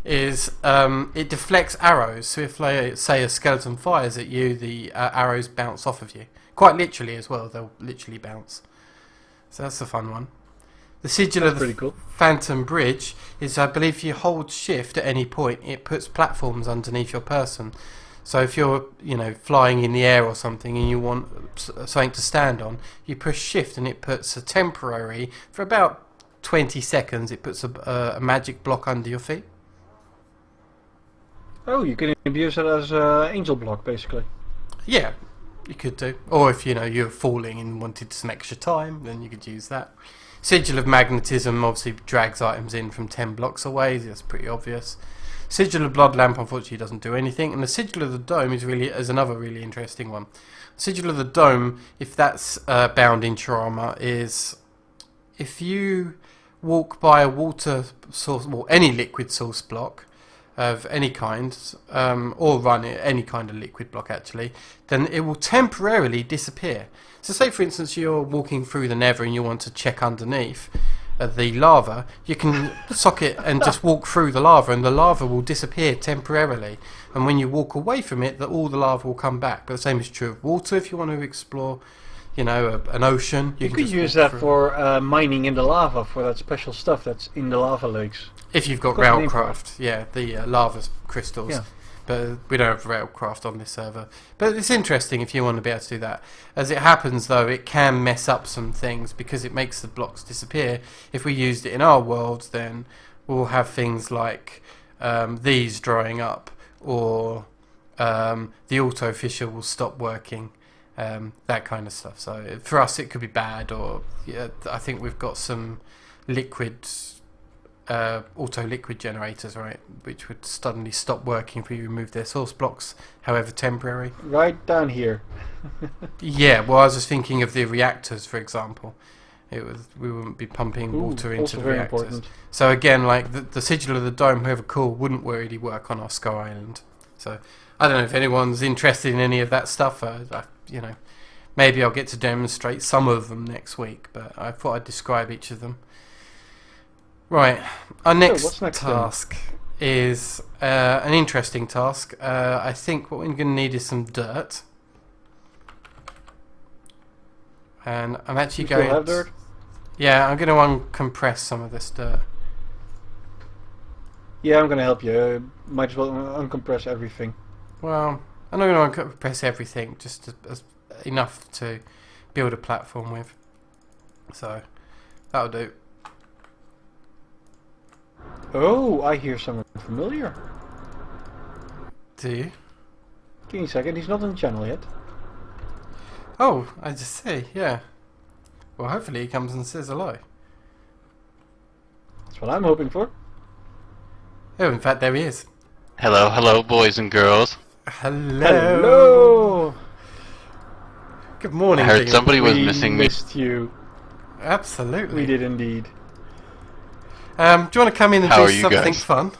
Is it deflects arrows. So if, say, a skeleton fires at you, the arrows bounce off of you. Quite literally as well. They'll literally bounce. So that's a fun one. The sigil of the phantom bridge is, I believe, if you hold shift at any point, it puts platforms underneath your person. So if you're, flying in the air or something and you want something to stand on, you push shift and it puts a temporary, for about 20 seconds, it puts a magic block under your feet. Oh, you can use it as an angel block, basically. Yeah, you could do. Or if, you're falling and wanted some extra time, then you could use that. Sigil of magnetism obviously drags items in from 10 blocks away. That's pretty obvious. Sigil of blood lamp unfortunately doesn't do anything, and the sigil of the dome is another really interesting one. Sigil of the dome, if that's bound into your armor, is if you walk by a water source or any liquid source block of any kind, or run any kind of liquid block actually, then it will temporarily disappear. So say for instance you're walking through the nether and you want to check underneath the lava, you can socket and just walk through the lava and the lava will disappear temporarily, and when you walk away from it, all the lava will come back. But the same is true of water. If you want to explore an ocean, you could use that for mining in the lava, for that special stuff that's in the lava lakes. If you've got railcraft, the lava crystals. Yeah. But we don't have railcraft on this server. But it's interesting if you want to be able to do that. As it happens, though, it can mess up some things because it makes the blocks disappear. If we used it in our worlds, then we'll have things like these drying up, or the auto fisher will stop working, that kind of stuff. So for us, it could be bad, or I think we've got some auto liquid generators, right, which would suddenly stop working if we remove their source blocks, however temporary. Right down here. Yeah, well, I was just thinking of the reactors, for example. We wouldn't be pumping water into the reactors. Important. So again, like the sigil of the dome, however cool, wouldn't really work on our Sky Island. So I don't know if anyone's interested in any of that stuff. Maybe I'll get to demonstrate some of them next week, but I thought I'd describe each of them. Right, our next task is an interesting task. I think what we're going to need is some dirt. And I'm actually going to... dirt? Yeah, I'm going to uncompress some of this dirt. Yeah, I'm going to help you. Might as well uncompress everything. Well, I'm not going to uncompress everything, just enough to build a platform with. So, that'll do. Oh, I hear something familiar. Do you? Give me a second, he's not on the channel yet. Oh, I just see, yeah. Well, hopefully he comes and says hello. That's what I'm hoping for. Oh, in fact, there he is. Hello, boys and girls. Hello. Good morning. I heard somebody was missing me. We missed you. Absolutely. We did indeed. Do you want to come in and do something fun?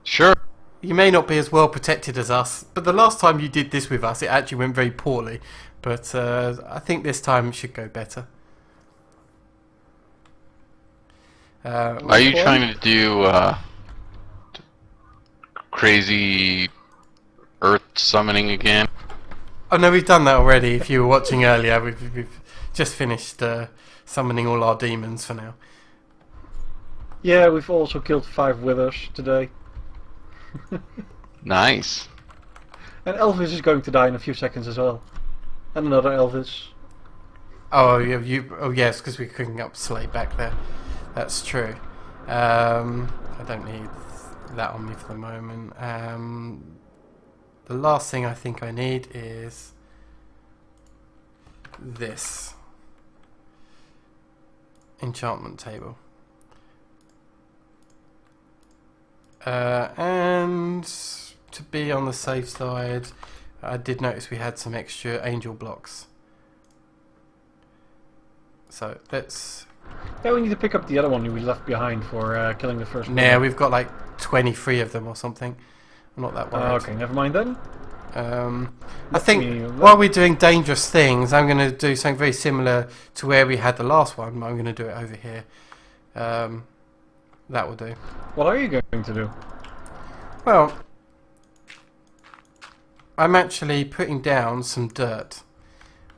Sure. you may not be as well protected as us, but the last time you did this with us, it actually went very poorly. But I think this time it should go better. Are you trying to do crazy earth summoning again? Oh no, we've done that already. If you were watching earlier, we've just finished summoning all our demons for now. Yeah, we've also killed 5 withers today. Nice. And Elvis is going to die in a few seconds as well. And another Elvis. Oh, oh yes, because we're cooking up slate back there. That's true. I don't need that on me for the moment. The last thing I think I need is this enchantment table. And to be on the safe side, I did notice we had some extra angel blocks. So let's... Yeah, we need to pick up the other one we left behind for killing the first one. Yeah, we've got like 23 of them or something. I'm not that worried. Okay, never mind then. I think while we're doing dangerous things, I'm going to do something very similar to where we had the last one. But I'm going to do it over here. That will do. What are you going to do? Well, I'm actually putting down some dirt.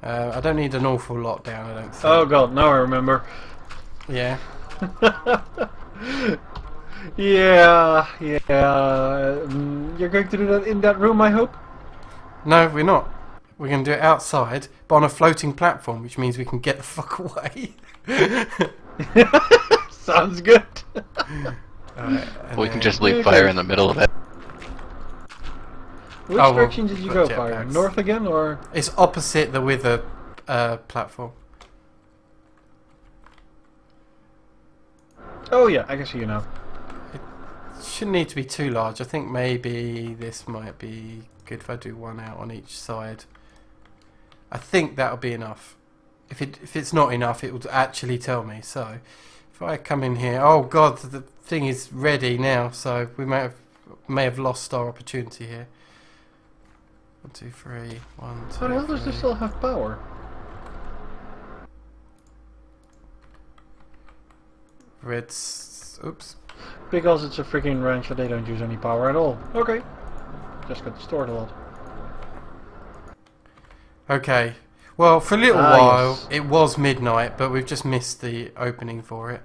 I don't need an awful lot down, I don't think. Oh god, now I remember. Yeah. Yeah. You're going to do that in that room, I hope? No, we're not. We're going to do it outside, but on a floating platform, which means we can get the fuck away. Sounds good. We can just leave fire in the middle of it. Which Oh, direction did you go, got Fire? jetpacks. North again, or...? It's opposite the wither platform. Oh yeah, I can see you now. Shouldn't need to be too large. I think maybe this might be good if I do one out on each side. I think that'll be enough. If it's not enough, it will actually tell me. So if I come in here, oh god, the thing is ready now. So we may have lost our opportunity here. 1, 2, 3. 1, 2. How the hell does this still have power? Oops. Because it's a freaking ranch that they don't use any power at all. Okay. Just got stored a lot. Okay. Well, for a little while, yes. it was midnight, but we've just missed the opening for it.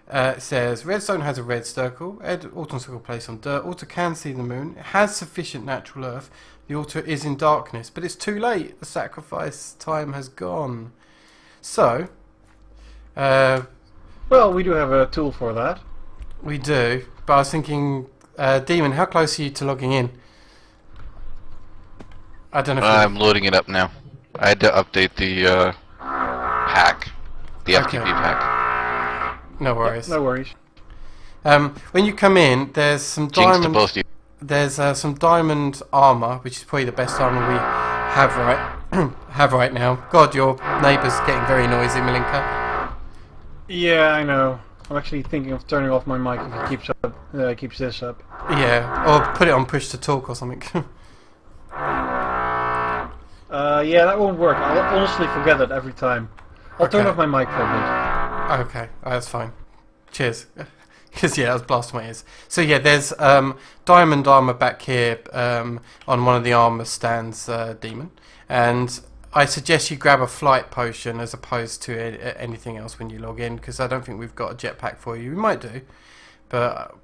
It says, redstone has a red circle. Autumn circle placed on dirt. Altar can see the moon. It has sufficient natural earth. The altar is in darkness, but it's too late. The sacrifice time has gone. So, well, we do have a tool for that. we do. But I was thinking, Demon, how close are you to logging in? I don't know if I'm loading it up now. I had to update the pack. The Okay. FTP pack. No worries. No worries. When you come in, there's some Jinx to diamond. both you. There's some diamond armor, which is probably the best armor we have right now. God, your neighbour's getting very noisy, Milinka. Yeah, I know. I'm actually thinking of turning off my mic if it keeps this up. Yeah, or put it on push to talk or something. Yeah, that won't work. I'll honestly forget it every time. I'll turn Okay. off my mic for a Okay, that's fine. Cheers. Because yeah, that was blasting my ears. So yeah, there's diamond armor back here on one of the armor stands, Demon. And I suggest you grab a flight potion as opposed to anything else when you log in, because I don't think we've got a jetpack for you. We might do, but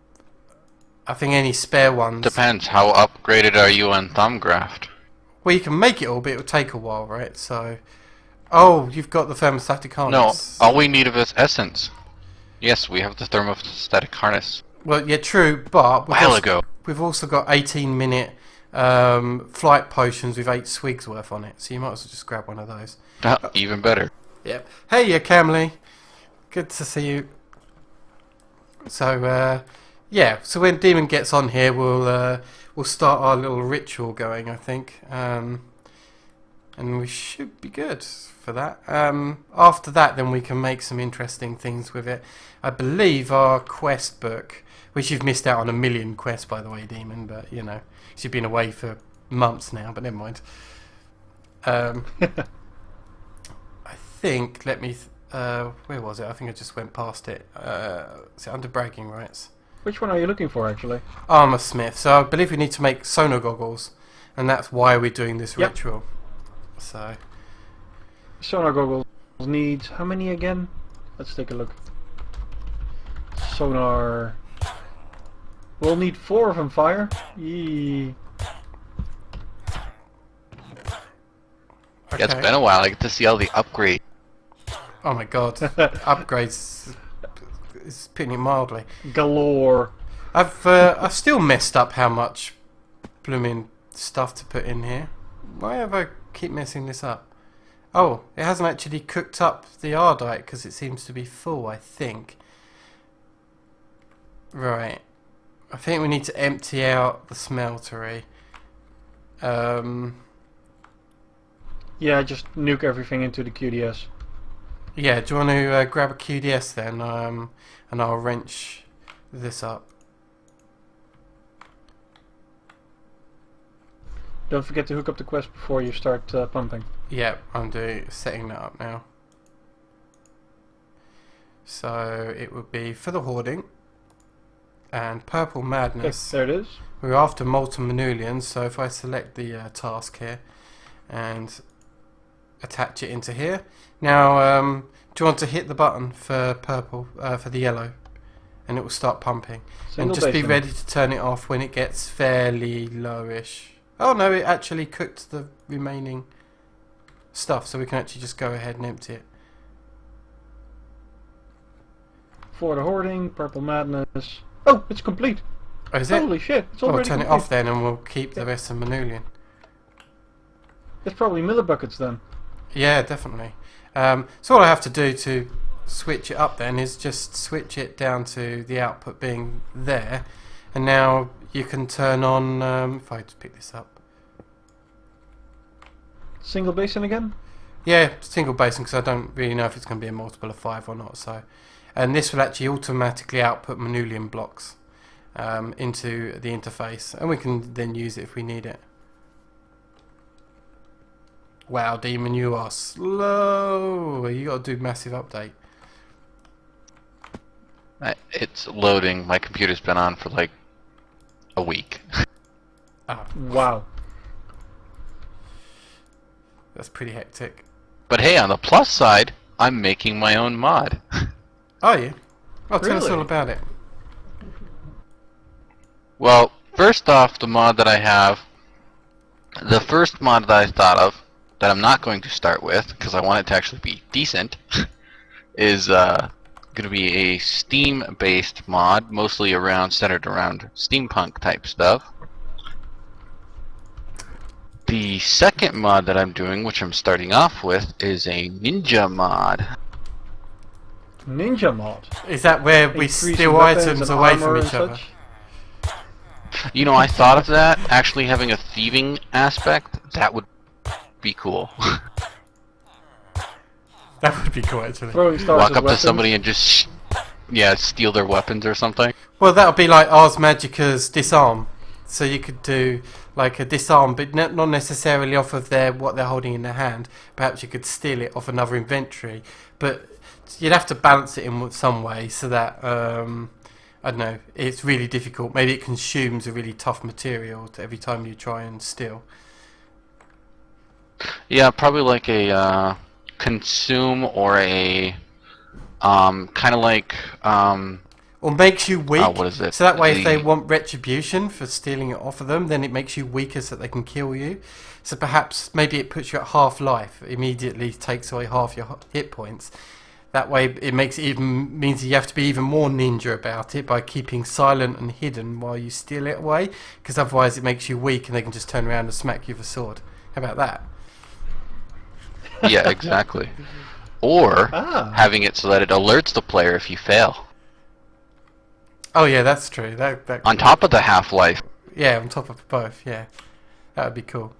I think any spare ones... Depends. How upgraded are you on Thumbgraft? Well, you can make it all, but it will take a while, right? So... Oh, you've got the thermostatic No, harness. all we need is essence. Yes, we have the thermostatic harness. Well, yeah, true, but While we've also got 18-minute flight potions with 8 swigs worth on it, so you might as well just grab one of those. Even better. Yep. Hey, Camley. Good to see you. So, yeah. So when Demon gets on here, we'll start our little ritual going, I think. And we should be good for that. After that, then we can make some interesting things with it. I believe our quest book, which you've missed out on a million quests, by the way, Demon, but, you know, you've been away for months now, but never mind. I think, where was it? I think I just went past it. Is it under bragging rights? Which one are you looking for, actually? Armor Smith. So I believe we need to make sonar goggles, and that's why we're doing this Yep. ritual. So Sonar goggles needs how many again? Let's take a look. Sonar. We'll need 4 of them, Fire. Yee. Yeah, it's been a while. I get to see all the upgrades. Oh my god, upgrades is putting it mildly. Galore. I've still messed up how much blooming stuff to put in here. Why have I keep messing this up? Oh, it hasn't actually cooked up the Ardite because it seems to be full, I think. Right. I think we need to empty out the smeltery. Yeah, just nuke everything into the QDS. Yeah, do you want to grab a QDS then? And I'll wrench this up. Don't forget to hook up the quest before you start pumping. Yeah, I'm setting that up now. So it would be for the hoarding and purple madness. Okay, there it is. We're after molten manulians, so if I select the task here and attach it into here. Now, do you want to hit the button for purple, for the yellow, and it will start pumping. Single and just be basin. ready to turn it off when it gets fairly lowish. Oh no, it actually cooked the remaining stuff, so we can actually just go ahead and empty it. For the hoarding, purple madness. Oh, it's complete. Oh, is it? Holy shit, it's Well, already turn it complete. off then, and we'll keep the rest of Manulian. It's probably miller buckets then. Yeah, definitely. So all I have to do to switch it up then is just switch it down to the output being there, and now you can turn on, if I just pick this up. Single basin again? Yeah, single basin, because I don't really know if it's going to be a multiple of 5 or not. So, and this will actually automatically output Manulian blocks into the interface, and we can then use it if we need it. Wow, Demon, you are slow. You got to do massive update. It's loading. My computer's been on for like a week. Ah, Wow. that's pretty hectic. But hey, on the plus side, I'm making my own mod. Are you? Oh, tell us Really? all about it. Well, first off, the mod that I have, the first mod that I thought of, that I'm not going to start with, because I want it to actually be decent, is going to be a Steam-based mod, mostly centered around steampunk type stuff. The second mod that I'm doing, which I'm starting off with, is a ninja mod. Ninja mod. Is that where we Increasing steal weapons items and away armor from and each other? such? You know, I thought of that, actually having a thieving aspect. That would be cool. That would be cool, actually. Throwing stars Walk as up to weapons. somebody and just, yeah, steal their weapons or something. Well, that would be like Ars Magica's disarm. So you could do like a disarm, but not necessarily off of what they're holding in their hand. Perhaps you could steal it off another inventory, but you'd have to balance it in some way so that I don't know. It's really difficult. Maybe it consumes a really tough material every time you try and steal. Yeah, probably like a consume or a kind of like Or makes you weak. what is it? So that way, if they The- want retribution for stealing it off of them, then it makes you weaker so that they can kill you. So perhaps maybe it puts you at half life. Immediately takes away half your hit points. That way, it means you have to be even more ninja about it by keeping silent and hidden while you steal it away. Because otherwise, it makes you weak, and they can just turn around and smack you with a sword. How about that? Yeah, exactly. Or Ah. having it so that it alerts the player if you fail. Oh yeah, that's true. That On top of the half-life. yeah, on top of both. Yeah, that would be cool.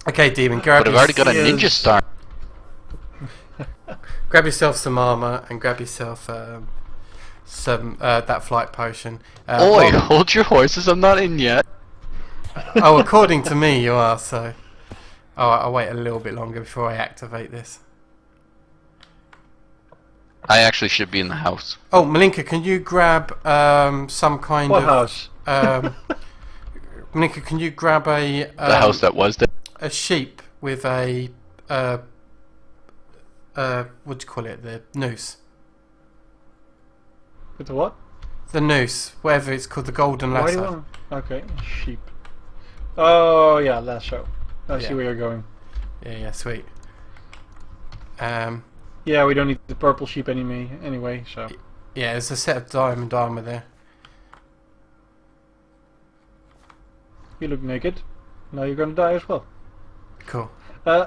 Okay, Demon, grab But I've already got a ninja your, Yes. star. okay, Demon, grab But I've already got a ninja Yes. star. grab yourself some armor and grab yourself some that flight potion. Oi, hold your horses, I'm not in yet. Oh, according to me, you are. So, I'll wait a little bit longer before I activate this. I actually should be in the house. Oh, Malinka, can you grab some kind What of house? Malinka, can you grab The house that was there. a sheep with a what do you call it? The noose. With the what? The noose, whatever it's called, the golden Why do you lasso. want? Okay, sheep. Oh yeah, lasso. I see Yeah. where you're going. Yeah, sweet. Yeah, we don't need the purple sheep anyway. So Yeah, there's a set of diamond armor there. you look naked. Now you're gonna die as well. Cool.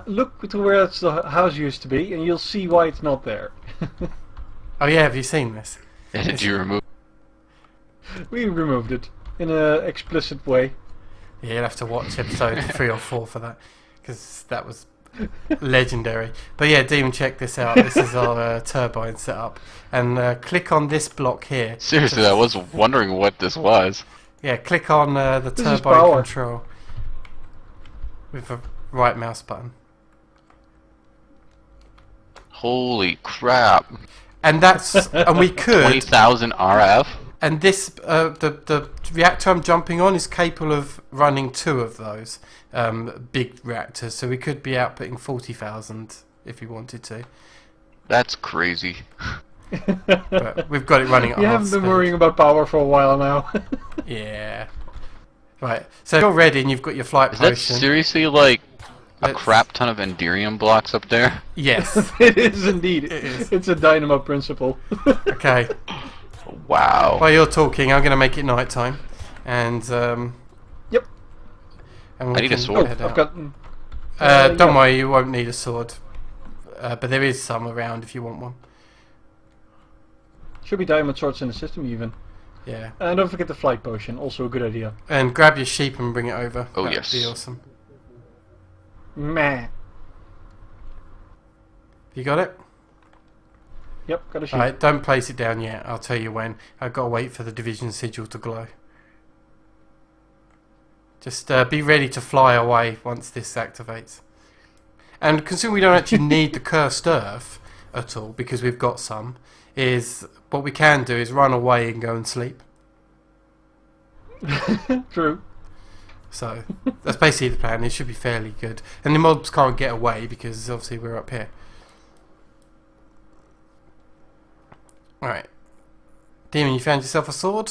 Look to where the house used to be, and you'll see why it's not there. Oh yeah, have you seen this? Did you remove? We removed it in an explicit way. Yeah, you'll have to watch episode 3 or 4 for that, because that was legendary. But yeah, Demon, check this out. This is our turbine setup, and click on this block here. Seriously, I was wondering what this was. Yeah, click on the This is turbine power. control with the right mouse button, Holy crap. and that's and we could. 20,000 RF? And this, the reactor I'm jumping on is capable of running 2 of those big reactors, so we could be outputting 40,000 if we wanted to. That's crazy. But we've got it running at You half haven't been speed. worrying about power for a while now. Yeah. Right. So if you're ready and you've got your flight Is that potion. seriously like a Let's- crap ton of Enderium blocks up there? Yes. It is indeed. It is. It's a dynamo principle. Okay. Wow. While you're talking, I'm going to make it night time, and Yep. and we I need a can sword. head I've out. got. Don't yeah. worry, you won't need a sword, but there is some around if you want one. Should be diamond swords in the system even. Yeah. And don't forget the flight potion. Also a good idea. And grab your sheep and bring it over. Oh, That yes. would be awesome. Meh. You got it? Yep, got a sheep. Alright, don't place it down yet. I'll tell you when. I've got to wait for the division sigil to glow. Just be ready to fly away once this activates. And considering we don't actually need the cursed earth at all, because we've got some, is what we can do is run away and go and sleep. True. So that's basically the plan. It should be fairly good. And the mobs can't get away because obviously we're up here. Alright. Demon, you found yourself a sword?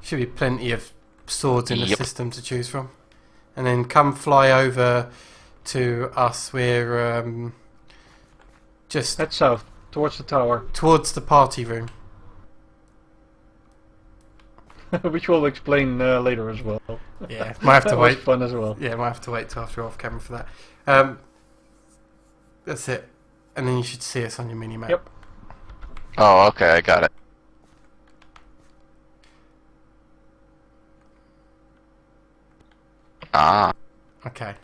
Should be plenty of swords in the Yep. system to choose from. And then come fly over to us. We're just Head south, towards the tower. towards the party room. Which we'll explain later as well. Yeah, might have to That was wait. fun as well. Yeah, might have to wait till after off camera for that. That's it. And then you should see us on your mini map. Yep. Oh, okay, I got it. Ah. Okay.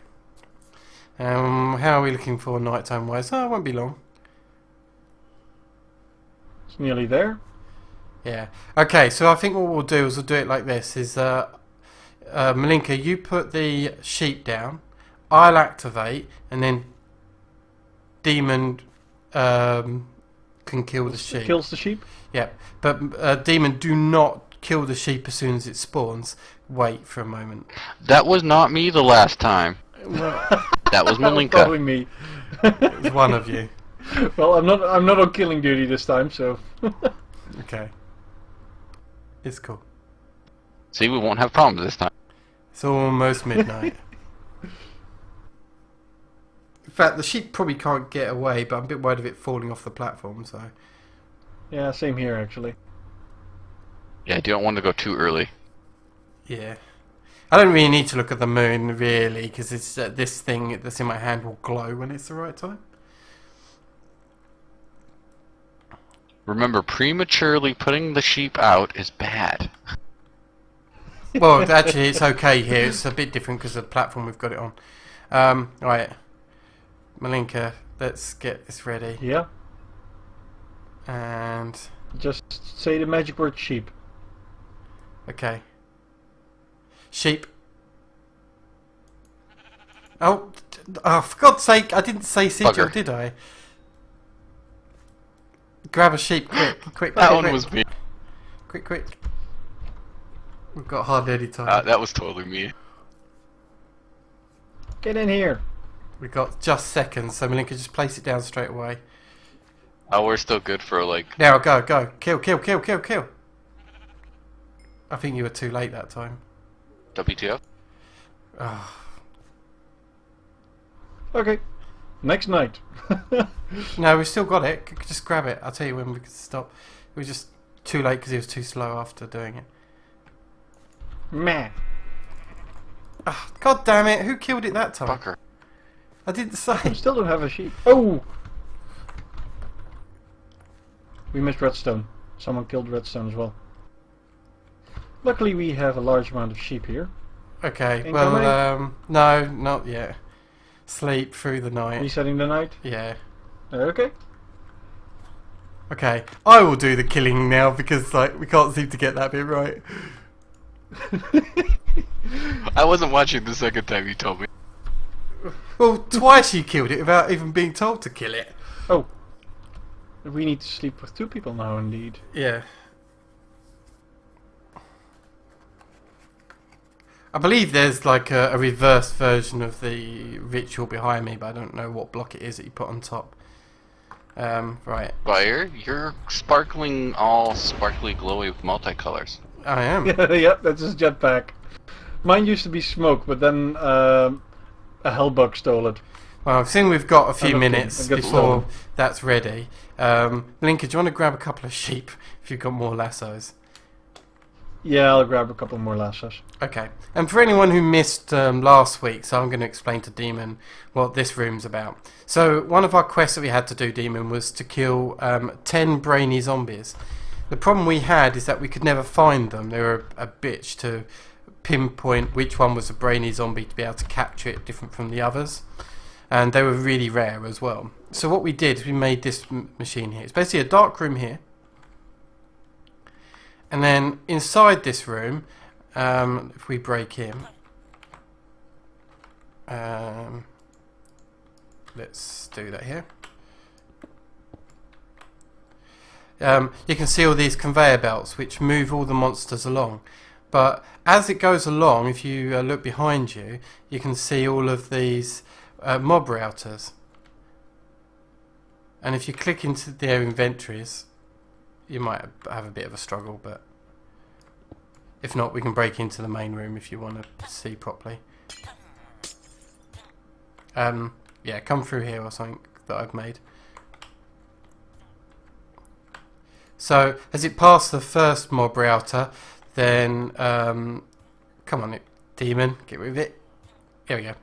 How are we looking for nighttime wise? Oh, it won't be long. It's nearly there. Yeah. Okay, so I think what we'll do is we'll do it like this: is Malinka, you put the sheep down, I'll activate, and then Demon can kill the sheep. Kills the sheep. Yeah, but Demon, do not kill the sheep as soon as it spawns. Wait for a moment. That was not me the last time. Well, That was Probably Malinka. me. it was one of you. Well, I'm not on killing duty this time, so. Okay. It's cool. See, we won't have problems this time. It's almost midnight. In fact, the sheep probably can't get away, but I'm a bit worried of it falling off the platform, so... Yeah, same here actually. Yeah, I don't want to go too early. Yeah. I don't really need to look at the moon, really, because it's this thing that's in my hand will glow when it's the right time. Remember, prematurely putting the sheep out is bad. Well, actually, it's okay here. It's a bit different because of the platform we've got it on. Right, Malinka, let's get this ready. Yeah. And Just say the magic word sheep. okay, sheep. Oh, for God's sake! I didn't say sigil, Bugger. did I? Grab a sheep, quick! That quick, one quick. was me. Quick! We've got hardly any time. That was totally me. Get in here. We've got just seconds, so Malinka, just place it down straight away. Oh, we're still good for like. Now go! Kill! I think you were too late that time. WTF? Oh. Okay. Next night. No, we still got it. Just grab it. I'll tell you when we can stop. We were just too late because he was too slow after doing it. Meh. Oh, God damn it! Who killed it that time? Fucker. I didn't say. I still don't have a sheep. Oh! We missed redstone. Someone killed redstone as well. Luckily we have a large amount of sheep here. Okay, Incoming? well, no, not yet. Sleep through the night. Resetting the night. Yeah. Okay. Okay, I will do the killing now because like we can't seem to get that bit right. I wasn't watching the second time you told me. Well, twice you killed it without even being told to kill it. Oh. We need to sleep with 2 people now indeed. Yeah. I believe there's like a reverse version of the ritual behind me, but I don't know what block it is that you put on top. Right. Fire, you're sparkling all sparkly glowy with multicolors. I am. Yep, that's his jetpack. Mine used to be smoke, but then a hellbug stole it. Well, seeing we've got a few Okay, minutes I got before stolen. that's ready, Linka, do you want to grab a couple of sheep if you've got more lassos? Yeah, I'll grab a couple more lassos. Okay. And for anyone who missed last week, so I'm going to explain to Demon what this room's about. So one of our quests that we had to do, Demon, was to kill 10 brainy zombies. The problem we had is that we could never find them. They were a bitch to pinpoint which one was a brainy zombie to be able to capture it different from the others. And they were really rare as well. So what we did is we made this machine here. It's basically a dark room here. And then inside this room, if we break in, let's do that here. You can see all these conveyor belts which move all the monsters along. But as it goes along, if you look behind you, you can see all of these mob routers. And if you click into their inventories, you might have a bit of a struggle, but if not, we can break into the main room if you want to see properly. Yeah, come through here or something that I've made. So as it passed the first mob router, then come on, demon, get rid of it. Here we go.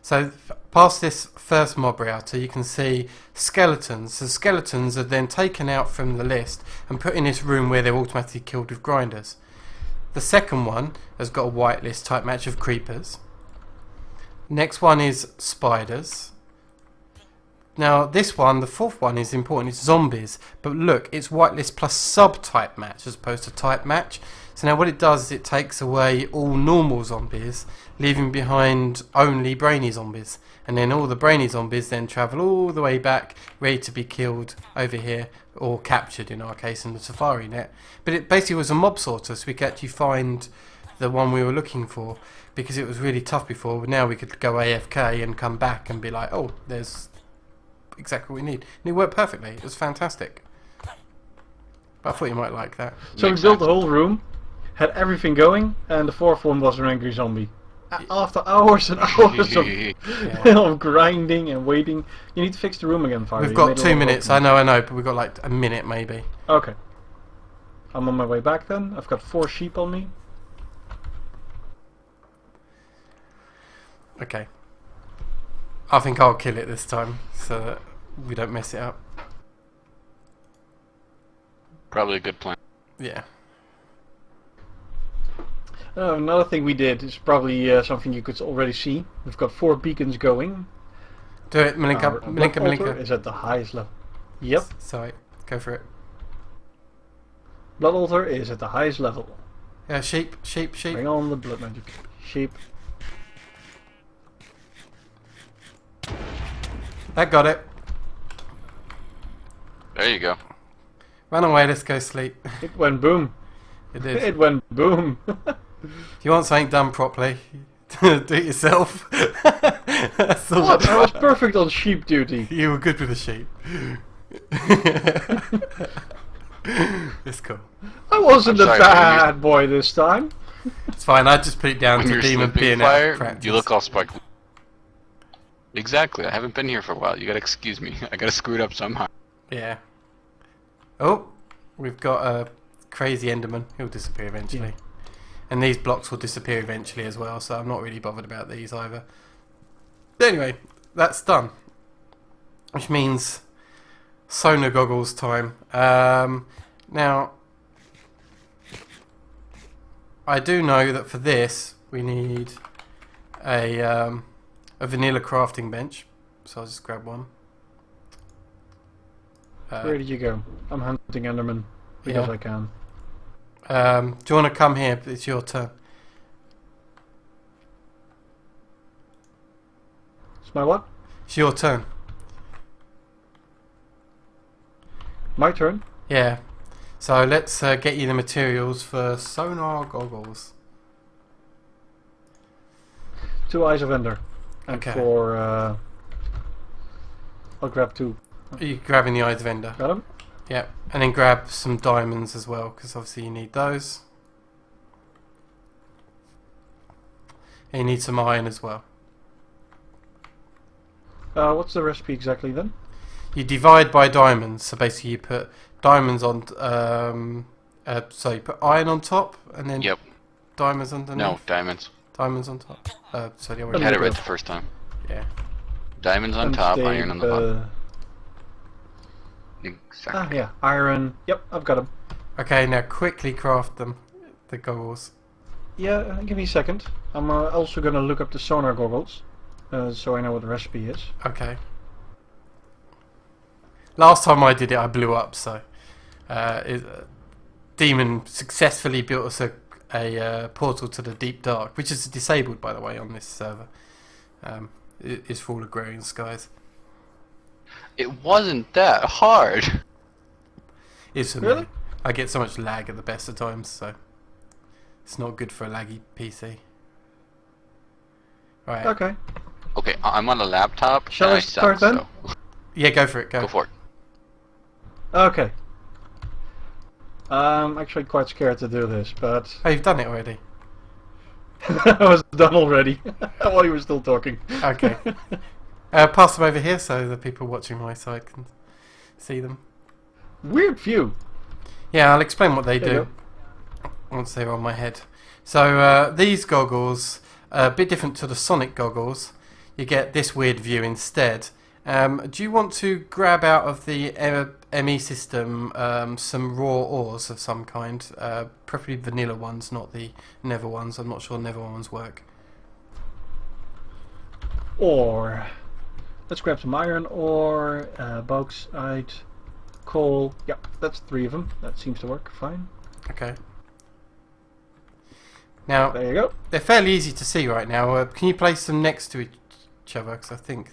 So past this first mob router, you can see skeletons. The skeletons are then taken out from the list and put in this room where they're automatically killed with grinders. The second one has got a whitelist type match of creepers. Next one is spiders. Now this one, the fourth one, is important. It's zombies. But look, it's whitelist plus subtype match as opposed to type match. So now what it does is it takes away all normal zombies, leaving behind only brainy zombies. And then all the brainy zombies then travel all the way back, ready to be killed over here, or captured in our case in the safari net. But it basically was a mob sorter, so we could actually find the one we were looking for, because it was really tough before. But now we could go AFK and come back and be like, oh, there's exactly what we need. And it worked perfectly. It was fantastic. But I thought you might like that. So we built the whole room, had everything going, and the fourth one was an angry zombie. After hours and hours of, of grinding and waiting. You need to fix the room again, Fire. We've got 2 minutes. I know, but we've got like a minute maybe. Okay. I'm on my way back then. I've got 4 sheep on me. Okay. I think I'll kill it this time so that we don't mess it up. Probably a good plan. Yeah. Another thing we did is probably something you could already see. We've got 4 beacons going. Do it, Our Malinka, blood Malinka, altar Malinka. is at the highest level. Yep. Sorry, go for it. Blood altar is at the highest level. Yeah, sheep, sheep, sheep. Bring on the blood magic. Sheep. That got it. There you go. Run away, let's go sleep. It went boom. It did. It went boom. If you want something done properly, do it yourself. That's all. I was perfect on sheep duty. You were good with the sheep. It's cool. I wasn't I'm a sorry, when bad boy this time. It's fine, I just put it down When to you're demon sleeping being out fire, of practice. you look all sparkly. Exactly. I haven't been here for a while. You gotta excuse me. I gotta screw it up somehow. Yeah. Oh, we've got a crazy Enderman. He'll disappear eventually. And these blocks will disappear eventually as well, so I'm not really bothered about these either. But anyway, that's done. Which means sonar goggles time. Now, I do know that for this we need a vanilla crafting bench, so I'll just grab one. Where did you go? I'm hunting Enderman because Yeah. I can. Do you want to come here? It's your turn. It's my what? It's your turn. My turn. Yeah. So let's get you the materials for sonar goggles. 2 eyes of Ender. And Okay. for I'll grab 2. Are you grabbing the eyes of Ender? Got him? Yep. And then grab some diamonds as well, because obviously you need those. And you need some iron as well. What's the recipe exactly then? You divide by diamonds, so basically you put diamonds on. So you put iron on top, and then Yep. diamonds underneath. No, diamonds. Diamonds on top. So the I other had it go. right the first time. Yeah. Diamonds on top, iron on the bottom. Exactly. Yeah, iron. Yep, I've got them. Okay, now quickly craft them, the goggles. Yeah, give me a second. I'm also gonna look up the sonar goggles, so I know what the recipe is. Okay. Last time I did it, I blew up. So, Demon successfully built us a portal to the deep dark, which is disabled, by the way, on this server. It is for all Agrarian Skies. It wasn't that hard. It's for Really? me. I get so much lag at the best of times, so it's not good for a laggy PC. Right. Okay. Okay, I'm on a laptop. Shall and I suck, start then? so Yeah, go for it. go for it. Okay. I'm actually quite scared to do this, but Oh, you've done it already. I was done already while you were still talking. Okay. Pass them over here so the people watching my side can see them. Weird view. Yeah, I'll explain what they There you do once they're on my head. So these goggles are a bit different to the Sonic goggles. You get this weird view instead. Do you want to grab out of the ME system some raw ores of some kind? Preferably vanilla ones, not the Nether ones. I'm not sure Nether ones work. Or let's grab some iron ore, bauxite, coal. Yep, that's 3 of them. That seems to work fine. Okay. Now, There you go. they're fairly easy to see right now. Can you place them next to each other? Because I think...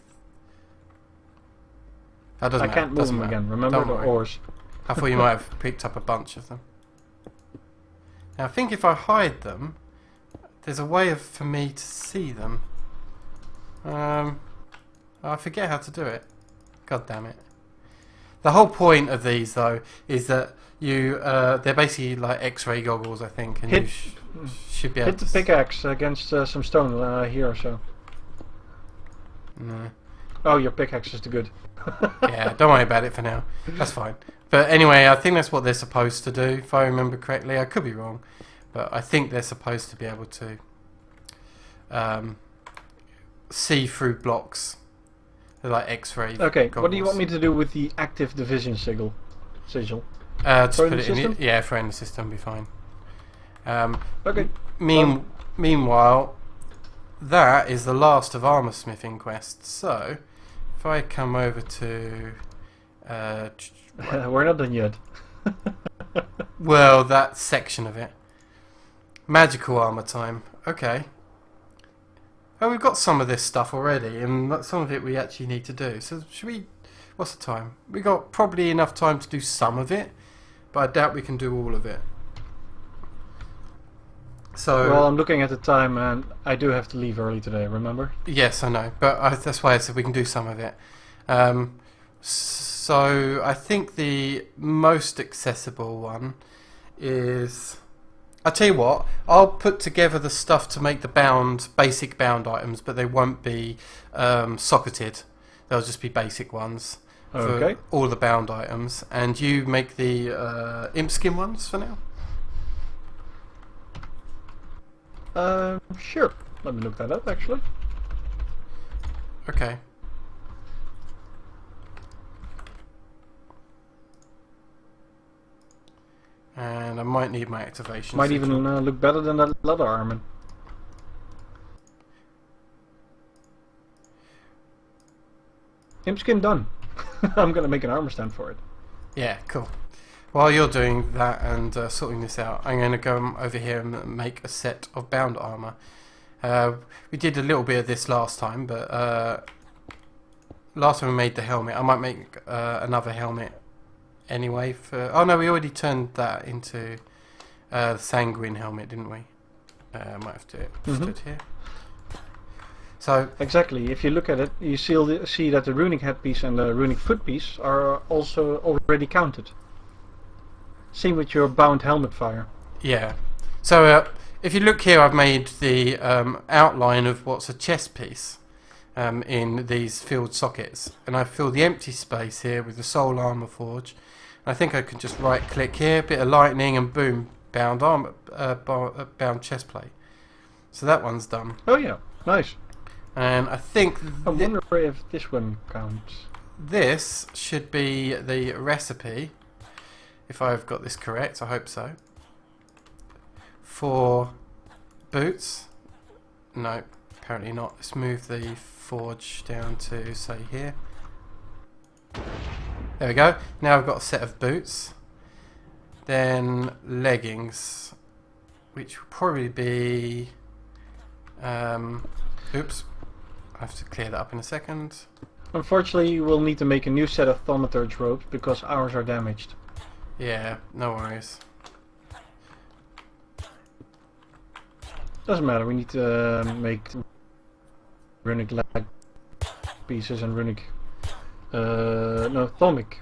That doesn't I matter. can't move Doesn't them matter. again. Remember Don't the worry. ores. I thought you might have picked up a bunch of them. Now I think if I hide them, there's a way for me to see them. I forget how to do it. God damn it. The whole point of these though is that you they're basically like X-ray goggles, I think, and you should be able Hit the to pickaxe against some stone here or so. No. Oh, your pickaxe is too good. Yeah, don't worry about it for now. That's fine. But anyway, I think that's what they're supposed to do, if I remember correctly. I could be wrong, but I think they're supposed to be able to see through blocks. They're like X-ray. Okay, goggles. what do you want me to do with the active division sigil? Just Throw put in it the in. system? Yeah, throw in the system, be fine. Okay. Meanwhile, that is the last of armor smithing quests. So, if I come over to, We're not done yet. well, that section of it, magical armor time. Okay. Oh, we've got some of this stuff already, and some of it we actually need to do. So, should we? What's the time? We got probably enough time to do some of it, but I doubt we can do all of it. So, Well, I'm looking at the time, and I do have to leave early today. Remember? yes, I know, but that's why I said we can do some of it. So I think the most accessible one is. I'll tell you what. I'll put together the stuff to make the basic bound items, but they won't be socketed. They'll just be basic ones for Okay. all the bound items. And you make the imp skin ones for now. Sure. Let me look that up, actually. Okay. And I might need my activation. Might signal. even look better than that leather armor. Imp skin done. I'm gonna make an armor stand for it. Yeah, cool. While you're doing that and sorting this out, I'm going to go over here and make a set of bound armor. We did a little bit of this last time, but last time we made the helmet. I might make another helmet anyway. Oh no, we already turned that into the sanguine helmet, didn't we? I might have to do it here. So Exactly. If you look at it, you see that the runic headpiece and the runic footpiece are also already counted. Same with your bound helmet fire. yeah. So if you look here, I've made the outline of what's a chest piece in these filled sockets, and I fill the empty space here with the soul armor forge. And I think I can just right click here, bit of lightning, and boom, bound armor, bound chest plate. So that one's done. Oh yeah, nice. And I think I wonder if this one counts. this should be the recipe, if I've got this correct. I hope so. For boots. No, apparently not. Let's move the forge down to, say, here. There we go. Now I've got a set of boots. Then leggings, which will probably be... oops. I have to clear that up in a second. Unfortunately, you will need to make a new set of thaumaturge robes because ours are damaged. Yeah, no worries. Doesn't matter, we need to make runic leg pieces and runic... no, thaumic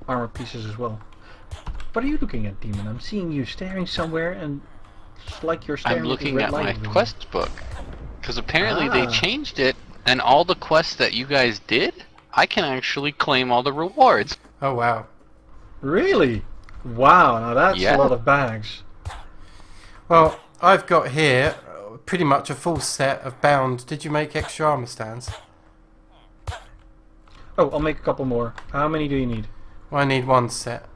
armor pieces as well. What are you looking at, Demon? I'm seeing you staring somewhere and it's like you're staring I'm at looking the red at my light over quest book. Because apparently they Ah. changed it, and all the quests that you guys did, I can actually claim all the rewards. Oh wow. you. Really? Wow, now that's Yeah. a lot of bags. Well, I've got here pretty much a full set of bound. Did you make extra armor stands? Oh, I'll make a couple more. How many do you need? Well, I need one set.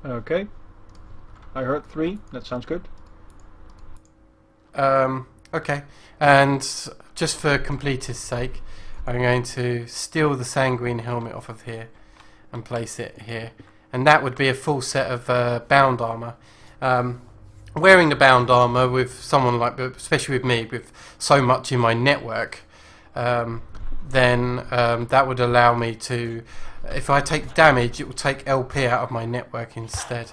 Okay. I heard 3. That sounds good. Okay. And just for completeness sake, I'm going to steal the sanguine helmet off of here and place it here. And that would be a full set of bound armor. Wearing the bound armor with someone like, especially with me, with so much in my network, then that would allow me to, if I take damage, it will take LP out of my network instead.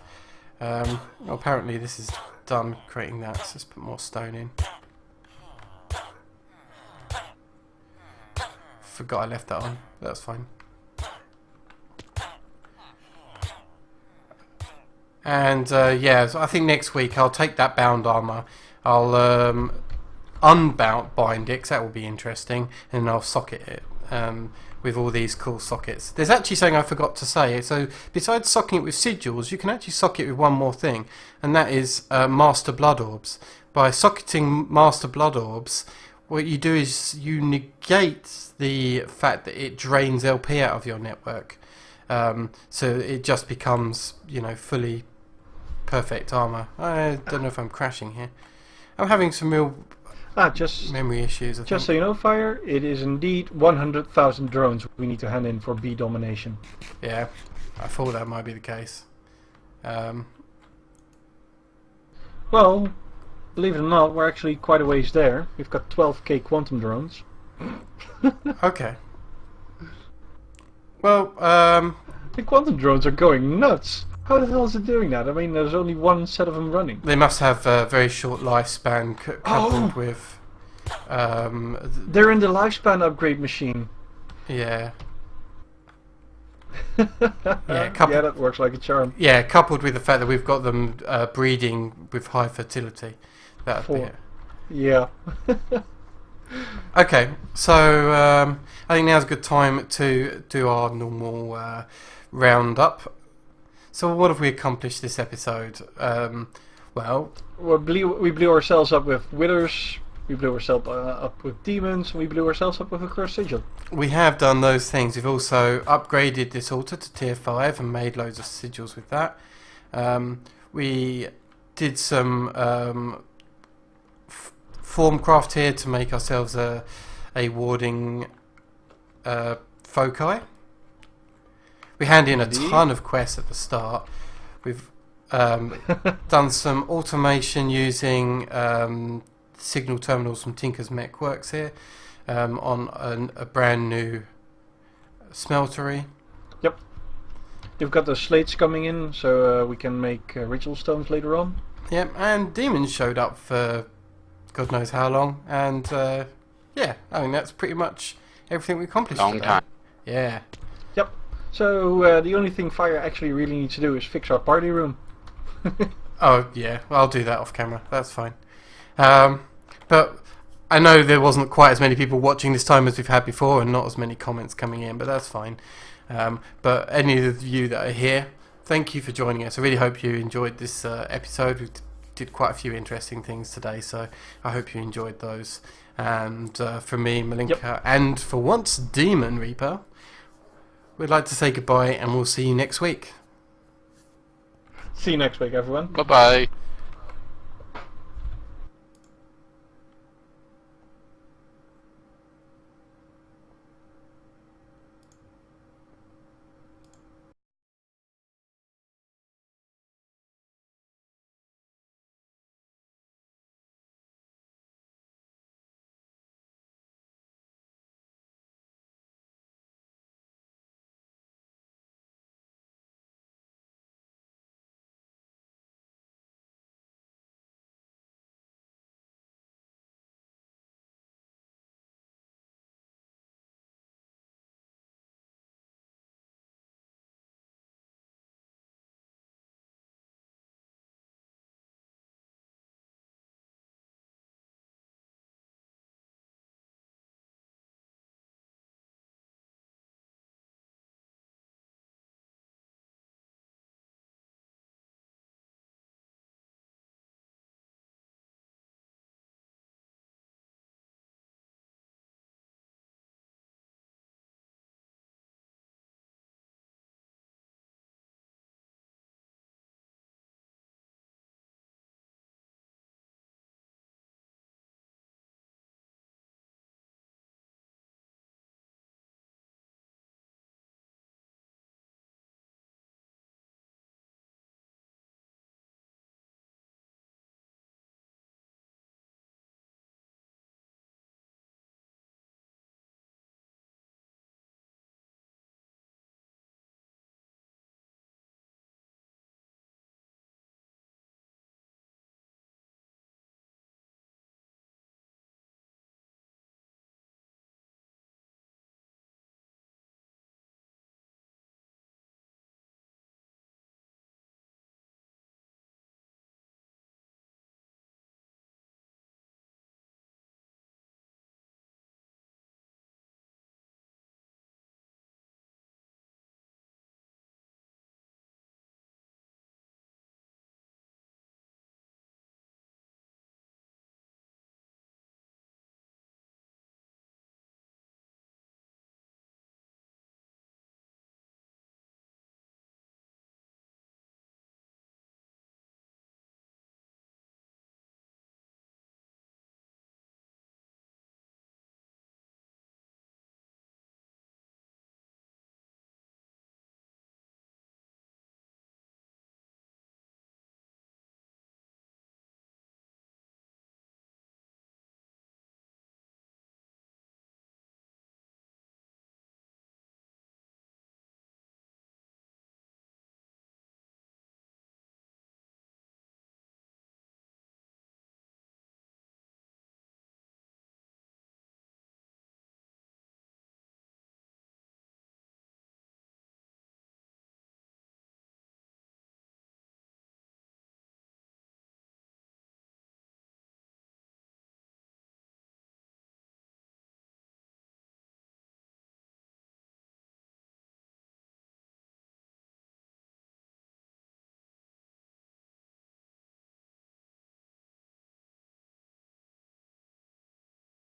Well, apparently this is done creating that, so let's put more stone in. Forgot I left that on. That's fine. And yeah, so I think next week I'll take that bound armor. I'll unbind it, 'cause that will be interesting, and I'll socket it with all these cool sockets. There's actually something I forgot to say. So besides socketing it with sigils, you can actually socket it with one more thing, and that is Master Blood Orbs. By socketing Master Blood Orbs, what you do is you negate the fact that it drains LP out of your network. So it just becomes, you know, fully perfect armor. I don't know if I'm crashing here. I'm having some real Just memory issues. I just think. so you know, Fire, it is indeed 100,000 drones we need to hand in for bee domination. Yeah, I thought that might be the case. Well, believe it or not, we're actually quite a ways there. We've got 12k quantum drones. Okay. Well, The quantum drones are going nuts. How the hell is it doing that? I mean, there's only one set of them running. they must have a very short lifespan coupled with. They're in the lifespan upgrade machine. Yeah. Yeah, that works like a charm. Yeah, coupled with the fact that we've got them breeding with high fertility. That'd be it. Yeah. Okay, so I think now's a good time to do our normal roundup. So what have we accomplished this episode? Well, we blew ourselves up with withers, we blew ourselves up with demons, and we blew ourselves up with a cursed sigil. we have done those things. We've also upgraded this altar to tier 5 and made loads of sigils with that. We did some formcraft here to make ourselves a warding foci. We hand in a ton of quests at the start. We've done some automation using signal terminals from Tinker's Mech Works here on a brand new smeltery. Yep. You've got the slates coming in, so we can make ritual stones later on. Yep, and demons showed up for God knows how long, and yeah, I mean that's pretty much everything we accomplished. Long today. time. Yeah. Yep. So the only thing Fire actually really needs to do is fix our party room. Oh yeah, I'll do that off camera. That's fine. But I know there wasn't quite as many people watching this time as we've had before, and not as many comments coming in, but that's fine. But any of you that are here, thank you for joining us. I really hope you enjoyed this episode. We did quite a few interesting things today, so I hope you enjoyed those. And for me, Malinka, and for once, Demon Reaper, we'd like to say goodbye, and we'll see you next week. See you next week, everyone. Bye-bye.